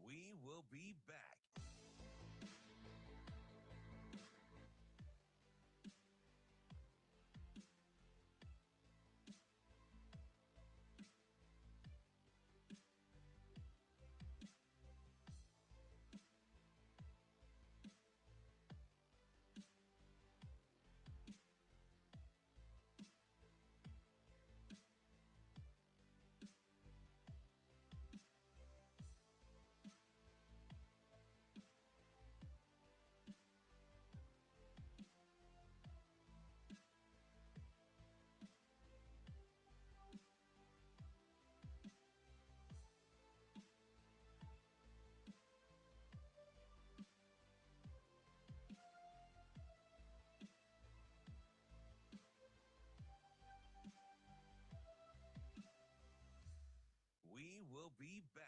We will be back. We will be back.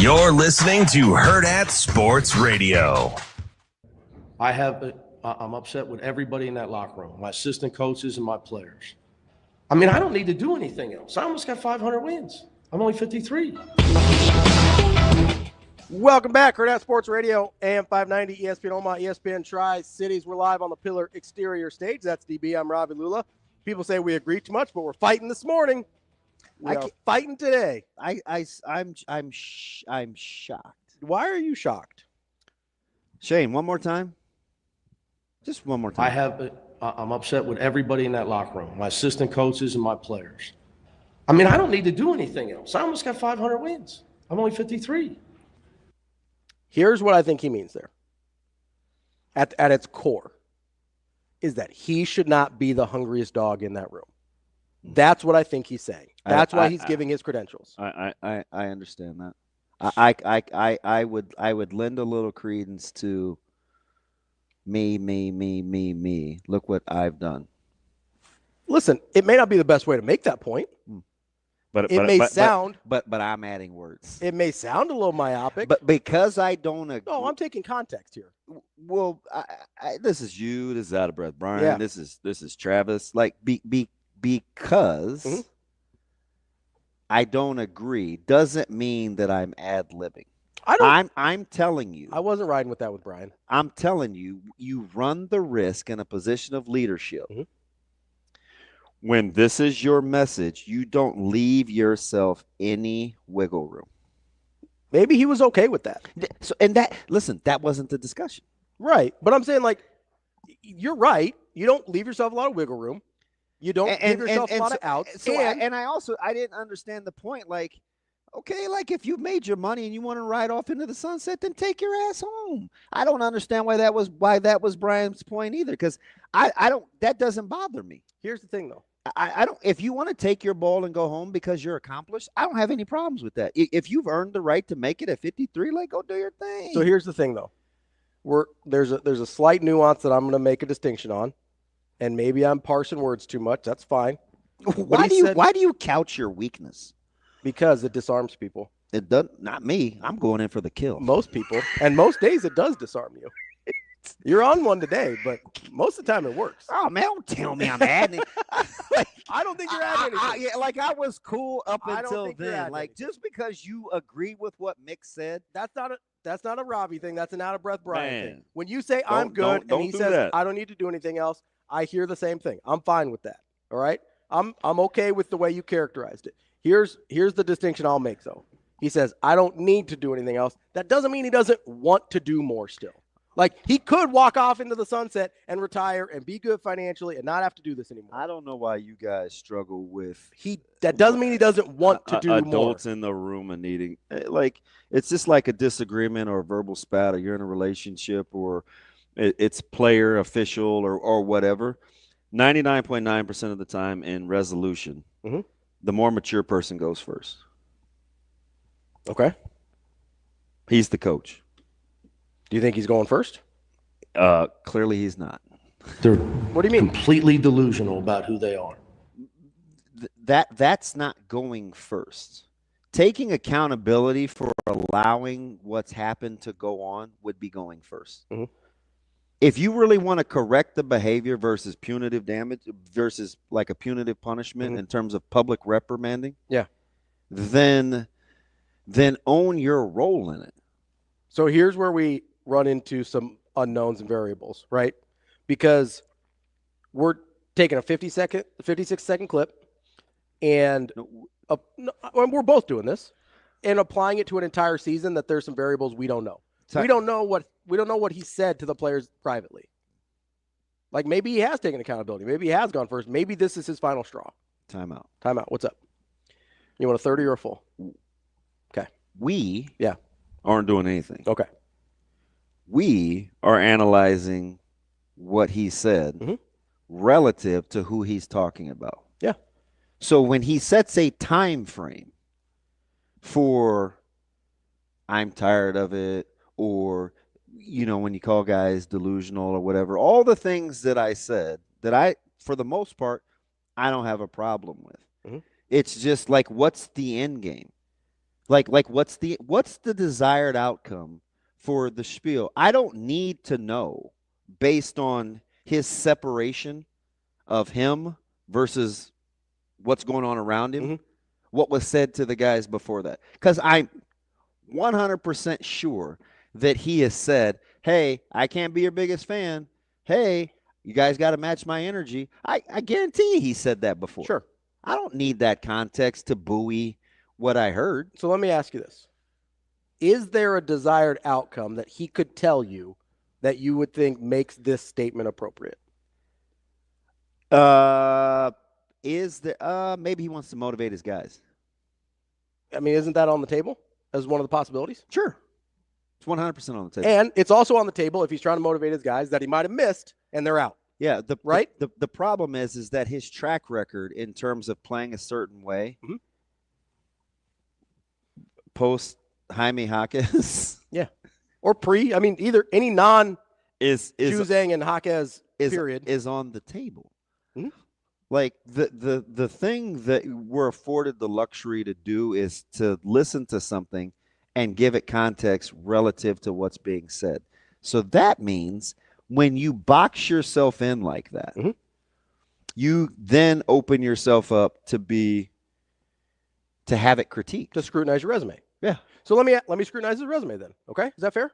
You're listening to Hurrdat Sports Radio. I'm upset with everybody in that locker room, my assistant coaches and my players. I mean, I don't need to do anything else. I almost got 500 wins. I'm only 53. Welcome back, Hurrdat Sports Radio, AM 590, ESPN Omaha, ESPN Tri-Cities. We're live on the Pillar Exterior stage. That's DB. I'm Ravi, Lulla. People say we agree too much, but we're fighting this morning. We are fighting today. I'm shocked. Why are you shocked? Shane, one more time. Just one more time. I'm upset with everybody in that locker room, my assistant coaches and my players. I mean, I don't need to do anything else. I almost got 500 wins. I'm only 53. Here's what I think he means there. At its core, is that he should not be the hungriest dog in that room. That's what I think he's saying. That's why he's giving his credentials. I understand that. I would lend a little credence to me. Look what I've done. Listen, it may not be the best way to make that point. But I'm adding words. It may sound a little myopic. But because I don't agree. No, I'm taking context here. Well, this is you. This is Out of Breath Brian. Yeah. This is Travis. Like because I don't agree doesn't mean that I'm ad-libbing. I'm telling you. I wasn't riding with that with Brian. I'm telling you, you run the risk in a position of leadership. When this is your message, you don't leave yourself any wiggle room. Maybe he was okay with that. So, and that wasn't the discussion. Right. But I'm saying, like, you're right. You don't leave yourself a lot of wiggle room. You don't give yourself a lot of outs. I didn't understand the point. Like, okay, like if you've made your money and you want to ride off into the sunset, then take your ass home. I don't understand why that was Brian's point either, because I don't. That doesn't bother me. Here's the thing, though. I don't. If you want to take your ball and go home because you're accomplished, I don't have any problems with that. If you've earned the right to make it at 53, like go do your thing. So here's the thing, though. There's a slight nuance that I'm going to make a distinction on, and maybe I'm parsing words too much. That's fine. Why do you couch your weakness? Because it disarms people. It does not me. I'm going in for the kill. Most people, and most days it does disarm you. You're on one today, but most of the time it works. Oh man, don't tell me I'm adding. I don't think you're adding anything. I was cool up I don't until think you're then. adding Like anything. just because you agree with what Mick said, That's not a Ravi thing. That's an out of breath Brian Man. thing. When you say I'm good don't and he do says that. I don't need to do anything else, I hear the same thing. I'm fine with that. All right. I'm okay with the way you characterized it. Here's the distinction I'll make though. He says I don't need to do anything else. That doesn't mean he doesn't want to do more still. Like he could walk off into the sunset and retire and be good financially and not have to do this anymore. I don't know why you guys struggle with That doesn't mean he doesn't want to do more. adults in the room and needing like it's just like a disagreement or a verbal spat, or you're in a relationship, or it's player, official, or whatever. 99.9% of the time in resolution, the more mature person goes first. Okay. He's the coach. Do you think he's going first? Clearly he's not. They're What do you mean? completely delusional about who they are. That's not going first. Taking accountability for allowing what's happened to go on would be going first. If you really want to correct the behavior versus punitive damage versus like a punitive punishment in terms of public reprimanding, then own your role in it. So here's where we run into some unknowns and variables, right? Because we're taking a 56-second clip, and we're both doing this and applying it to an entire season. That there's some variables we don't know. We don't know what he said to the players privately. Like maybe he has taken accountability. Maybe he has gone first. Maybe this is his final straw. Timeout. What's up? You want a 30 or a full? Okay. We Yeah. aren't doing anything. Okay. We are analyzing what he said relative to who he's talking about. Yeah. So when he sets a time frame for I'm tired of it, or when you call guys delusional or whatever, all the things that I said that I, for the most part, I don't have a problem with. It's just like, what's the end game? Like what's the desired outcome for the spiel? I don't need to know based on his separation of him versus what's going on around him, what was said to the guys before that. Because I'm 100% sure that he has said, hey, I can't be your biggest fan. Hey, you guys got to match my energy. I guarantee you he said that before. Sure. I don't need that context to buoy what I heard. So let me ask you this. Is there a desired outcome that he could tell you that you would think makes this statement appropriate? Is there maybe he wants to motivate his guys. I mean, isn't that on the table as one of the possibilities? Sure. It's 100% on the table. And it's also on the table if he's trying to motivate his guys that he might have missed and they're out. Yeah, right? The problem is that his track record in terms of playing a certain way post Jaime Jaquez. Yeah. Or pre. I mean, either any non is Juzang and Jaquez period is on the table. Like the thing that we're afforded the luxury to do is to listen to something and give it context relative to what's being said. So that means when you box yourself in like that, you then open yourself up to have it critiqued, to scrutinize your resume. Yeah. So let me scrutinize his resume then. Okay, is that fair?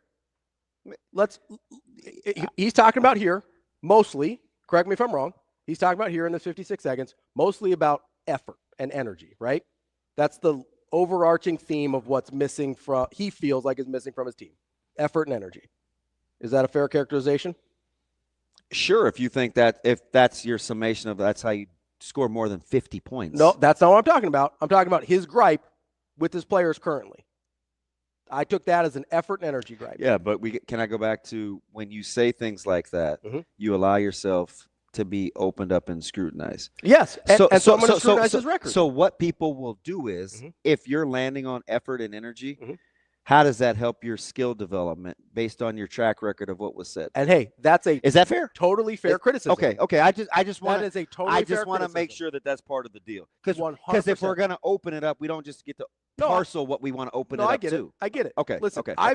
He's talking about here mostly. Correct me if I'm wrong. He's talking about here in the 56 seconds mostly about effort and energy, right? That's the overarching theme of what's missing he feels like is missing from his team. Effort and energy. Is that a fair characterization? Sure, if that's your summation of that's how you score more than 50 points. No, that's not what I'm talking about. I'm talking about his gripe with his players currently. I took that as an effort and energy gripe. Yeah, but can I go back to when you say things like that, you allow yourself to be opened up and scrutinized. Yes, so I'm going to scrutinize his record. So what people will do is, if you're landing on effort and energy, how does that help your skill development based on your track record of what was said? And hey, is that fair? Totally fair criticism. Okay. I just want to make sure that that's part of the deal. Because if we're going to open it up, we don't just get to parcel what we want to open it up to. I get it. Okay. Listen, I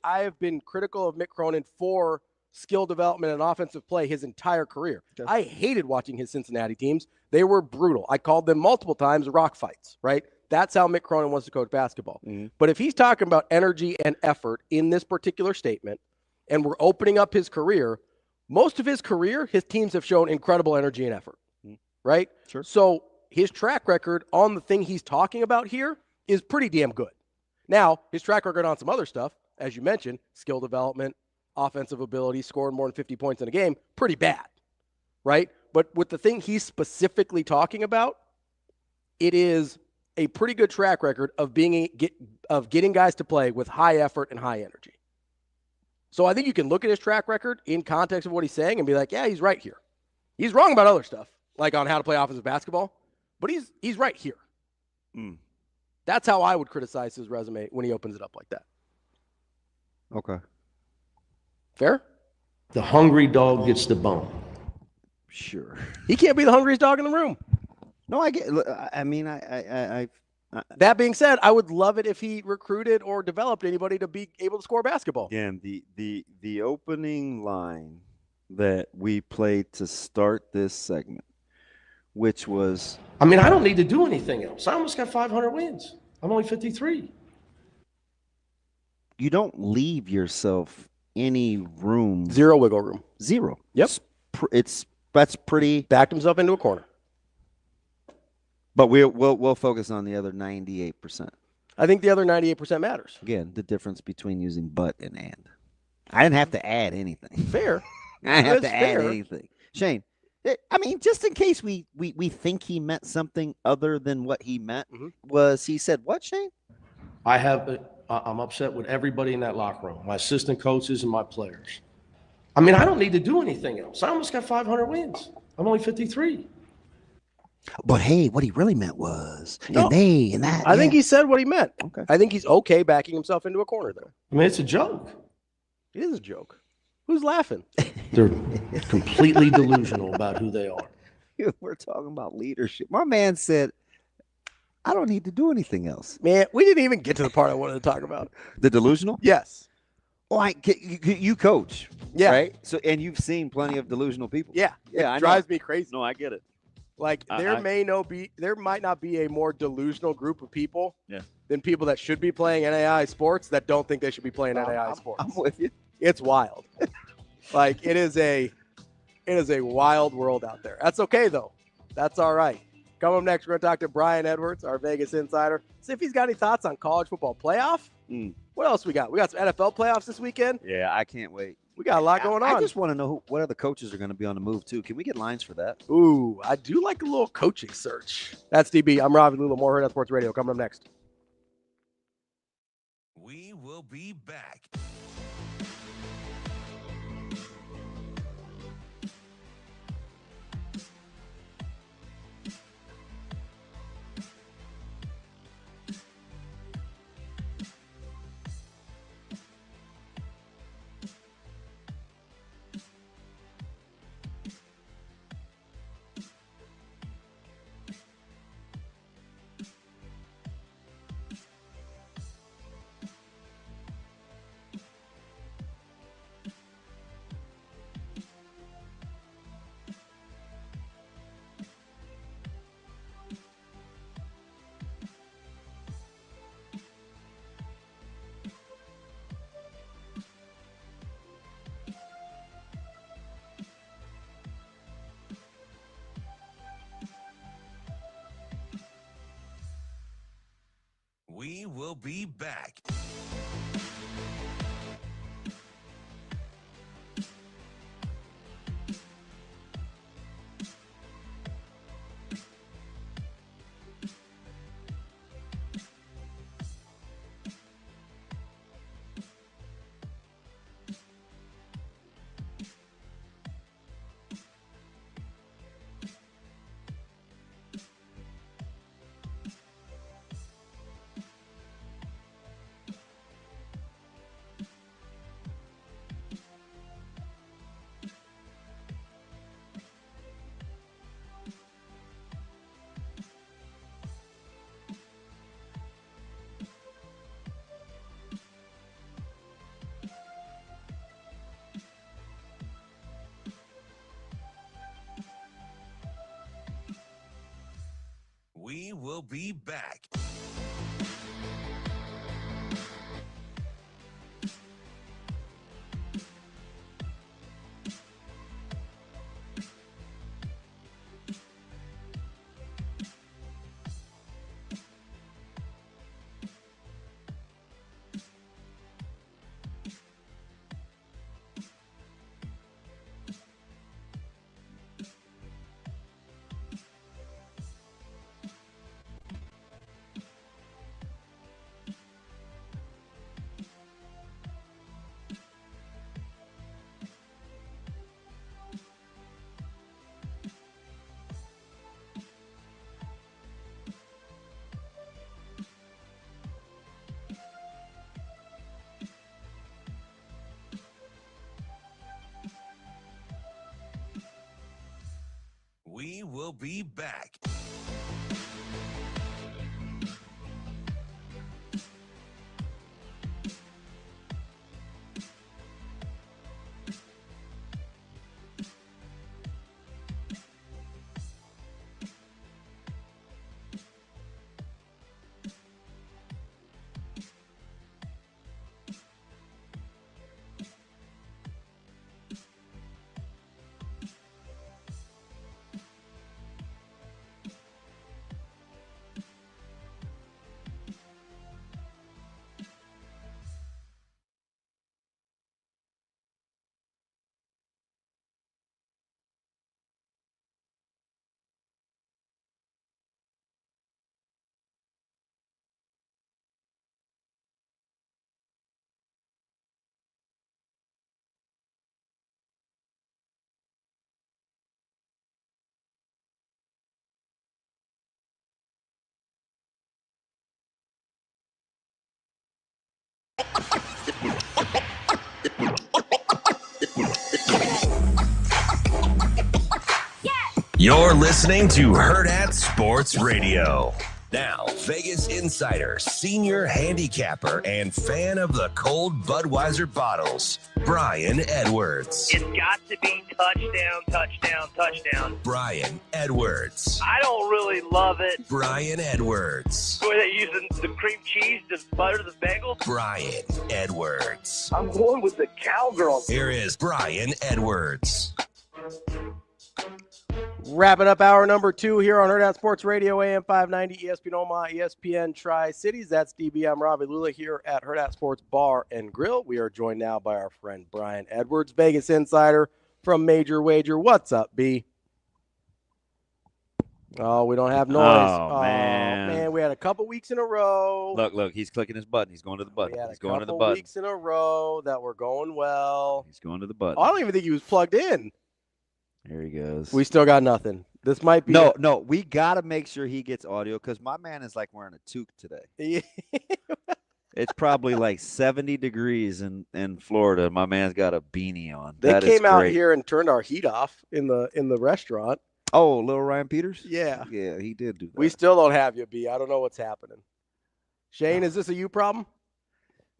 have been critical of Mick Cronin for skill development and offensive play his entire career. Okay. I hated watching his Cincinnati teams. They were brutal. I called them multiple times rock fights, right? That's how Mick Cronin wants to coach basketball. But if he's talking about energy and effort in this particular statement, and we're opening up his career, most of his career, his teams have shown incredible energy and effort, right? Sure. So his track record on the thing he's talking about here is pretty damn good. Now, his track record on some other stuff, as you mentioned, skill development, offensive ability, scoring more than 50 points in a game, pretty bad, right? But with the thing he's specifically talking about, it is a pretty good track record of getting guys to play with high effort and high energy. So I think you can look at his track record in context of what he's saying and be like, yeah, he's right here. He's wrong about other stuff, like on how to play offensive basketball, but he's right here. That's how I would criticize his resume when he opens it up like that. Okay. Fair? The hungry dog gets the bone. Sure. He can't be the hungriest dog in the room. No, I get. I mean, I. That being said, I would love it if he recruited or developed anybody to be able to score basketball. Again, the opening line that we played to start this segment, which was, I mean, I don't need to do anything else. I almost got 500 wins. I'm only 53. You don't leave yourself any room. Zero wiggle room. Zero. Yep. That's pretty. Backed himself into a corner. But we'll focus on the other 98%. I think the other 98% matters. Again, the difference between using but and. I didn't have to add anything. Fair. I didn't have to add anything. Shane, I mean, just in case we think he meant something other than what he meant, he said what, Shane? I'm upset with everybody in that locker room, my assistant coaches and my players. I mean, I don't need to do anything else. I almost got 500 wins. I'm only 53. But hey, what he really meant was, and that. I think he said what he meant. Okay. I think he's okay backing himself into a corner there. I mean, it's a joke. It is a joke. Who's laughing? They're completely delusional about who they are. We're talking about leadership. My man said, I don't need to do anything else. Man, we didn't even get to the part I wanted to talk about. The delusional? Yes. Well, you coach. Yeah. Right? So, and you've seen plenty of delusional people. Yeah. Yeah. It drives me crazy. No, I get it. Like there might not be a more delusional group of people than people that should be playing NAIA sports that don't think they should be playing NAIA sports. I'm with you. It's wild. Like it is a wild world out there. That's okay though. That's all right. Coming up next, we're going to talk to Brian Edwards, our Vegas insider. See if he's got any thoughts on college football playoff. What else we got? We got some NFL playoffs this weekend. Yeah, I can't wait. We got a lot going on. I just want to know what other coaches are going to be on the move, too. Can we get lines for that? Ooh, I do like a little coaching search. That's DB. I'm Ravi, Lulla, more Hurrdat Sports Radio. Coming up next. We will will be back. We will be back. We will be back. We will be back. You're listening to Hurrdat Sports Radio. Now, Vegas insider, senior handicapper, and fan of the cold Budweiser bottles, Brian Edwards. It's got to be touchdown, touchdown, touchdown. Brian Edwards. I don't really love it. Brian Edwards. The way they're using the cream cheese to butter the bagel. Brian Edwards. I'm going with the cowgirl. Here is Brian Edwards. Wrapping up hour number 2 here on Hurrdat Sports Radio, AM 590, ESPN Omaha, ESPN Tri-Cities. That's DB. I'm Ravi Lulla here at Hurrdat Sports Bar and Grill. We are joined now by our friend Brian Edwards, Vegas insider from Major Wager. What's up, B? Oh, we don't have noise. Oh, man. We had had a couple weeks in a row. Look, he's clicking his button. He's going to the button. We had He's a going to the couple button. weeks in a row that were going well. He's going to the button. I don't even think he was plugged in. There he goes. We still got nothing. This might be No. We got to make sure he gets audio because my man is like wearing a toque today. It's probably like 70 degrees in Florida. My man's got a beanie on. They That is came out great. here and turned our heat off in the restaurant. Oh, little Ryan Peters? Yeah. Yeah, he did do that. We still don't have you, B. I don't know what's happening. Shane, is this a you problem?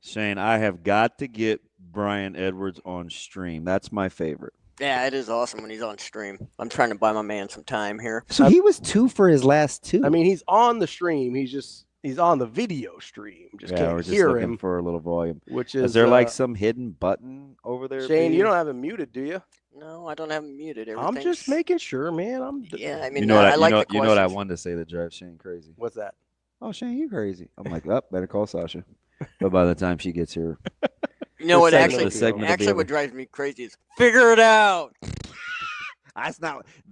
Shane, I have got to get Brian Edwards on stream. That's my favorite. Yeah, it is awesome when he's on stream. I'm trying to buy my man some time here. So he was 2 for his last 2. I mean, he's on the stream. He's on the video stream. Just can't we're just hear looking him. for a little volume. Which Is is there like some hidden button over there? Shane, B? you don't have him muted, do you? No, I don't have him muted. I'm just making sure, man. Yeah, I mean, You know what I like the you know what I questions. wanted to say that drives Shane crazy. What's that? Oh, Shane, you crazy. I'm like, better call Sasha. But by the time she gets here, You know what? the Actually, segment will be what over. drives me crazy is figure it out.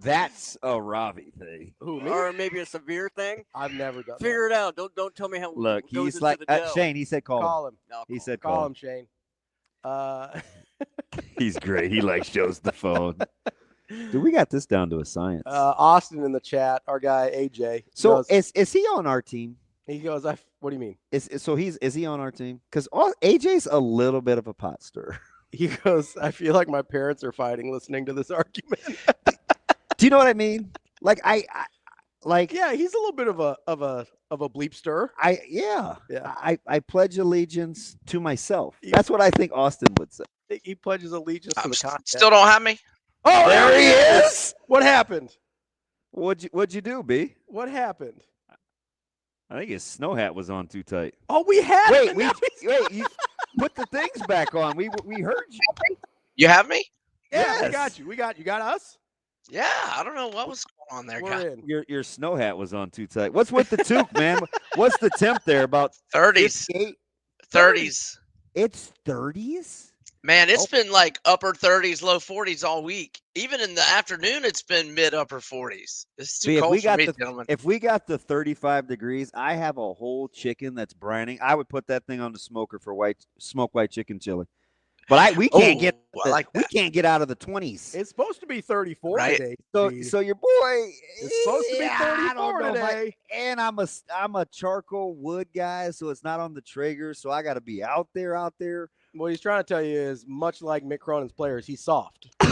That's a Ravi thing. Who, me? Or maybe a severe thing. I've never done Figure it out. Don't tell me how. Look, it goes he's into like the dough. Shane. He said call him. No, He said call call him, Shane. He's great. He like shows the phone. Dude, we got this down to a science. Austin in the chat, our guy AJ. So goes, is he on our team? he goes, what do you mean? Is he on our team? Because AJ's a little bit of a pot stirrer. He goes, I feel like my parents are fighting listening to this argument. Do you know what I mean? Like I like yeah, he's a little bit of a bleep stir. Yeah. I pledge allegiance to myself. That's what I think Austin would say. He pledges allegiance to the content. Still don't have me? Oh, there he is. What happened? What'd you do, B? What happened? I think his snow hat was on too tight. Oh, we had Wait, it. you put the things back on. We heard you. You have me? Yeah, we Yes. got you. You got us? Yeah, I don't know what was going on there. We're guy. in. Your snow hat was on too tight. What's with the toque, man? What's the temp there? About 30s. 58? 30s. It's 30s? Man, it's been like upper 30s, low 40s all week. Even in the afternoon, it's been mid upper 40s. It's too See, cold for me, gentlemen. if we got the 35 degrees, I have a whole chicken that's brining. I would put that thing on the smoker for smoked white chicken chili. But we can't get we can't get out of the 20s. It's supposed to be 34 today. So your boy It's supposed to be I don't 34 know if today. and I'm a charcoal wood guy, so it's not on the Traeger, so I got to be out there. What he's trying to tell you is, much like Mick Cronin's players, he's soft. I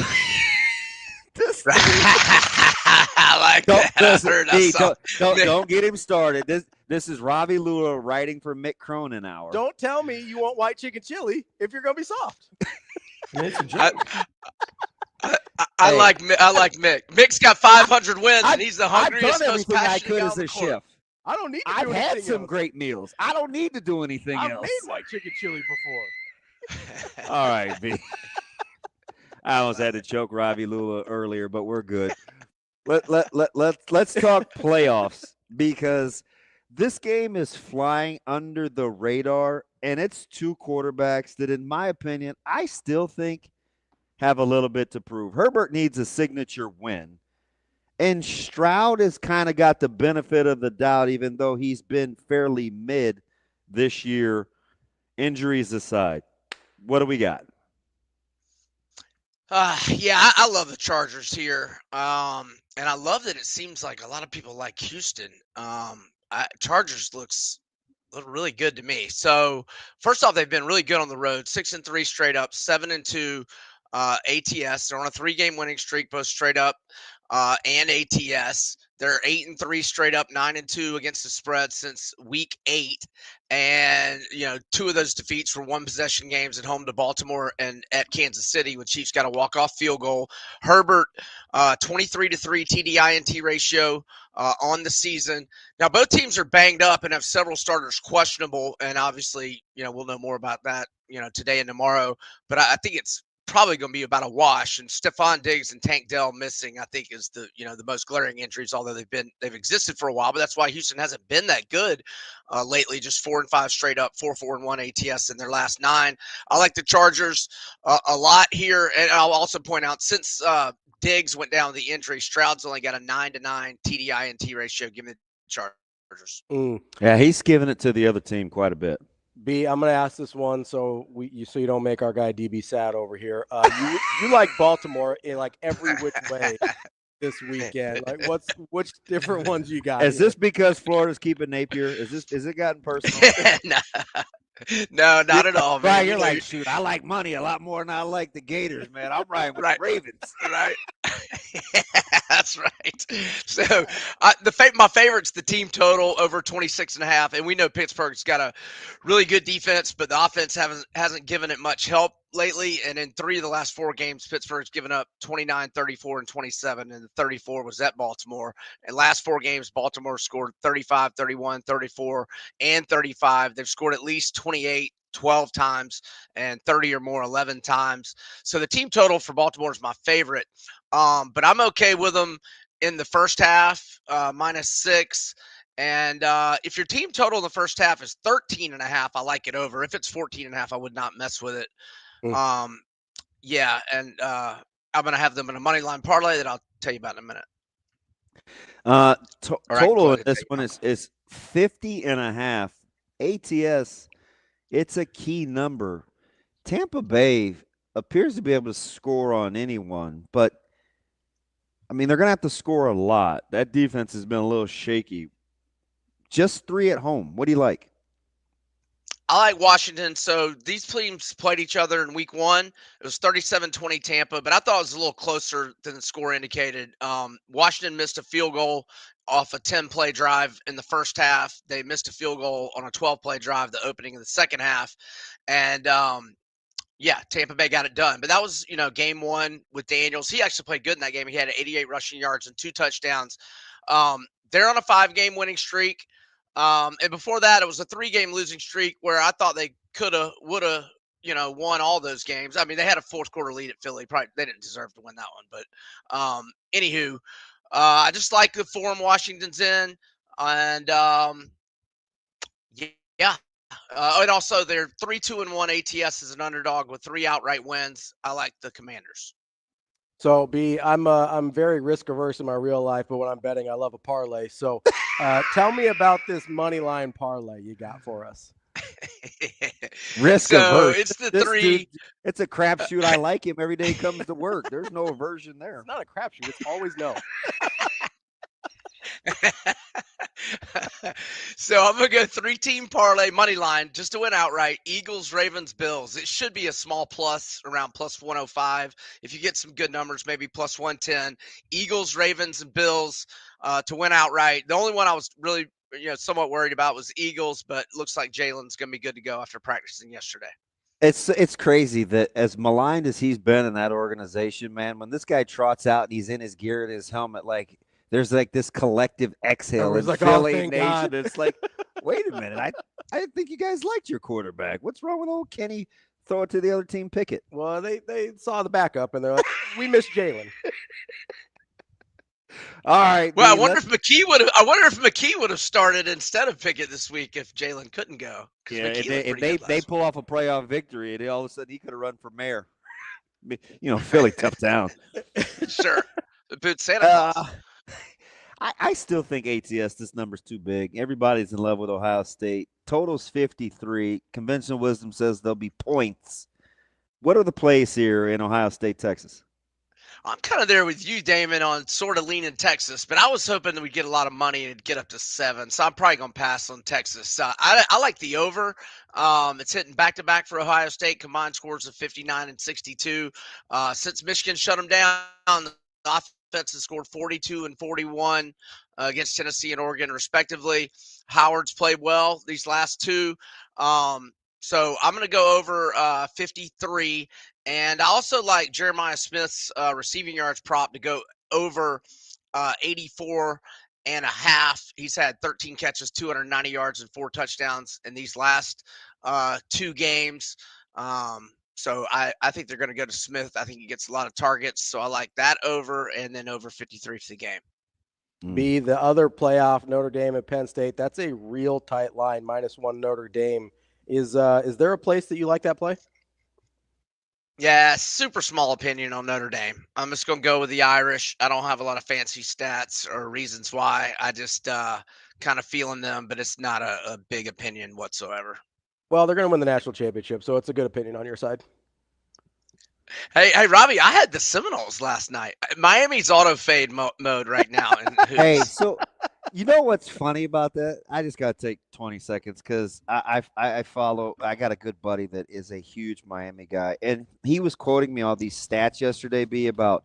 like that. I heard I saw- Don't get him started. This is Ravi Lulla writing for Mick Cronin hour. Don't tell me you want white chicken chili if you're going to be soft. It's a joke. I like Mick. Mick's got 500 wins, and he's the hungriest, I've done most everything I passionate could guy as on the a court. chef. I don't need to I've do had anything some else. great meals. I don't need to do anything I've else. made white chicken chili before. All right, B. I almost had to choke Ravi Lulla earlier, but we're good. Let's talk playoffs because this game is flying under the radar, and it's two quarterbacks that, in my opinion, I still think have a little bit to prove. Herbert needs a signature win, and Stroud has kind of got the benefit of the doubt, even though he's been fairly mid this year, injuries aside. What do we got? Yeah, I love the Chargers here. And I love that it seems like a lot of people like Houston. Chargers look really good to me. So first off, they've been really good on the road, 6-3 straight up, 7-2 ATS. They're on a 3-game winning streak, both straight up and ATS. They're 8-3 straight up, 9-2 against the spread since week 8. And, two of those defeats were one possession games at home to Baltimore and at Kansas City, with Chiefs got a walk-off field goal. Herbert, 23-3 TD-INT ratio on the season. Now, both teams are banged up and have several starters questionable. And obviously, we'll know more about that, today and tomorrow. But I think it's probably going to be about a wash, and Stephon Diggs and Tank Dell missing, I think, is the most glaring injuries, although they've existed for a while, but that's why Houston hasn't been that good lately, just 4-5 straight up, 4-4-1 ATS in their last 9. I like the Chargers a lot here, and I'll also point out, since Diggs went down with the injury, Stroud's only got a 9-9 TD-INT ratio. Give me the Chargers. Yeah, he's giving it to the other team quite a bit. B, I'm going to ask this one so you don't make our guy DB sad over here. You like Baltimore in like every which way this weekend. Like which different ones you got? Is this because Florida's keeping Napier? Is it gotten personal? No, not at all, man. Right, you're like, shoot, I like money a lot more than I like the Gators, man. I'm riding with the Ravens. Right. That's right. So my favorite's the team total over 26.5. And we know Pittsburgh's got a really good defense, but the offense hasn't given it much help lately. And in 3 of the last 4 games, Pittsburgh's given up 29, 34, and 27. And the 34 was at Baltimore. And last 4 games, Baltimore scored 35, 31, 34, and 35. They've scored at least 28, 12 times, and 30 or more 11 times. So the team total for Baltimore is my favorite. But I'm okay with them in the first half, -6. And if your team total in the first half is 13.5, I like it over. If it's 14.5, I would not mess with it. Yeah, and I'm going to have them in a money line parlay that I'll tell you about in a minute. Total in this one is 50.5. ATS, it's a key number. Tampa Bay appears to be able to score on anyone, but I mean, they're going to have to score a lot. That defense has been a little shaky. Just 3 at home. What do you like? I like Washington. So these teams played each other in week 1. It was 37-20 Tampa, but I thought it was a little closer than the score indicated. Washington missed a field goal off a 10-play drive in the first half. They missed a field goal on a 12-play drive, the opening of the second half. And, yeah, Tampa Bay got it done. But that was, game 1 with Daniels. He actually played good in that game. He had 88 rushing yards and 2 touchdowns. They're on a 5-game winning streak. And before that, it was a 3-game losing streak where I thought they coulda, woulda, won all those games. I mean, they had a 4th-quarter lead at Philly. Probably they didn't deserve to win that one. But anywho, I just like the form Washington's in. And, yeah. And also, they're 3-2-1 ATS as an underdog with 3 outright wins. I like the Commanders. So B, I'm very risk averse in my real life, but when I'm betting, I love a parlay. So tell me about this money line parlay you got for us. Risk averse. It's the This 3. dude, it's a crapshoot. I like him every day he comes to work. There's no aversion there. It's not a crapshoot. It's always no. So I'm going to go 3-team parlay money line just to win outright. Eagles, Ravens, Bills. It should be a small plus around plus 105. If you get some good numbers, maybe plus 110. Eagles, Ravens, and Bills to win outright. The only one I was really somewhat worried about was Eagles, but looks like Jalen's going to be good to go after practicing yesterday. It's crazy that as maligned as he's been in that organization, man, when this guy trots out and he's in his gear and his helmet, like there's like this collective exhale in like, Philly thank Nation. God. It's like, wait a minute. I didn't think you guys liked your quarterback. What's wrong with old Kenny? Throw it to the other team, pick it. Well, they saw the backup and they're like, we miss Jalen. All right. Well, I wonder if McKee would have started instead of Pickett this week if Jalen couldn't go. Yeah, and they pull off a playoff victory, and all of a sudden he could have run for mayor. Philly tough town. Sure. But Santa Claus. I still think ATS, this number's too big. Everybody's in love with Ohio State. Total's 53. Conventional wisdom says there'll be points. What are the plays here in Ohio State, Texas? I'm kind of there with you, Damon, on sort of leaning Texas, but I was hoping that we'd get a lot of money and it'd get up to 7, so I'm probably going to pass on Texas. I like the over. It's hitting back-to-back for Ohio State, combined scores of 59 and 62. Since Michigan shut them down, the offense has scored 42 and 41 against Tennessee and Oregon, respectively. Howard's played well these last 2. So I'm going to go over 53. And I also like Jeremiah Smith's receiving yards prop to go over 84 and a half. He's had 13 catches, 290 yards, and 4 touchdowns in these last 2 games. So I think they're going to go to Smith. I think he gets a lot of targets. So I like that over and then over 53 for the game. B, the other playoff, Notre Dame at Penn State. That's a real tight line, -1 Notre Dame. Is there a place that you like that play? Yeah, super small opinion on Notre Dame. I'm just going to go with the Irish. I don't have a lot of fancy stats or reasons why. I just kind of feeling them, but it's not a big opinion whatsoever. Well, they're going to win the national championship, so it's a good opinion on your side. Hey, Ravi, I had the Seminoles last night. Miami's auto fade mode right now. Hey, so you know what's funny about that? I just got to take 20 seconds because I follow. I got a good buddy that is a huge Miami guy, and he was quoting me all these stats yesterday, about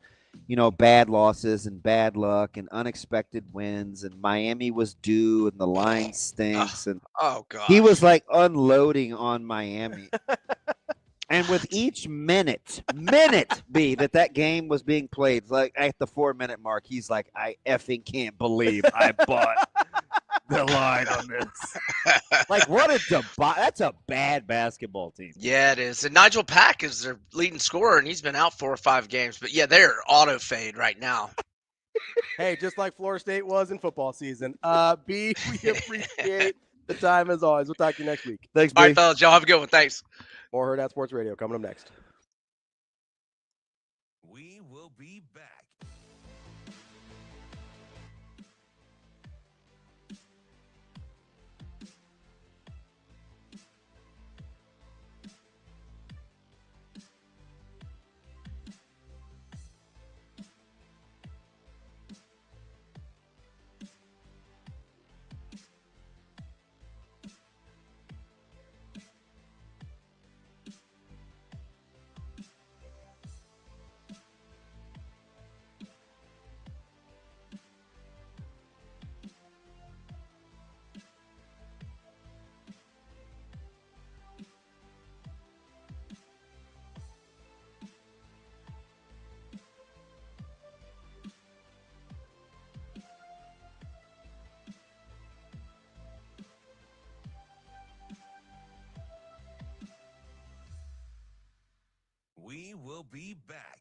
bad losses and bad luck and unexpected wins, and Miami was due and the line stinks, and oh god, he was like unloading on Miami. And with each minute B that game was being played, like at the 4-minute mark, he's like, I effing can't believe I bought the line on this. Like, what a that's a bad basketball team. Yeah, it is. And Nigel Pack is their leading scorer, and he's been out 4 or 5 games. But yeah, they're auto fade right now. Hey, just like Florida State was in football season. B, we appreciate the time as always. We'll talk to you next week. Thanks, B. All right, fellas. Y'all have a good one. Thanks. More Hurrdat Sports Radio coming up next. We will be back. We will be back.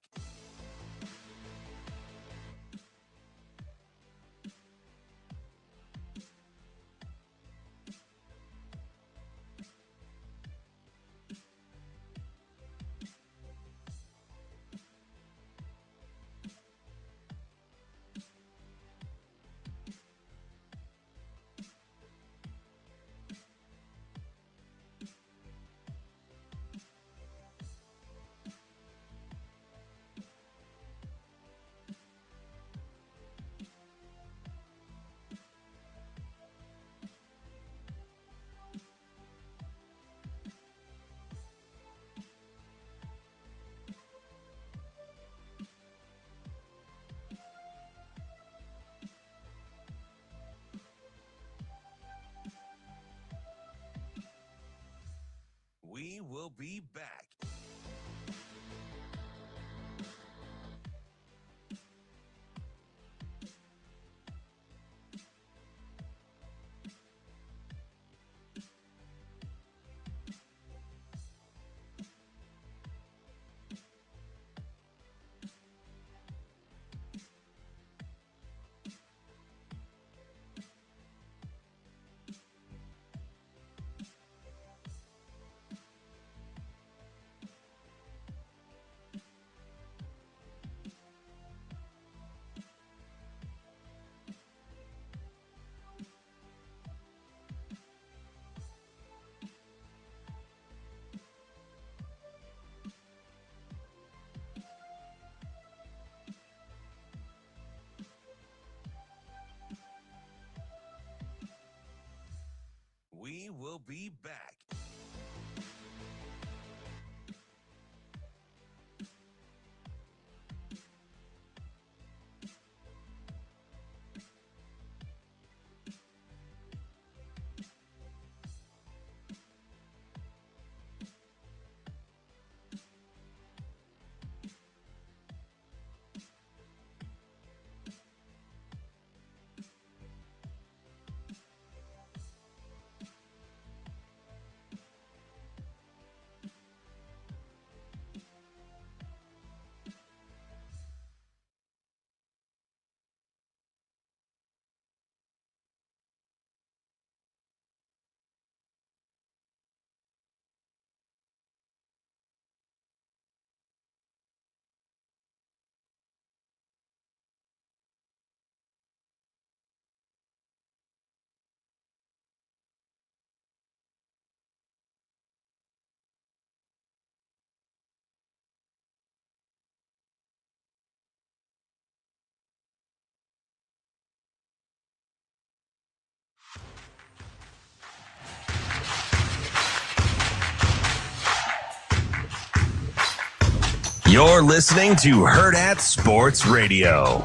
You're listening to Hurrdat Sports Radio.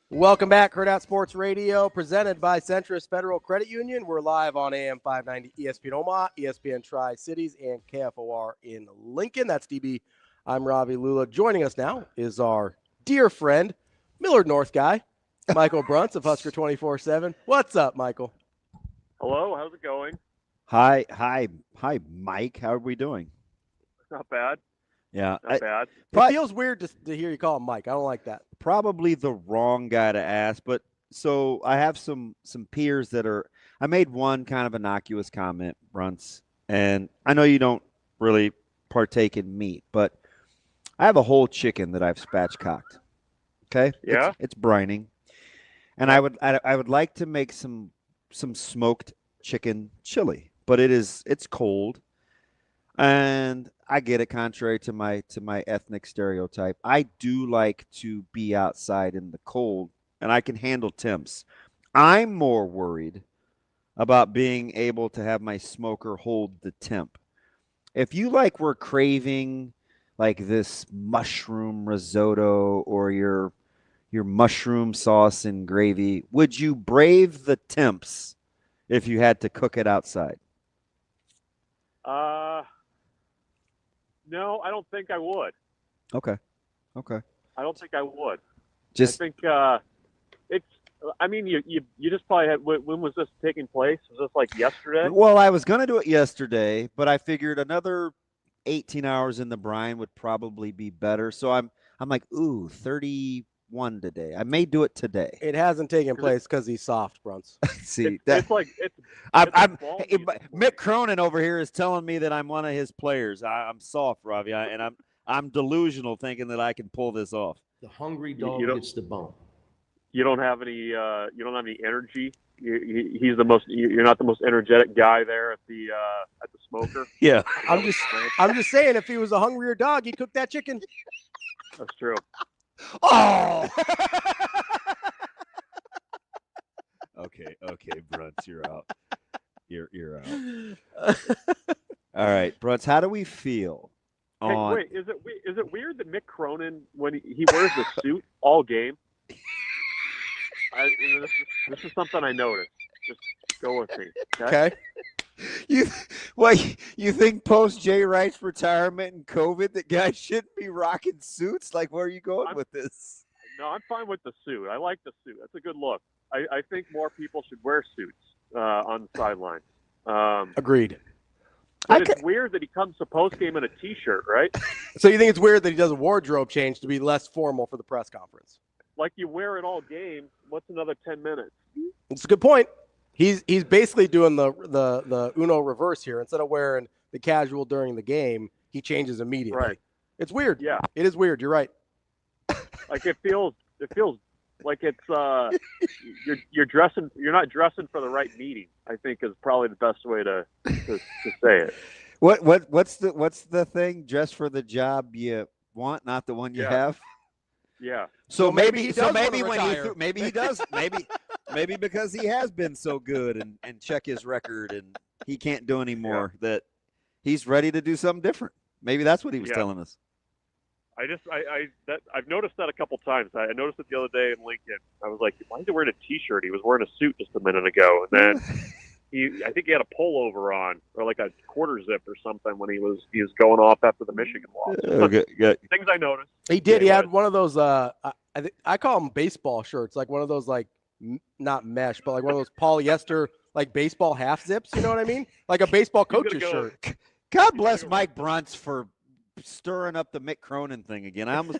Welcome back, Hurrdat Sports Radio, presented by Centris Federal Credit Union. We're live on AM 590 ESPN Omaha, ESPN Tri-Cities, and KFOR in Lincoln. That's DB. I'm Ravi Lulla. Joining us now is our dear friend, Millard North guy, Michael Bruntz of Husker 24/7. What's up, Michael? Hello, how's it going? Hi, Mike. How are we doing? Not bad. Yeah, Not bad. It feels weird to hear you call him Mike. I don't like that. Probably the wrong guy to ask, but so I have some peers that are. I made one kind of innocuous comment, Bruntz, and I know you don't really partake in meat, but I have a whole chicken that I've spatchcocked. Okay. Yeah. It's brining, and I would like to make some smoked chicken chili, but it's cold, and I get it. Contrary to my ethnic stereotype, I do like to be outside in the cold, and I can handle temps. I'm more worried about being able to have my smoker hold the temp. If you were craving like this mushroom risotto or your mushroom sauce and gravy, would you brave the temps if you had to cook it outside? No, I don't think I would. Okay. I don't think I would. I think it's. I mean, you just probably had. When was this taking place? Was this like yesterday? Well, I was going to do it yesterday, but I figured another 18 hours in the brine would probably be better. So I'm like, 31 today. I may do it today. It hasn't taken place because he's soft, Bruntz. See, Mick Cronin over here is telling me that I'm one of his players. I'm soft, Ravi, and I'm delusional thinking that I can pull this off. The hungry dog gets the bone. You don't have any. You don't have any energy. He's the most. You're not the most energetic guy there at the smoker. Yeah, I'm just saying, if he was a hungrier dog, he'd cook that chicken. That's true. Oh. Okay, Bruntz, you're out. You're out. All right, Bruntz, how do we feel? Hey, wait, is it weird that Mick Cronin, when he wears the suit all game? This is something I noticed. Just go with me. Okay. You think post Jay Wright's retirement and COVID that guys shouldn't be rocking suits? Like, where are you going with this? No, I'm fine with the suit. I like the suit. That's a good look. I think more people should wear suits on the sidelines. Agreed. But it's weird that he comes to postgame in a T-shirt, right? So you think it's weird that he does a wardrobe change to be less formal for the press conference? Like you wear it all game. What's another 10 minutes? It's a good point. He's basically doing the Uno reverse here. Instead of wearing the casual during the game, he changes immediately. Right. It's weird. Yeah. It is weird. You're right. Like it feels like it's you're dressing. You're not dressing for the right meeting. I think is probably the best way to say it. What's the thing? Dress for the job you want, not the one you have. Yeah. So maybe he does. Maybe because he has been so good and check his record and he can't do anymore that he's ready to do something different. Maybe that's what he was telling us. I've noticed that a couple times. I noticed it the other day in Lincoln. I was like, why is he wearing a T-shirt? He was wearing a suit just a minute ago, and then I think he had a pullover on or like a quarter zip or something when he was going off after the Michigan loss. Okay, good. Things I noticed. He did. He had one of those. I call them baseball shirts, like one of those not mesh, but like one of those polyester like baseball half zips. You know what I mean? Like a baseball coach's shirt. God bless Mike Bruntz for stirring up the Mick Cronin thing again. I almost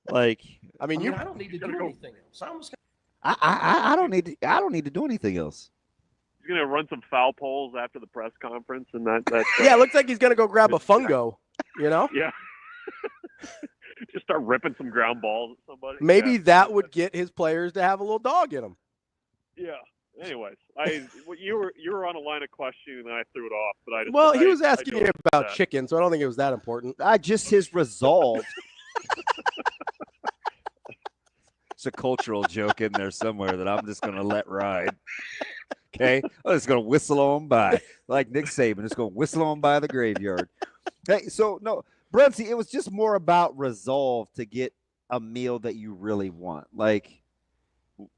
I don't need to do anything else. I don't need to do anything else. He's gonna run some foul poles after the press conference, and that. Yeah, it looks like he's gonna go grab a fungo. You know? Yeah. Just start ripping some ground balls at somebody. Maybe that would get his players to have a little dog in them. Yeah. Anyways, you were on a line of questioning, and I threw it off. But he was asking me about chicken, so I don't think it was that important. Just his resolve. It's a cultural joke in there somewhere that I'm just going to let ride. Okay, I'm just gonna whistle on by like Nick Saban. Just gonna whistle on by the graveyard. Hey, so no, Bruntz, it was just more about resolve to get a meal that you really want. Like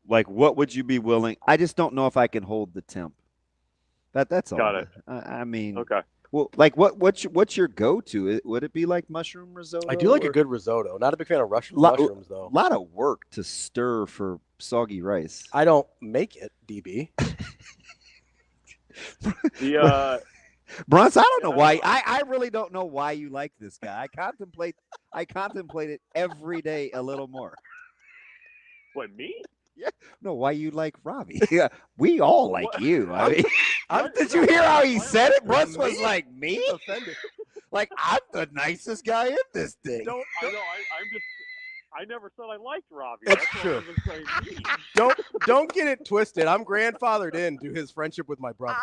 what would you be willing? I just don't know if I can hold the temp. That's all. Got it. I mean, okay. Well, like what's your go-to? Would it be like mushroom risotto? I do like a good risotto. Not a big fan of mushrooms, though. A lot of work to stir for soggy rice. I don't make it, DB. Bruntz, I don't know why. I really don't know why you like this guy. I contemplate it every day a little more. What, me? Yeah. No, why you like Ravi? Yeah, we all like you. I mean, did you hear how he said it? Bruntz was like, me? Offended. Like, I'm the nicest guy in this thing. I never said I liked Ravi. It's That's true. what I was saying. Don't get it twisted. I'm grandfathered into his friendship with my brother.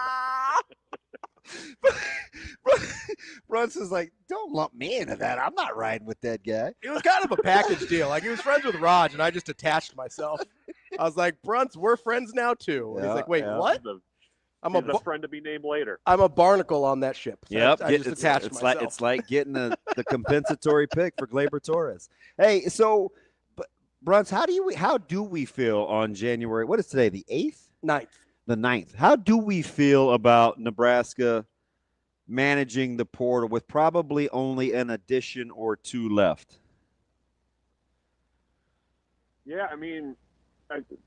Bruntz is like, don't lump me into that. I'm not riding with that guy. It was kind of a package deal. Like, he was friends with Raj, and I just attached myself. I was like, Bruntz, we're friends now, too. And he's like, wait, what? He's a friend to be named later. I'm a barnacle on that ship. So Yep, I just attached myself. It's like getting the compensatory pick for Gleyber Torres. Hey, so, Bruntz, how do we feel on January? What is today? The 8th? 9th. The 9th. How do we feel about Nebraska managing the portal with probably only an addition or two left? Yeah, I mean,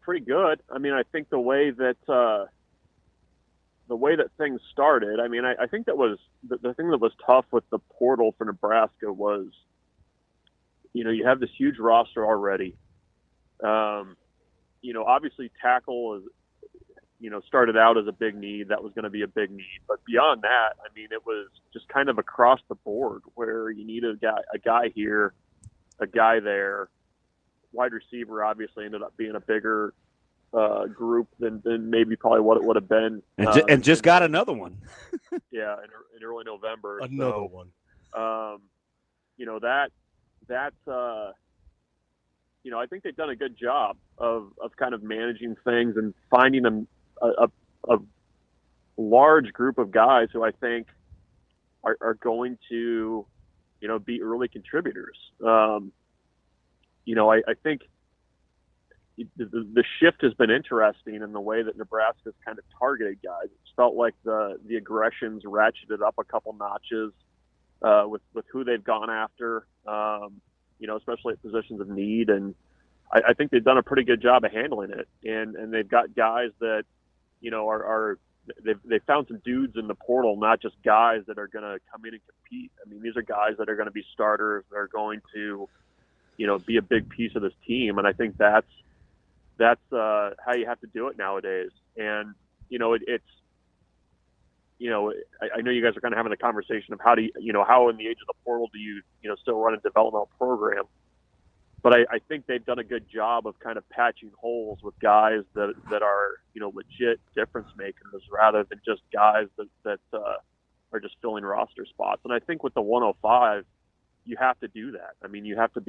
pretty good. I mean, I think the way that things started, I mean, I think that was the thing that was tough with the portal for Nebraska was, you have this huge roster already. Obviously tackle is, started out as a big need. That was going to be a big need. But beyond that, I mean, it was just kind of across the board where you need a guy here, a guy there. Wide receiver obviously ended up being a bigger group than maybe probably what it would have been. And just got another one. Yeah, in early November. Another one. I think they've done a good job of kind of managing things and finding them a large group of guys who I think are going to, be early contributors. I think the shift has been interesting in the way that Nebraska's kind of targeted guys. It's felt like the aggressions ratcheted up a couple notches with who they've gone after, especially at positions of need. And I think they've done a pretty good job of handling it. And they've got guys that, they've found some dudes in the portal, not just guys that are going to come in and compete. I mean, these are guys that are going to be starters. They're going to, be a big piece of this team. And I think that's how you have to do it nowadays. And, I know you guys are kind of having the conversation of how in the age of the portal do you, still run a developmental program. But I think they've done a good job of kind of patching holes with guys that are, legit difference makers rather than just guys that are just filling roster spots. And I think with the 105, you have to do that. I mean, you have to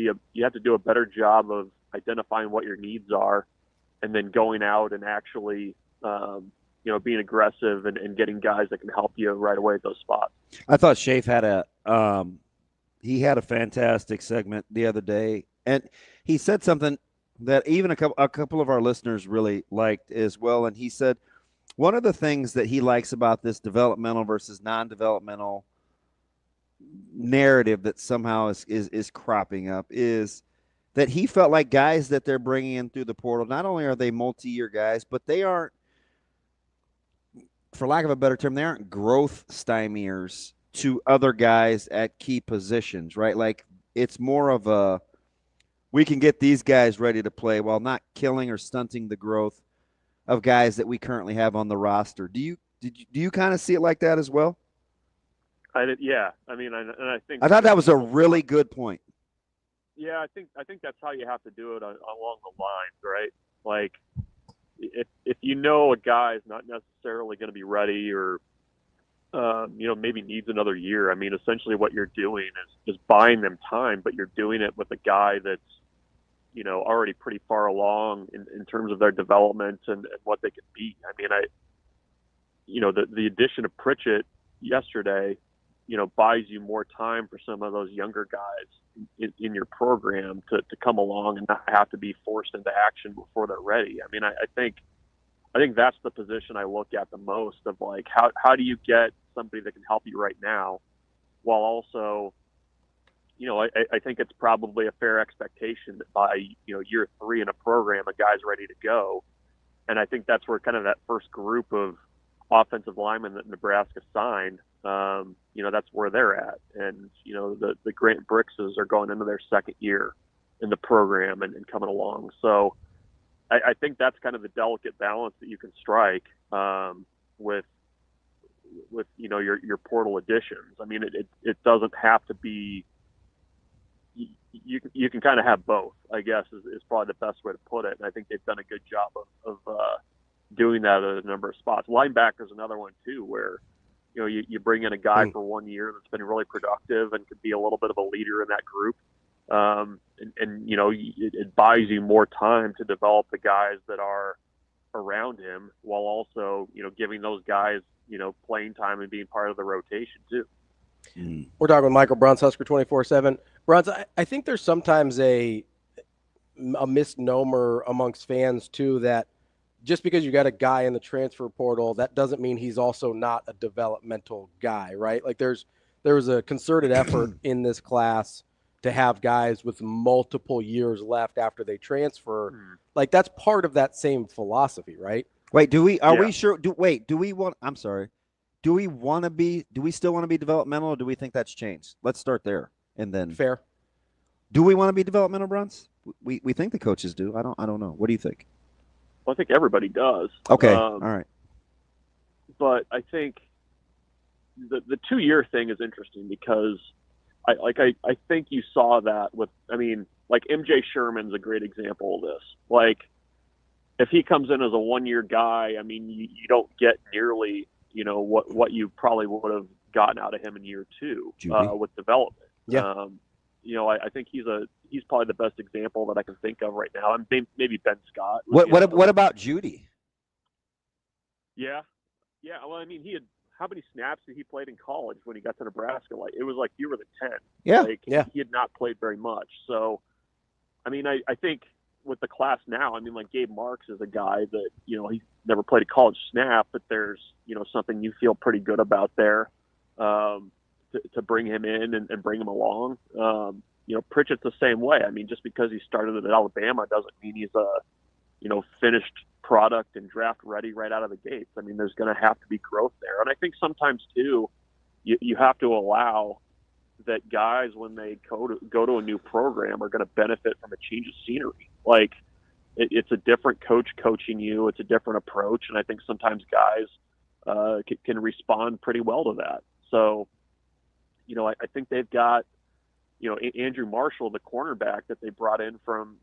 do a better job of identifying what your needs are and then going out and actually, being aggressive and getting guys that can help you right away at those spots. I thought Shafe had a fantastic segment the other day, and he said something that even a couple of our listeners really liked as well. And he said one of the things that he likes about this developmental versus non-developmental narrative that somehow is cropping up is that he felt like guys that they're bringing in through the portal, not only are they multi-year guys, but they aren't, for lack of a better term, they aren't growth stymiers to other guys at key positions, right? Like it's more of a, we can get these guys ready to play while not killing or stunting the growth of guys that we currently have on the roster. Do you kind of see it like that as well? Yeah. I mean, and I think I thought that was a really good point. Yeah, I think that's how you have to do it along the lines, right? Like, if a guy is not necessarily going to be ready or maybe needs another year, I mean, essentially what you're doing is buying them time, but you're doing it with a guy that's already pretty far along in terms of their development and what they can be. I mean, the addition of Pritchett yesterday, buys you more time for some of those younger guys in your program to come along and not have to be forced into action before they're ready. I mean, I think that's the position I look at the most of, like, how do you get somebody that can help you right now while also, I think it's probably a fair expectation that by, year 3 in a program, a guy's ready to go. And I think that's where kind of that first group of offensive linemen that Nebraska signed, that's where they're at. And, the Grant Brickses are going into their second year in the program and coming along. So I think that's kind of the delicate balance that you can strike with your portal additions. I mean, it doesn't have to be, you can kind of have both, I guess, is probably the best way to put it. And I think they've done a good job of doing that at a number of spots. Linebacker's another one too, where you bring in a guy for 1 year that's been really productive and could be a little bit of a leader in that group, it buys you more time to develop the guys that are around him, while also giving those guys playing time and being part of the rotation too. We're talking with Michael Bruntz, Husker 24/7. Bruntz, I think there's sometimes a misnomer amongst fans too, that just because you got a guy in the transfer portal, that doesn't mean he's also not a developmental guy, right? Like there was a concerted effort in this class to have guys with multiple years left after they transfer. Like that's part of that same philosophy, right? Wait, do we still want to be developmental, or do we think that's changed? Let's start there. And then fair. Do we want to be developmental, Bruntz? We think the coaches do. I don't know. What do you think? Well, I think everybody does. Okay. All right. But I think the 2-year thing is interesting because I think you saw that with, like MJ Sherman's a great example of this. Like if he comes in as a 1-year guy, you don't get nearly, what you probably would have gotten out of him in year 2 with development. Yeah. I think he's probably the best example that I can think of right now. And maybe Ben Scott. What about Judy? Yeah. Well, how many snaps did he play in college when he got to Nebraska? Like it was like fewer than 10. Yeah. He had not played very much. So, I think with the class now, like Gabe Marks is a guy that he's never played a college snap, but there's something you feel pretty good about there. To bring him in and bring him along. Pritchett's the same way. Just because he started at Alabama doesn't mean he's a, finished product and draft ready right out of the gates. There's going to have to be growth there. And I think sometimes too, you have to allow that guys, when they go to a new program, are going to benefit from a change of scenery. Like it's a different coach coaching you. It's a different approach. And I think sometimes guys can respond pretty well to that. So, I think they've got, Andrew Marshall, the cornerback that they brought in from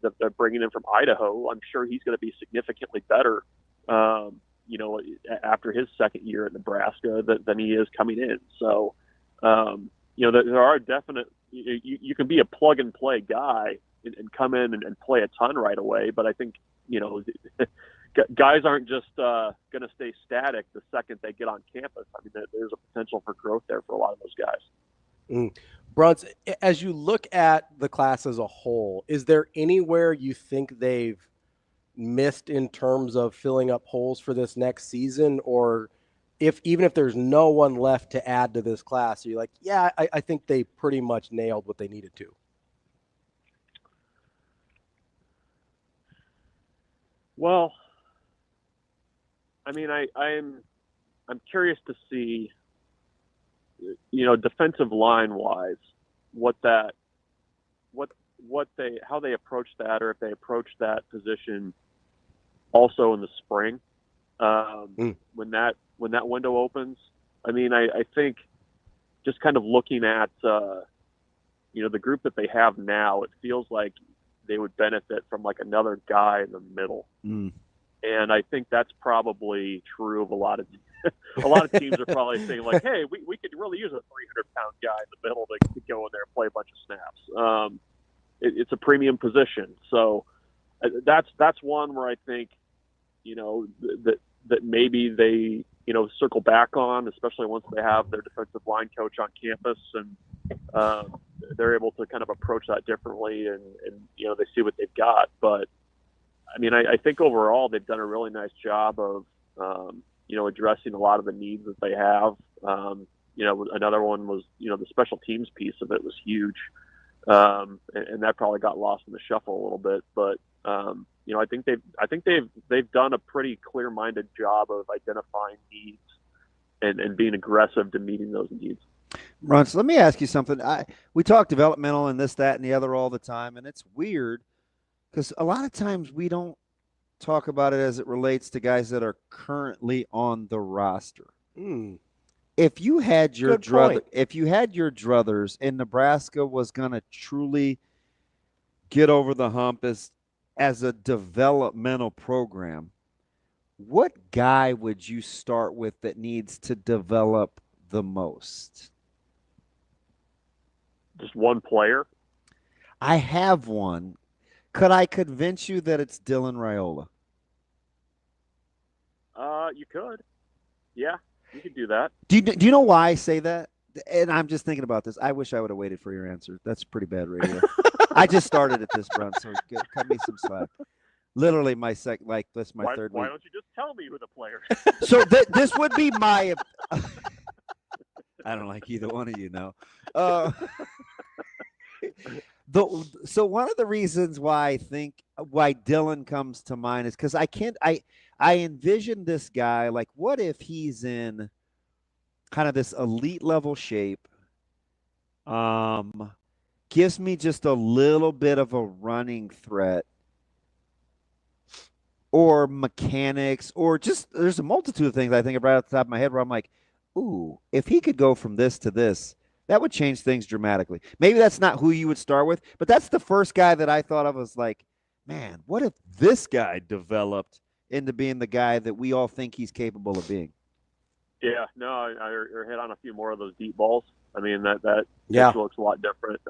that they're bringing in from Idaho. I'm sure he's going to be significantly better, after his second year at Nebraska than he is coming in. So, there are definite. You can be a plug and play guy and come in and play a ton right away. But I think guys aren't just going to stay static the second they get on campus. There's a potential for growth there for a lot of those guys. Bruntz, as you look at the class as a whole, is there anywhere you think they've missed in terms of filling up holes for this next season? Or even if there's no one left to add to this class, are you like, yeah, I think they pretty much nailed what they needed to? Well, I'm curious to see, defensive line wise, how they approach that, or if they approach that position also in the spring, when that window opens. I think just kind of looking at, the group that they have now, it feels like they would benefit from like another guy in the middle. And I think that's probably true of a lot of teams are probably saying like, hey, we could really use a 300-pound guy in the middle to go in there and play a bunch of snaps. It's a premium position. So that's one where I think, that maybe they, circle back on, especially once they have their defensive line coach on campus and they're able to kind of approach that differently and they see what they've got. But I mean, I think overall they've done a really nice job of, addressing a lot of the needs that they have. Another one was, the special teams piece of it was huge. And that probably got lost in the shuffle a little bit, but I think they've done a pretty clear-minded job of identifying needs and being aggressive to meeting those needs. Bruntz, let me ask you something. We talk developmental and this, that, and the other all the time, and it's weird because a lot of times we don't talk about it as it relates to guys that are currently on the roster. If you had your druthers and Nebraska was going to truly get over the hump as a developmental program, what guy would you start with that needs to develop the most? Just one player? I have one. Could I convince you that it's Dylan Raiola? You could. Yeah, you could do that. Do you know why I say that? And I'm just thinking about this. I wish I would have waited for your answer. That's pretty bad radio. I just started at this, Bruntz, so cut me some slack. Literally my third week. Why don't you just tell me who the player? So this would be my. I don't like either one of you now. So one of the reasons why I think why Dylan comes to mind is because I envision this guy, like, what if he's in kind of this elite level shape, gives me just a little bit of a running threat or mechanics or just there's a multitude of things I think of right off the top of my head where I'm like, ooh, if he could go from this to this, that would change things dramatically. Maybe that's not who you would start with, but that's the first guy that I thought of was like, man, what if this guy developed into being the guy that we all think he's capable of being? Yeah, no, I hit on a few more of those deep balls. I mean, that looks a lot different.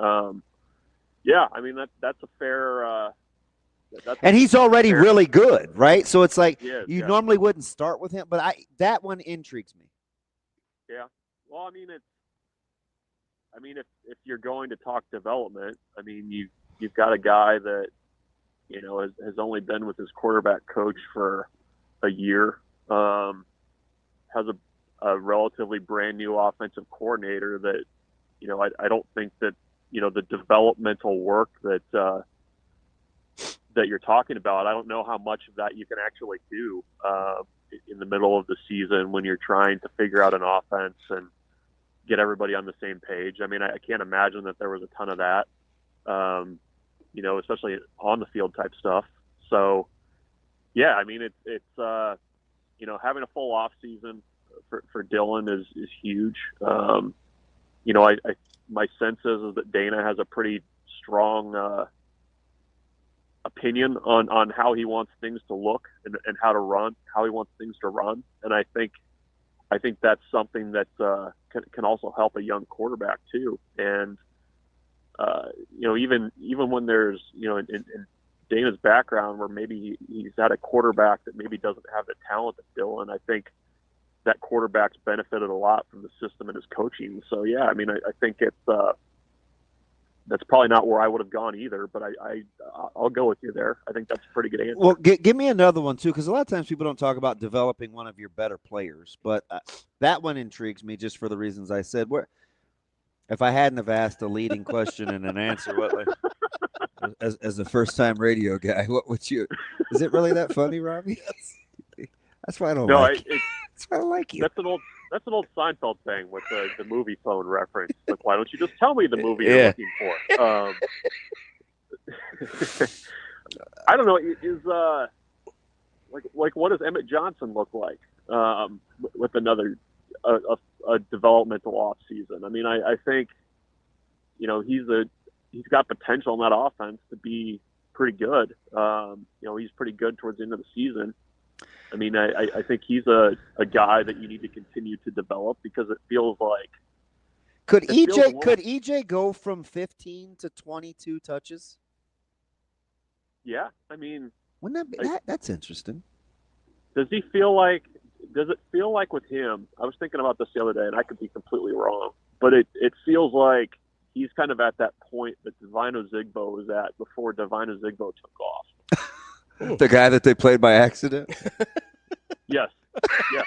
Yeah, I mean, that's a fair and he's already really good, right? So it's like you yeah. normally wouldn't start with him, but that one intrigues me. Yeah. Well, I mean, if you're going to talk development, I mean, you've got a guy that has only been with his quarterback coach for a year, has a relatively brand new offensive coordinator that, I don't think that, the developmental work that you're talking about, I don't know how much of that you can actually do in the middle of the season when you're trying to figure out an offense and get everybody on the same page. I mean, I can't imagine that there was a ton of that, especially on the field type stuff. So, yeah, I mean, it's having a full off season for Dylan is huge. My sense is that Dana has a pretty strong opinion on how he wants things to look and how he wants things to run. And I think that's something that can also help a young quarterback too. And even when there's in Dana's background where maybe he's had a quarterback that maybe doesn't have the talent of Dylan, I think that quarterback's benefited a lot from the system and his coaching. So yeah, I mean, I think it's that's probably not where I would have gone either, but I'll go with you there. I think that's a pretty good answer. Well, give me another one too, because a lot of times people don't talk about developing one of your better players, but that one intrigues me just for the reasons I said. If I hadn't have asked a leading question and an answer, as a first-time radio guy, what would you? Is it really that funny, Ravi? That's why I don't like you. That's why I like you. That's an old Seinfeld thing with the movie phone reference. Like, why don't you just tell me the movie you're looking for? I don't know. Is like what does Emmett Johnson look like with another a developmental off season? I mean, I think he's got potential in that offense to be pretty good. He's pretty good towards the end of the season. I mean, I think he's a guy that you need to continue to develop because it feels like. Could EJ go from 15 to 22 touches? Yeah, I mean, wouldn't that's interesting. Does he feel like does it feel like with him? I was thinking about this the other day, and I could be completely wrong, but it feels like he's kind of at that point that Divino Zigbo was at before Divino Zigbo took off. The guy that they played by accident? Yes. Yeah.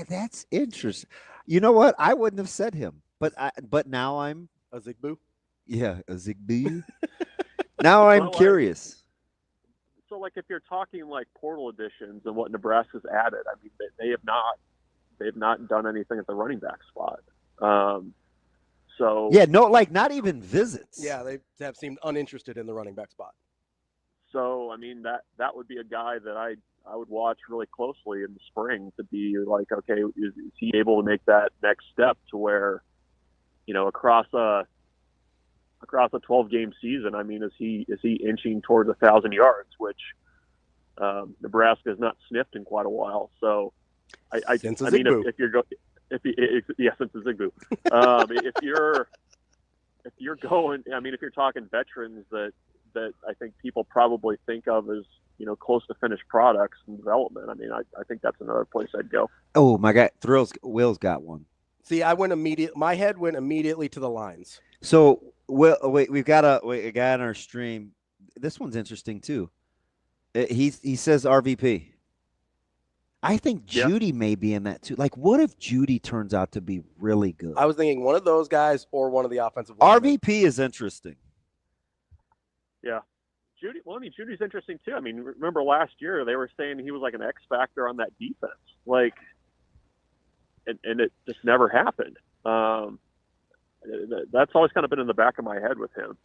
That's interesting. You know what? I wouldn't have said him, but now I'm a Zigbo. Yeah, a Zigbo. Now I'm curious. So, like, if you're talking like portal additions and what Nebraska's added, I mean, they have not done anything at the running back spot. So yeah, no, like not even visits. Yeah, they have seemed uninterested in the running back spot. So, I mean, that would be a guy that I would watch really closely in the spring to be like, okay, is he able to make that next step to where, you know, across a 12-game season, I mean, is he inching towards 1,000 yards, which Nebraska has not sniffed in quite a while. So, since since a Zigbo. If you're going, I mean, if you're talking veterans that I think people probably think of as, you know, close to finished products and development, I mean, I think that's another place I'd go. Oh my God, Will's got one. See, my head went immediately to the lines. So, we've got a guy on our stream. This one's interesting too. He says RVP. I think Judy may be in that too. Like, what if Judy turns out to be really good? I was thinking one of those guys or one of the offensive linemen. RVP is interesting. Yeah. Judy. Well, I mean, Judy's interesting too. I mean, remember last year they were saying he was like an X factor on that defense, like, and it just never happened. That's always kind of been in the back of my head with him.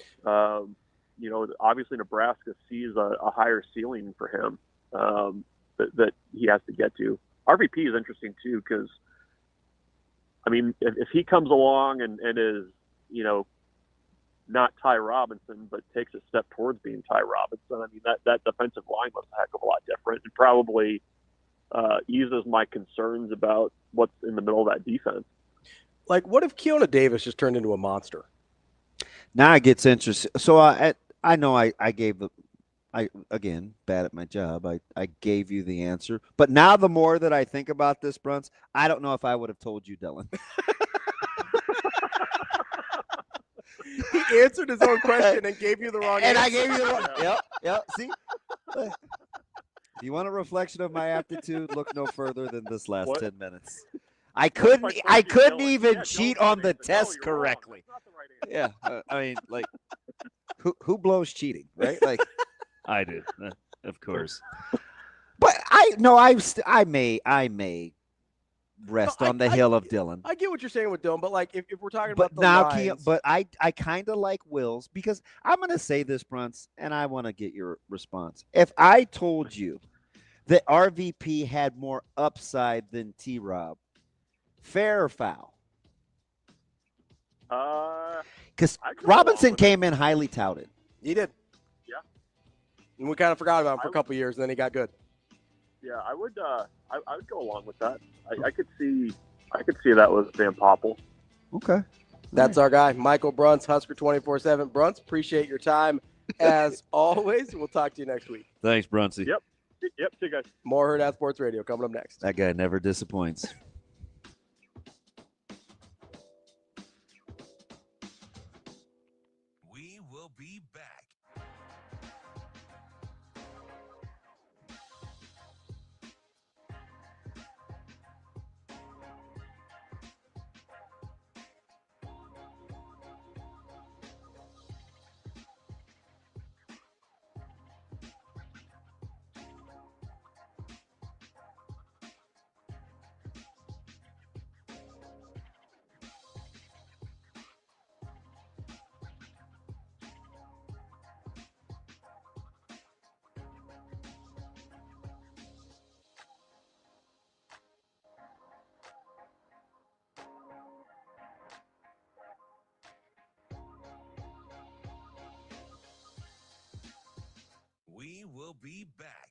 You know, obviously Nebraska sees a higher ceiling for him that he has to get to. RVP is interesting too because, I mean, if he comes along and is, you know, not Ty Robinson, but takes a step towards being Ty Robinson, I mean, that defensive line looks a heck of a lot different and probably eases my concerns about what's in the middle of that defense. Like, what if Keona Davis just turned into a monster? Now it gets interesting. So I know I gave again, bad at my job. I gave you the answer. But now the more that I think about this, Bruntz, I don't know if I would have told you, Dylan. He answered his own question and gave you the wrong answer. I gave you the wrong. Yep. See? If you want a reflection of my aptitude, look no further than this last 10 minutes. I couldn't even cheat on the test correctly. Yeah, I mean, like, who blows cheating, right? Like, I do, of course. But I may rest on the hill of Dylan. I get what you're saying with Dylan, but like, if we're talking but about the now, lines, but I kind of like Will's because I'm going to say this, Bruntz, and I want to get your response. If I told you that RVP had more upside than T-Rob, fair or foul? Because Robinson came in highly touted. He did. Yeah. And we kind of forgot about him for a couple years, and then he got good. Yeah, I would go along with that. I could see that with Van Poppel. Okay. That's our guy, Michael Bruntz, Husker 24/7. Bruntz, appreciate your time as always. We'll talk to you next week. Thanks, Bruntsy. Yep. See you guys. More Hurrdat Sports Radio coming up next. That guy never disappoints. We will be back. We will be back.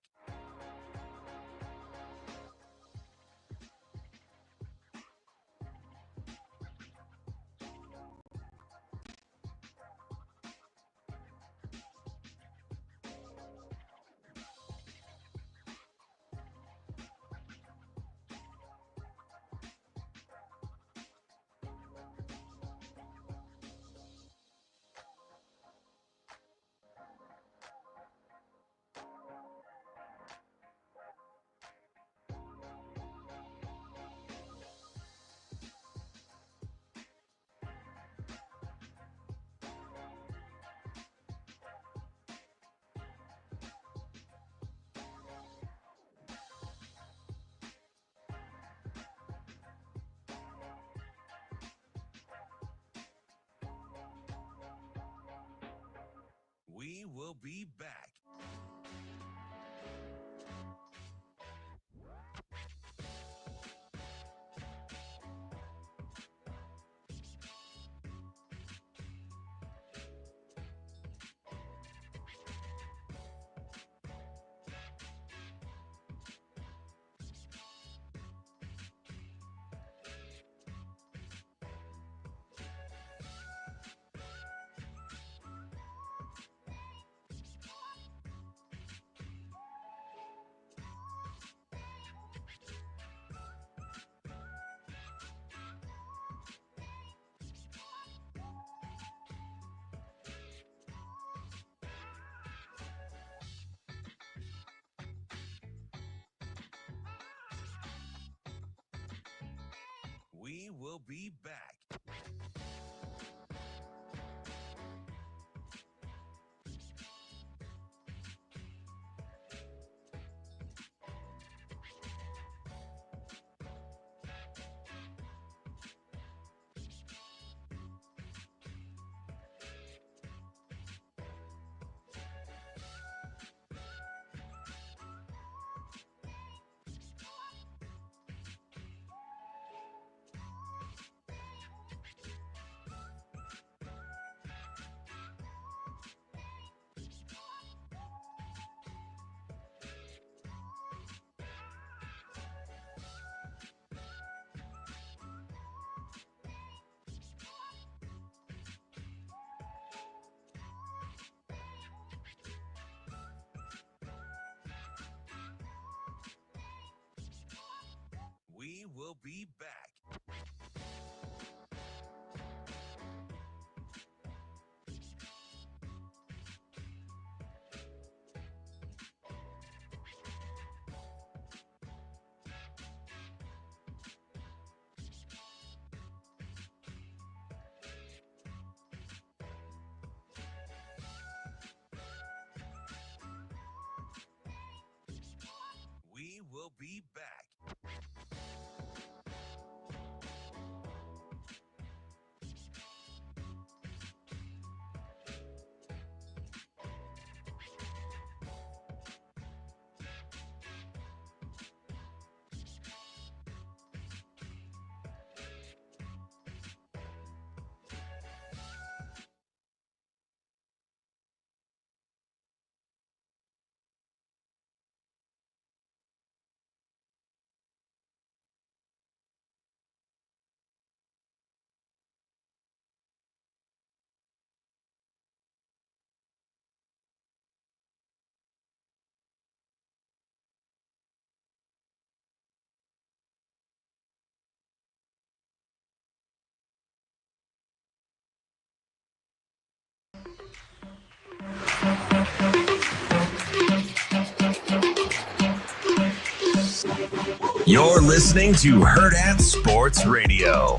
will be back. We will be back. We will be back. We will be back. You're listening to Hurrdat Sports Radio.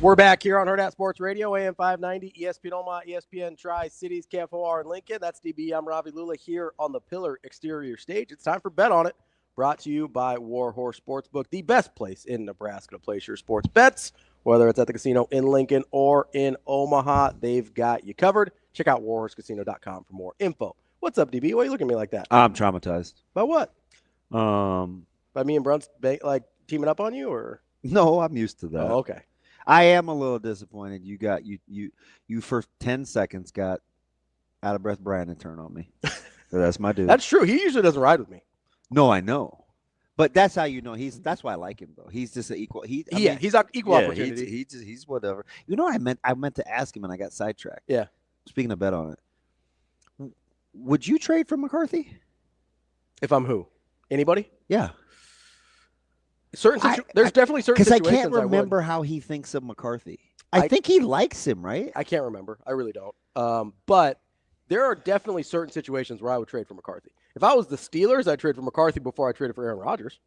We're back here on Hurrdat Sports Radio, AM 590, ESPN Omaha, ESPN Tri-Cities, KFOR, and Lincoln. That's DB. I'm Ravi Lulla here on the Pillar Exterior Stage. It's time for Bet On It, brought to you by Warhorse Sportsbook, the best place in Nebraska to place your sports bets. Whether it's at the casino in Lincoln or in Omaha, they've got you covered. Check out warhorsecasino.com for more info. What's up, DB? Why are you looking at me like that? I'm traumatized. By what? By me and Bruntz teaming up on you, or? No, I'm used to that. Oh, okay. I am a little disappointed. You for 10 seconds got out of breath Brandon turn on me. So that's my dude. That's true. He usually doesn't ride with me. No, I know. But that's how you know that's why I like him though. He's just an equal. He's equal opportunity. He's whatever. You know, I meant to ask him and I got sidetracked. Yeah. Speaking of Bet On It, would you trade for McCarthy? If I'm who? Anybody? Yeah. There's definitely certain situations. Because I can't remember how he thinks of McCarthy. I think he likes him, right? I can't remember. I really don't. But there are definitely certain situations where I would trade for McCarthy. If I was the Steelers, I'd trade for McCarthy before I traded for Aaron Rodgers.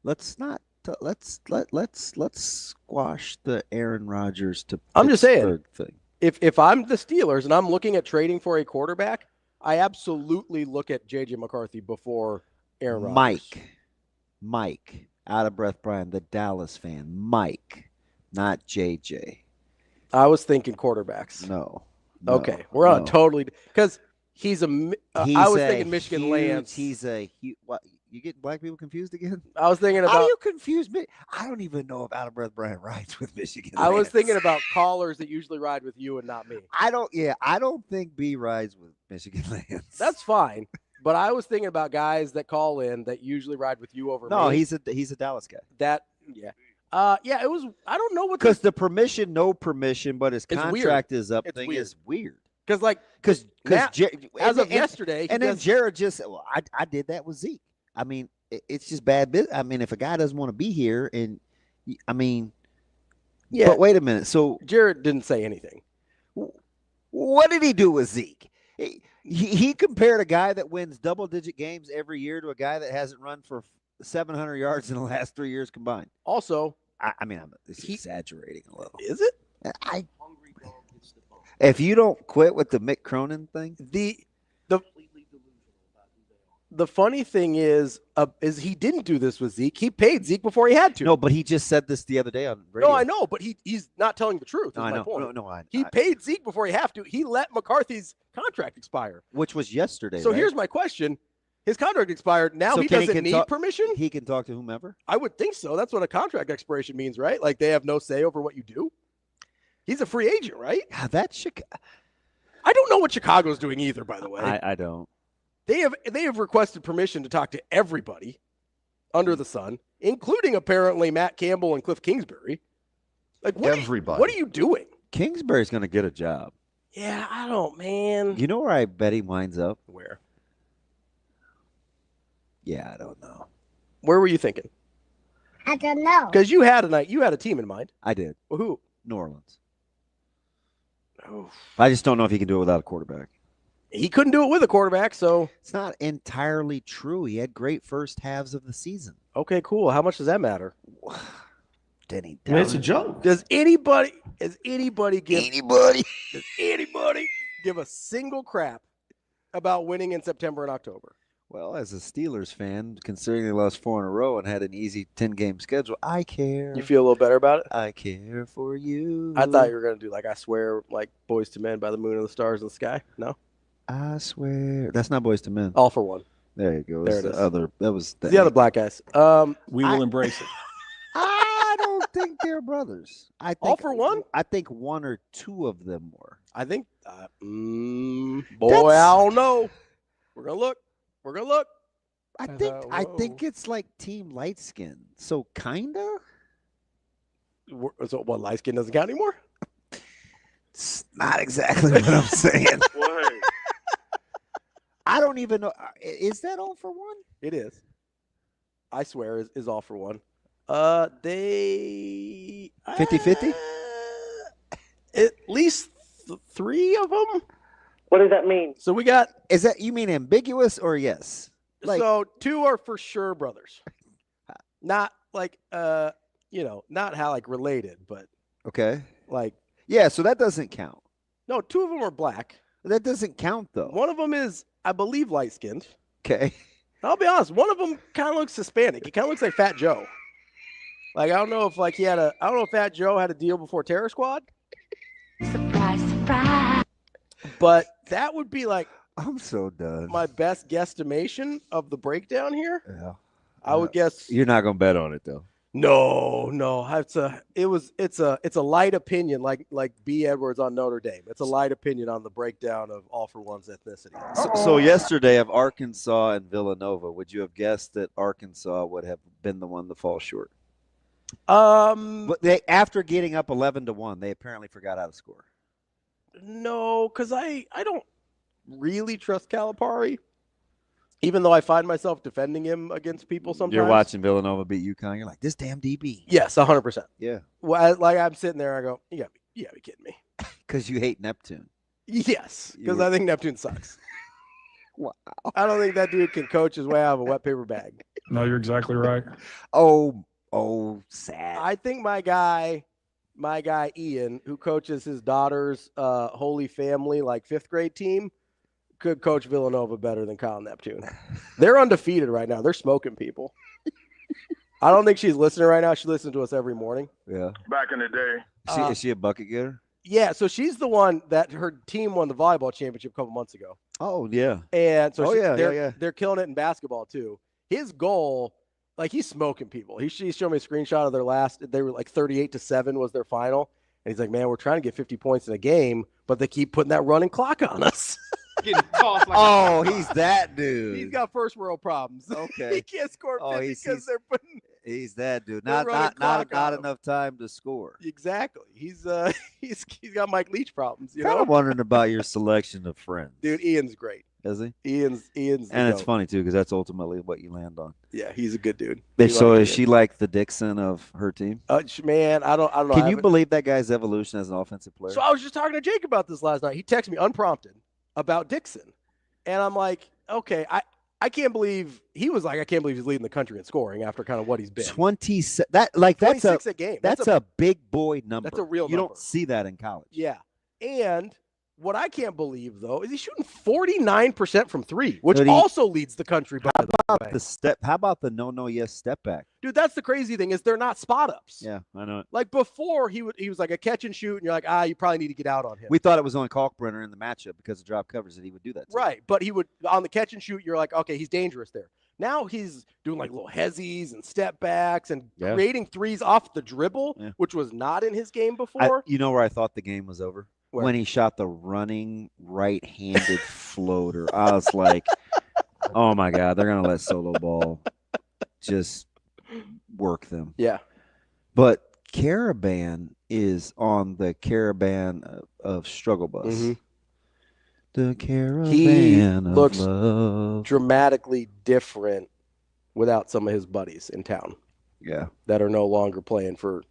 Let's squash the Aaron Rodgers to I'm just saying Pittsburgh thing. If I'm the Steelers and I'm looking at trading for a quarterback, I absolutely look at J.J. McCarthy before Aaron Rodgers. Mike, Mike, out of breath Brian, the Dallas fan. Mike, not JJ. I was thinking quarterbacks. No. Okay, we're on totally because he's a. I was thinking Michigan huge, Lance. He's a what? You get black people confused again? I was thinking about. How do you confuse me? I don't even know if out of breath Brian rides with Michigan. I was Lance. thinking about callers that usually ride with you and not me. I don't think B rides with Michigan Lance. That's fine, but I was thinking about guys that call in that usually ride with you over me. No, he's a Dallas guy. Yeah, it was. I don't know what because the permission, no permission, but his contract is up. It's thing weird. is weird. Because as of yesterday, and then Jared just, I did that with Zeke. I mean, it's just bad business. I mean, if a guy doesn't want to be here, and I mean, yeah. But wait a minute. So Jared didn't say anything. What did he do with Zeke? He compared a guy that wins double-digit games every year to a guy that hasn't run for 700 yards in the last 3 years combined. Also, I mean, he's exaggerating a little. Is it? If you don't quit with the Mick Cronin thing, the funny thing is he didn't do this with Zeke. He paid Zeke before he had to. No, but he just said this the other day on radio. No, I know, but he's not telling the truth. No, I know. He paid Zeke before he had to. He let McCarthy's contract expire, which was yesterday. So right? here's my question: his contract expired. Now So he can doesn't need permission. He can talk to whomever. I would think so. That's what a contract expiration means, right? Like they have no say over what you do. He's a free agent, right? I don't know what Chicago's doing either. By the way, I don't. They have requested permission to talk to everybody under the sun, including apparently Matt Campbell and Cliff Kingsbury. Like everybody. What are you doing? Kingsbury's going to get a job. Yeah, I don't, man. You know where I bet he winds up? Where? Yeah, I don't know. Where were you thinking? I don't know. Because you had a team in mind. I did. Well, who? New Orleans. Oh. I just don't know if he can do it without a quarterback. He couldn't do it with a quarterback, so it's not entirely true. He had great first halves of the season. Okay, cool. How much does that matter? Denny, I mean, it's a joke. Does anybody give a single crap about winning in September and October? Well, as a Steelers fan, considering they lost 4 in a row and had an easy 10-game schedule, I care. You feel a little better about it? I care for you. I thought you were going to do I swear, like Boys to Men by the moon and the stars in the sky. No? I swear. That's not Boys to Men. All for One. There you go. There it is. That was the other black guys. We will embrace it. I don't think they're brothers. I think All for One? I think 1 or 2 of them were. I think, I don't know. We're going to look. I think it's like Team Light Skin. So kinda. So what? Light skin doesn't count anymore. It's not exactly what I'm saying. I don't even know. Is that All for One? It is. I swear is All for One. They 50-50? At least 3 of them. What does that mean? So we got. Is that you mean ambiguous or yes? So 2 are for sure brothers. Not like not how related, but okay. Yeah, so that doesn't count. No, 2 of them are black. That doesn't count though. One of them is, I believe, light skinned. Okay. I'll be honest. One of them kind of looks Hispanic. He kind of looks like Fat Joe. I don't know if I don't know if Fat Joe had a deal before Terror Squad. Surprise, surprise. But that would be I'm so done. My best guesstimation of the breakdown here. Yeah. I would guess. You're not gonna bet on it though. No. It's a light opinion, like B. Edwards on Notre Dame. It's a light opinion on the breakdown of All for One's ethnicity. So yesterday of Arkansas and Villanova, would you have guessed that Arkansas would have been the one to fall short? But they, after getting up 11-1, they apparently forgot how to score. No, because I don't really trust Calipari, even though I find myself defending him against people sometimes. You're watching Villanova beat UConn. You're like, this damn DB. Yes, 100%. Yeah. Well, I'm sitting there. I go, you gotta be kidding me. Because you hate Neptune. Yes, because I think Neptune sucks. Wow. I don't think that dude can coach his way out of a wet paper bag. No, you're exactly right. Oh, sad. I think my guy Ian, who coaches his daughter's Holy Family 5th grade team, could coach Villanova better than Kyle Neptune. They're undefeated right now. They're smoking people. I don't think she's listening right now. She listens to us every morning. Yeah. Back in the day. Is she a bucket getter? Yeah, so she's the one that her team won the volleyball championship a couple months ago. Oh, yeah. And so yeah. they're killing it in basketball too. His goal, like he's smoking people. He showed me a screenshot of their they were like 38-7 was their final. And he's like, man, we're trying to get 50 points in a game, but they keep putting that running clock on us. Getting tossed like he's that dude. He's got first world problems. Okay. He can't score 50 because they're putting. He's that dude. They're Not enough time to score. Exactly. He's got Mike Leach problems. You Kind know, of wondering about your selection of friends. dude. Ian's great. Is he? Ian's. And it's funny too because that's ultimately what you land on. Yeah, he's a good dude. So is she like the Dixon of her team? Man, I don't know. Can you believe that guy's evolution as an offensive player? So I was just talking to Jake about this last night. He texted me unprompted about Dixon, and I'm like, okay, I can't believe he was like, I can't believe he's leading the country in scoring after kind of what he's been. 26 that's a game. That's a big boy number. That's a real You number. don't see that in college. Yeah, and what I can't believe though is he's shooting 49% from three, which also leads the country. By the way, How about the yes step back? Dude, that's the crazy thing is they're not spot ups. Yeah, I know it. Like before, he was like a catch and shoot, and you're like, you probably need to get out on him. We thought it was only Kalkbrenner in the matchup because of drop covers that he would do that. Right, but he would on the catch and shoot. You're like, okay, he's dangerous there. Now he's doing like little hezzies and step backs and creating threes off the dribble, which was not in his game before. You know where I thought the game was over? Where? When he shot the running right-handed floater. I was like, oh my God, they're going to let Solo Ball just work them. Yeah. But Caravan is on the Caravan of Struggle Bus. Mm-hmm. The Caravan he of looks Love. dramatically different without some of his buddies in town. Yeah. That are no longer playing for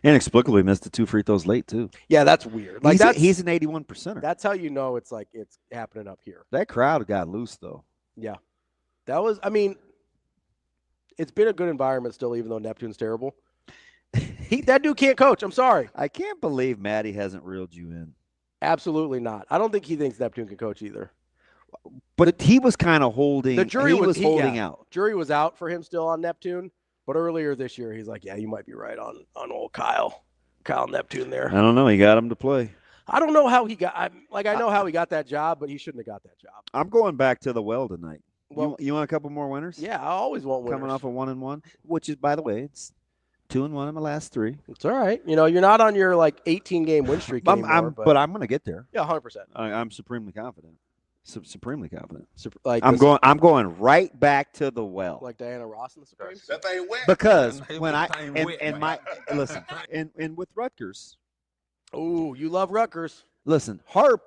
inexplicably missed the 2 free throws late too. Yeah, that's weird. Like he's an 81%er. That's how you know it's like it's happening up here. That crowd got loose though. Yeah. That was it's been a good environment still, even though Neptune's terrible. That dude can't coach. I'm sorry. I can't believe Maddie hasn't reeled you in. Absolutely not. I don't think he thinks Neptune can coach either. But he was kind of holding. The jury was holding out. Jury was out for him still on Neptune. But earlier this year, he's like, yeah, you might be right on old Kyle Neptune there. I don't know. He got him to play. I don't know how he got. I know how he got that job, but he shouldn't have got that job. I'm going back to the well tonight. Well, you want a couple more winners? Yeah, I always want winners. Coming off a 1-1, which is, by the way, it's 2-1 in the last 3. It's all right. You know, you're not on your 18-game win streak anymore. But I'm going to get there. Yeah, 100%. I'm supremely confident. Supremely confident. I'm going right back to the well. Like Diana Ross in the Supremes. That thing wet. Because when and with Rutgers. Oh, you love Rutgers. Listen, Harp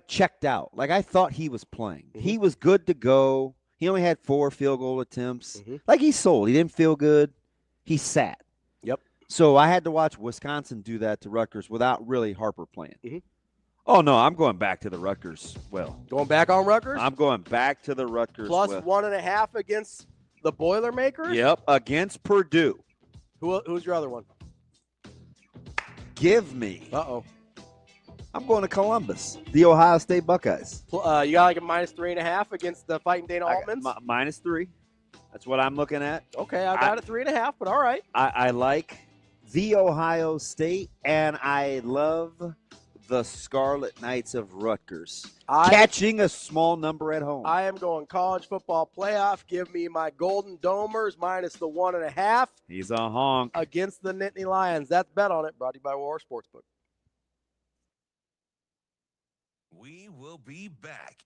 checked out. I thought he was playing. Mm-hmm. He was good to go. He only had 4 field goal attempts. Mm-hmm. He sold. He didn't feel good. He sat. Yep. So I had to watch Wisconsin do that to Rutgers without really Harper playing. Mm-hmm. Oh, no, I'm going back to the Rutgers well. Going back on Rutgers? I'm going back to the Rutgers Plus well. 1.5 against the Boilermakers? Yep, against Purdue. Who's your other one? Give me. Uh-oh. I'm going to Columbus, the Ohio State Buckeyes. You got a -3.5 against the Fighting Dana Altmans? -3. That's what I'm looking at. Okay, I got a 3.5, but all right. I like the Ohio State, and I love the Scarlet Knights of Rutgers catching a small number at home. I am going college football playoff. Give me my Golden Domers -1.5. He's a honk. Against the Nittany Lions. That's Bet on It, brought to you by War Sportsbook. We will be back.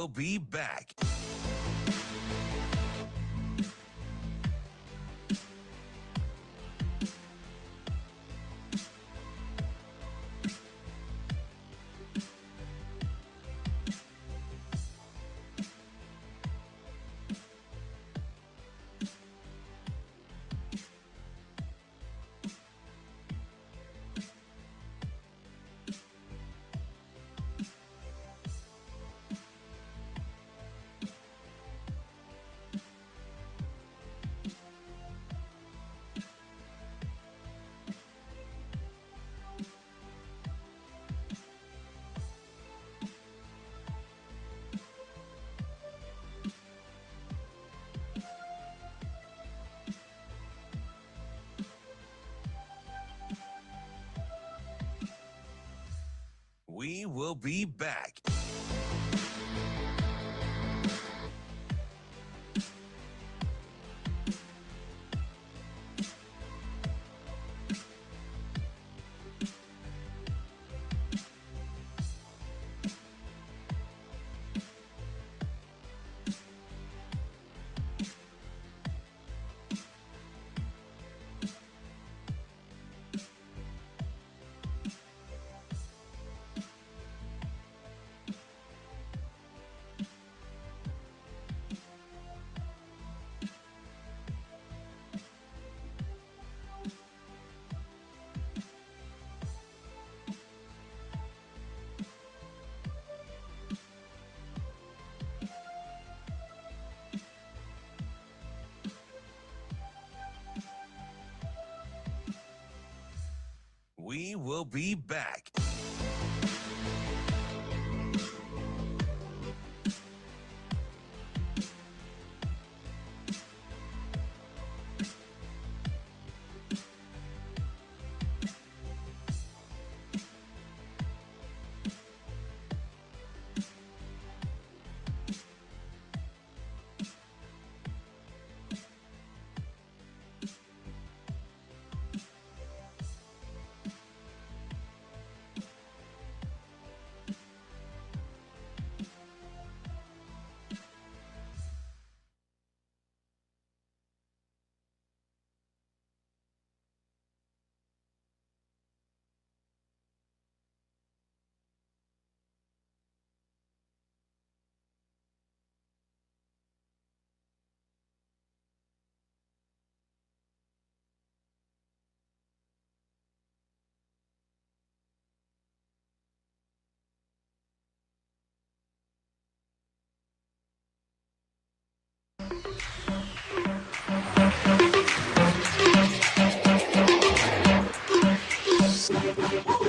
be back. We will be back. We will be back.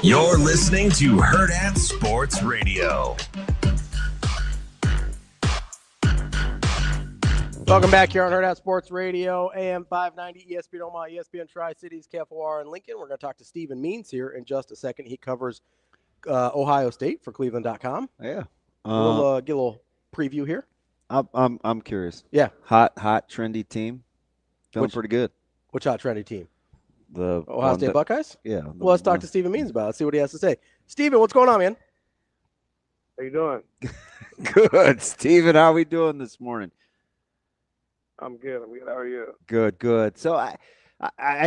You're listening to Hurrdat Sports Radio. Welcome back here on Hurrdat Sports Radio, AM 590, ESPN Omaha, ESPN Tri-Cities, KFOR, and Lincoln. We're going to talk to Stephen Means here in just a second. He covers Ohio State for Cleveland.com. Yeah. We'll get a little preview here. I'm curious. Yeah. Hot, trendy team. Feeling pretty good. Which hot, trendy team? The Ohio State Buckeyes? Yeah. Well, let's talk to Stephen Means about it. See what he has to say. Stephen, what's going on, man? How you doing? Good. Stephen, how are we doing this morning? I'm good. How are you? Good. So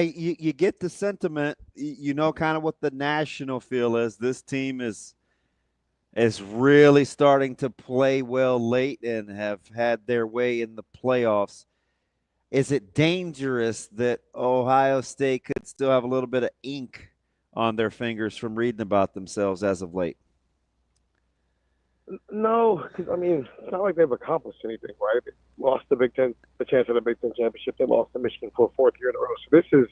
you get the sentiment, you know, kind of what the national feel is. This team is really starting to play well late and have had their way in the playoffs. Is it dangerous that Ohio State could still have a little bit of ink on their fingers from reading about themselves as of late? No, because, I mean, it's not like they've accomplished anything, right? They lost the Big Ten, the chance of the Big Ten championship. They lost to Michigan for a fourth year in a row. So this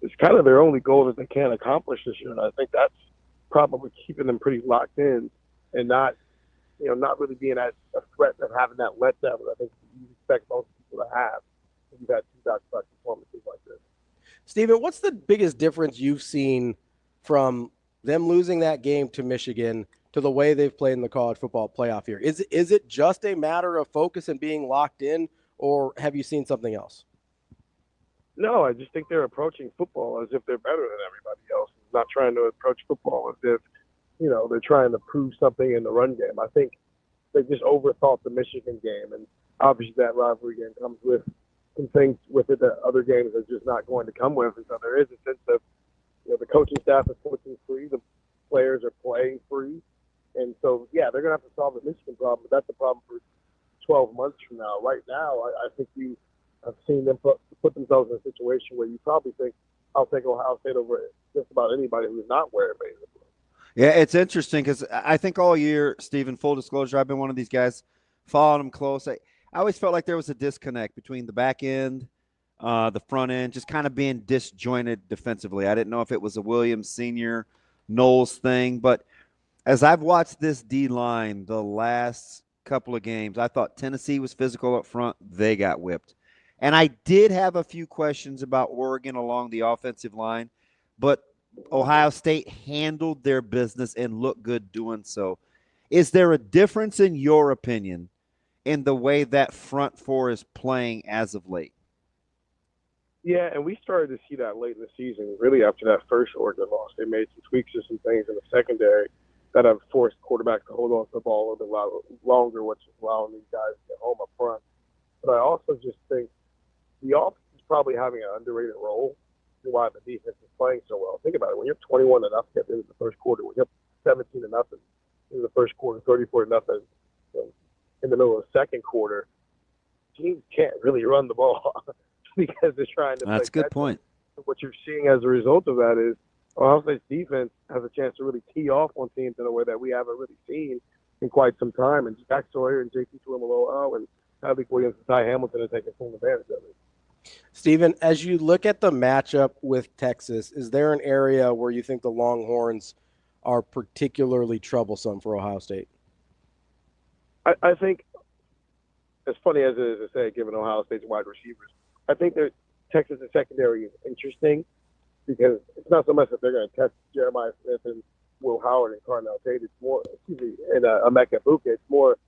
is kind of their only goal that they can accomplish this year. And I think that's probably keeping them pretty locked in and not really being at a threat of having that letdown that I think you expect most people to have. You've had two back-to-back performances like this. Stephen, what's the biggest difference you've seen from them losing that game to Michigan to the way they've played in the college football playoff here? Is it just a matter of focus and being locked in, or have you seen something else? No, I just think they're approaching football as if they're better than everybody else. Not trying to approach football as if, they're trying to prove something in the run game. I think they just overthought the Michigan game, and obviously that rivalry game comes with some things with it that other games are just not going to come with, and so there is a sense of, the coaching staff is coaching free, the players are playing free, and so yeah, they're going to have to solve the Michigan problem, but that's a problem for 12 months from now. Right now, I think you have seen them put themselves in a situation where you probably think, I'll take Ohio State over just about anybody who's not wearing Baylor blue. Yeah, it's interesting because I think all year, Stephen, full disclosure, I've been one of these guys following them close. I always felt like there was a disconnect between the back end, the front end, just kind of being disjointed defensively. I didn't know if it was a Williams Sr. Knowles thing, but as I've watched this D-line the last couple of games, I thought Tennessee was physical up front. They got whipped. And I did have a few questions about Oregon along the offensive line, but Ohio State handled their business and looked good doing so. Is there a difference, in your opinion, in the way that front four is playing as of late? Yeah, and we started to see that late in the season, really after that first Oregon loss. They made some tweaks to some things in the secondary that have forced quarterbacks to hold on to the ball a little bit longer, which is allowing these guys to get home up front. But I also just think the offense is probably having an underrated role in why the defense is playing so well. Think about it. When you're 21-0 at the end of the first quarter, when you're 17-0 in the first quarter, 34-0 in the middle of the second quarter, teams can't really run the ball because they're trying to play. That's a good point. What you're seeing as a result of that is Ohio State's defense has a chance to really tee off on teams in a way that we haven't really seen in quite some time. And Jack Sawyer and JT Tuimoloau and Hadley Williams and Ty Hamilton are taking full advantage of it. Stephen, as you look at the matchup with Texas, is there an area where you think the Longhorns are particularly troublesome for Ohio State? I think, as funny as it is to say, given Ohio State's wide receivers, I think that Texas' secondary is interesting because it's not so much that they're going to test Jeremiah Smith and Will Howard and Carnell Tate. It's more, and Emeka Buka. It's more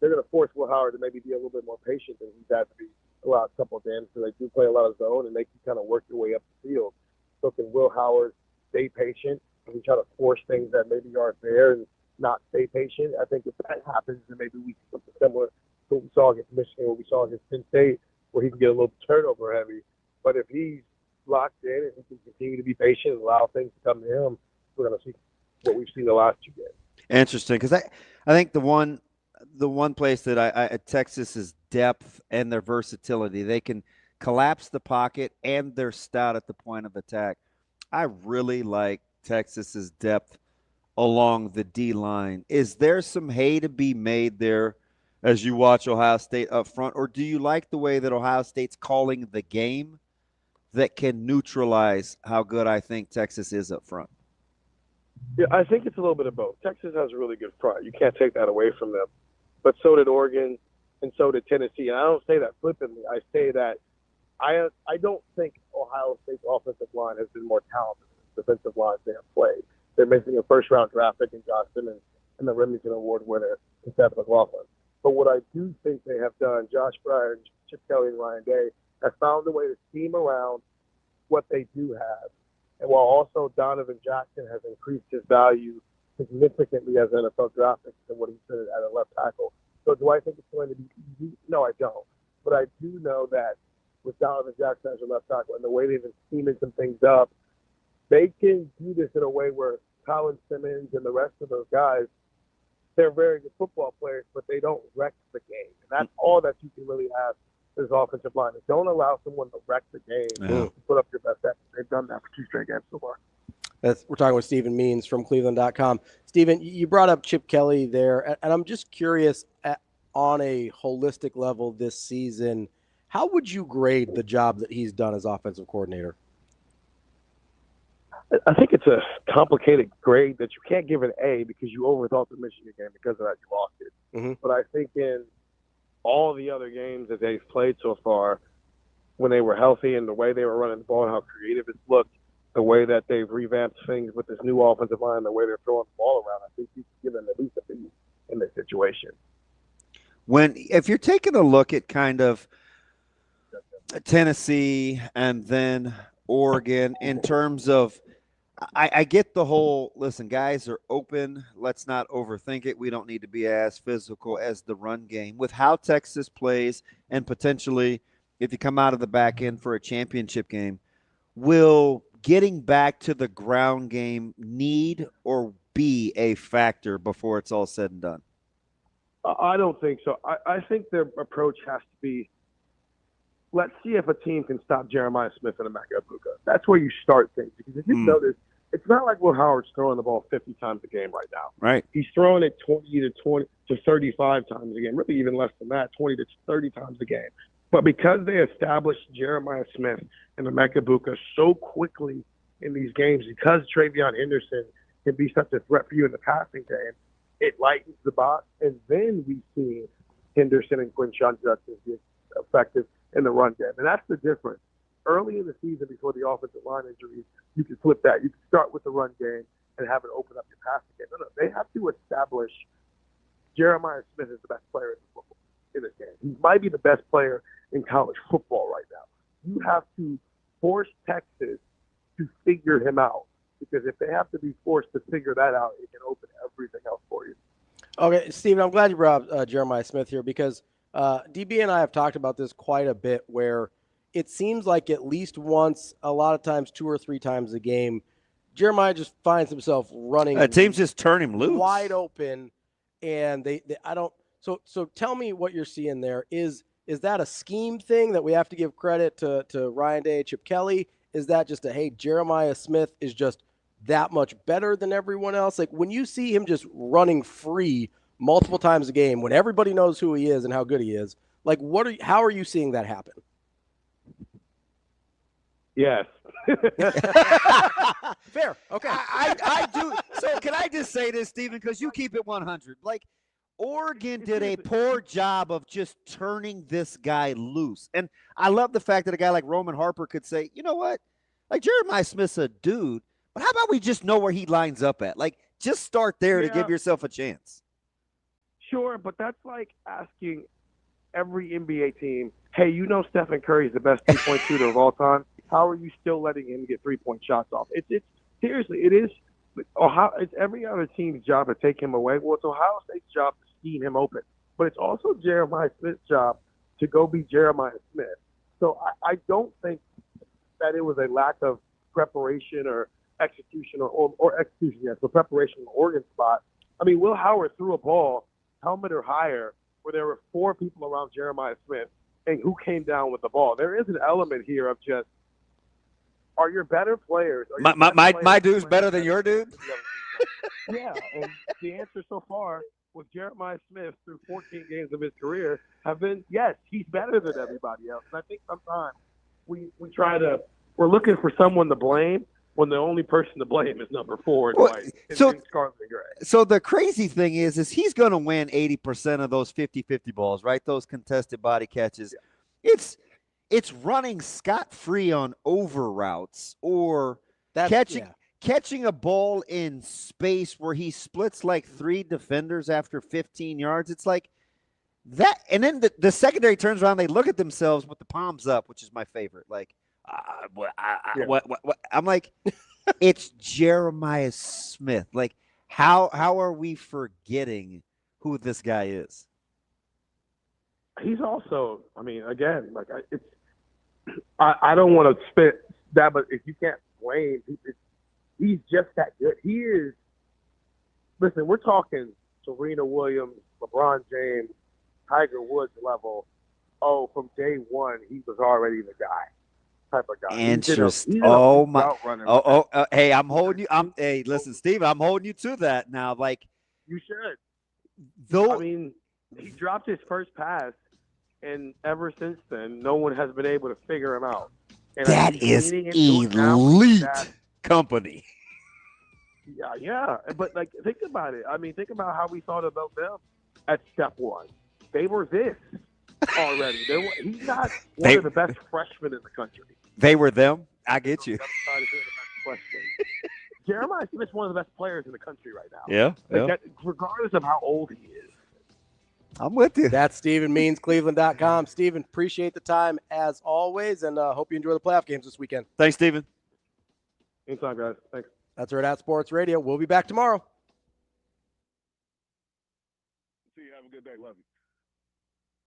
they're going to force Will Howard to maybe be a little bit more patient than he's had to be the last couple of games, because they do play a lot of zone and they can kind of work their way up the field. So can Will Howard stay patient and try to force things that maybe aren't there and not stay patient? I think if that happens, then maybe we see something similar to what we saw against Michigan, what we saw against Penn State, where he can get a little turnover heavy. But if he's locked in and he can continue to be patient and allow things to come to him, we're going to see what we've seen the last 2 games. Interesting, because I think the one place that Texas's depth and their versatility, they can collapse the pocket and they're stout at the point of attack. I really like Texas's depth along the D line. Is there some hay to be made there as you watch Ohio State up front, or do you like the way that Ohio State's calling the game that can neutralize how good I think Texas is up front? Yeah, I think it's a little bit of both. Texas has a really good front. You can't take that away from them. But so did Oregon, and so did Tennessee. And I don't say that flippantly. I say that I don't think Ohio State's offensive line has been more talented than the defensive lines they have played. They're missing a first-round draft pick in Josh Simmons and the Remington Award winner, Seth McLaughlin. But what I do think they have done, Josh Breyer, Chip Kelly, and Ryan Day, have found a way to scheme around what they do have. And while also Donovan Jackson has increased his value significantly as an NFL draft pick than what he's been at a left tackle. So do I think it's going to be easy? No, I don't. But I do know that with Donovan Jackson as a left tackle and the way they've been scheming some things up, they can do this in a way where Colin Simmons and the rest of those guys, they're very good football players, but they don't wreck the game. And that's all that you can really have as offensive line. Don't allow someone to wreck the game and put up your best effort. They've done that for 2 straight games so far. We're talking with Stephen Means from Cleveland.com. Stephen, you brought up Chip Kelly there, and I'm just curious, on a holistic level this season, how would you grade the job that he's done as offensive coordinator? I think it's a complicated grade that you can't give an A because you overthought the Michigan game. Because of that, you lost it. Mm-hmm. But I think in all the other games that they've played so far, when they were healthy and the way they were running the ball and how creative it's looked, the way that they've revamped things with this new offensive line, the way they're throwing the ball around, I think you can give them at least a B in this situation. If you're taking a look at kind of Tennessee and then Oregon in terms of I get the whole, listen, guys are open. Let's not overthink it. We don't need to be as physical as the run game. With how Texas plays and potentially if you come out of the back end for a championship game, will getting back to the ground game need or be a factor before it's all said and done? I don't think so. I think their approach has to be, let's see if a team can stop Jeremiah Smith and Emeka Egbuka. That's where you start things. Because if you notice, it's not like Will Howard's throwing the ball 50 times a game right now. Right. He's throwing it 20 to 35 times a game, really even less than that, 20 to 30 times a game. But because they established Jeremiah Smith and Emeka Egbuka so quickly in these games, because Travion Henderson can be such a threat for you in the passing game, it lightens the box. And then we see Henderson and Quinshon Judkins be effective in the run game. And that's the difference. Early in the season, before the offensive line injuries, you can flip that. You can start with the run game and have it open up your passing game. No, they have to establish Jeremiah Smith is the best player in football in this game. He might be the best player in college football right now. You have to force Texas to figure him out, because if they have to be forced to figure that out, it can open everything else for you. Okay, Steven, I'm glad you brought up Jeremiah Smith here, because DB and I have talked about this quite a bit, where it seems like at least once, a lot of times 2 or 3 times a game, Jeremiah just finds himself running. Teams just turn him loose. Wide open, and So tell me what you're seeing there. Is that a scheme thing that we have to give credit to Ryan Day, Chip Kelly? Is that just hey, Jeremiah Smith is just that much better than everyone else? Like, when you see him just running free multiple times a game, when everybody knows who he is and how good he is, like, how are you seeing that happen? Yes. Fair. Okay. I do. So can I just say this, Steven, because you keep it 100. Like, Oregon did a poor job of just turning this guy loose. And I love the fact that a guy like Roman Harper could say, you know what? Like, Jeremiah Smith's a dude, but how about we just know where he lines up at? Like, just start there to give yourself a chance. Sure, but that's like asking every NBA team, hey, you know Stephen Curry's the best three-point shooter of all time. How are you still letting him get three-point shots off? It's seriously, it is. It's every other team's job to take him away. Well, it's Ohio State's job to scheme him open. But it's also Jeremiah Smith's job to go be Jeremiah Smith. So I don't think that it was a lack of preparation or execution or execution, yes, but preparation in the Oregon spot. I mean, Will Howard threw a ball, helmet or higher, where there were 4 people around Jeremiah Smith, and who came down with the ball. There is an element here of just, are your better players? My dude's better than your dude? Yeah, and the answer so far with Jeremiah Smith through 14 games of his career have been, yes, he's better than everybody else. And I think sometimes we're looking for someone to blame when the only person to blame is number 4 in white. So Scarlet and Gray. So the crazy thing is he's going to win 80% of those 50-50 balls, right? Those contested body catches. Yeah. It's running scot-free on over routes or catching a ball in space where he splits like 3 defenders after 15 yards. It's like that. And then the secondary turns around. They look at themselves with the palms up, which is my favorite. Like, what? I'm like, it's Jeremiah Smith. Like, how are we forgetting who this guy is? He's also, I mean, again, like I don't want to spit that, but if you can't blame, he's just that good. He is. Listen, we're talking Serena Williams, LeBron James, Tiger Woods level. Oh, from day one, he was already the guy. Type of guy. Interesting. Hey, I'm holding you. Hey, listen, Steve, I'm holding you to that now. Like, you should. Though, I mean, he dropped his first pass, and ever since then, no one has been able to figure him out. And that is elite company. Yeah. But like, think about it. I mean, think about how we thought about them at step 1. They were this already. He's not one of the best freshmen in the country. They were them. I get you. Jeremiah Smith's one of the best players in the country right now. Yeah. That, regardless of how old he is. I'm with you. That's Steven Means, Cleveland.com. Steven, appreciate the time as always, and hope you enjoy the playoff games this weekend. Thanks, Steven. Anytime, guys. Thanks. That's Hurrdat Sports Radio. We'll be back tomorrow. See you. Have a good day. Love you.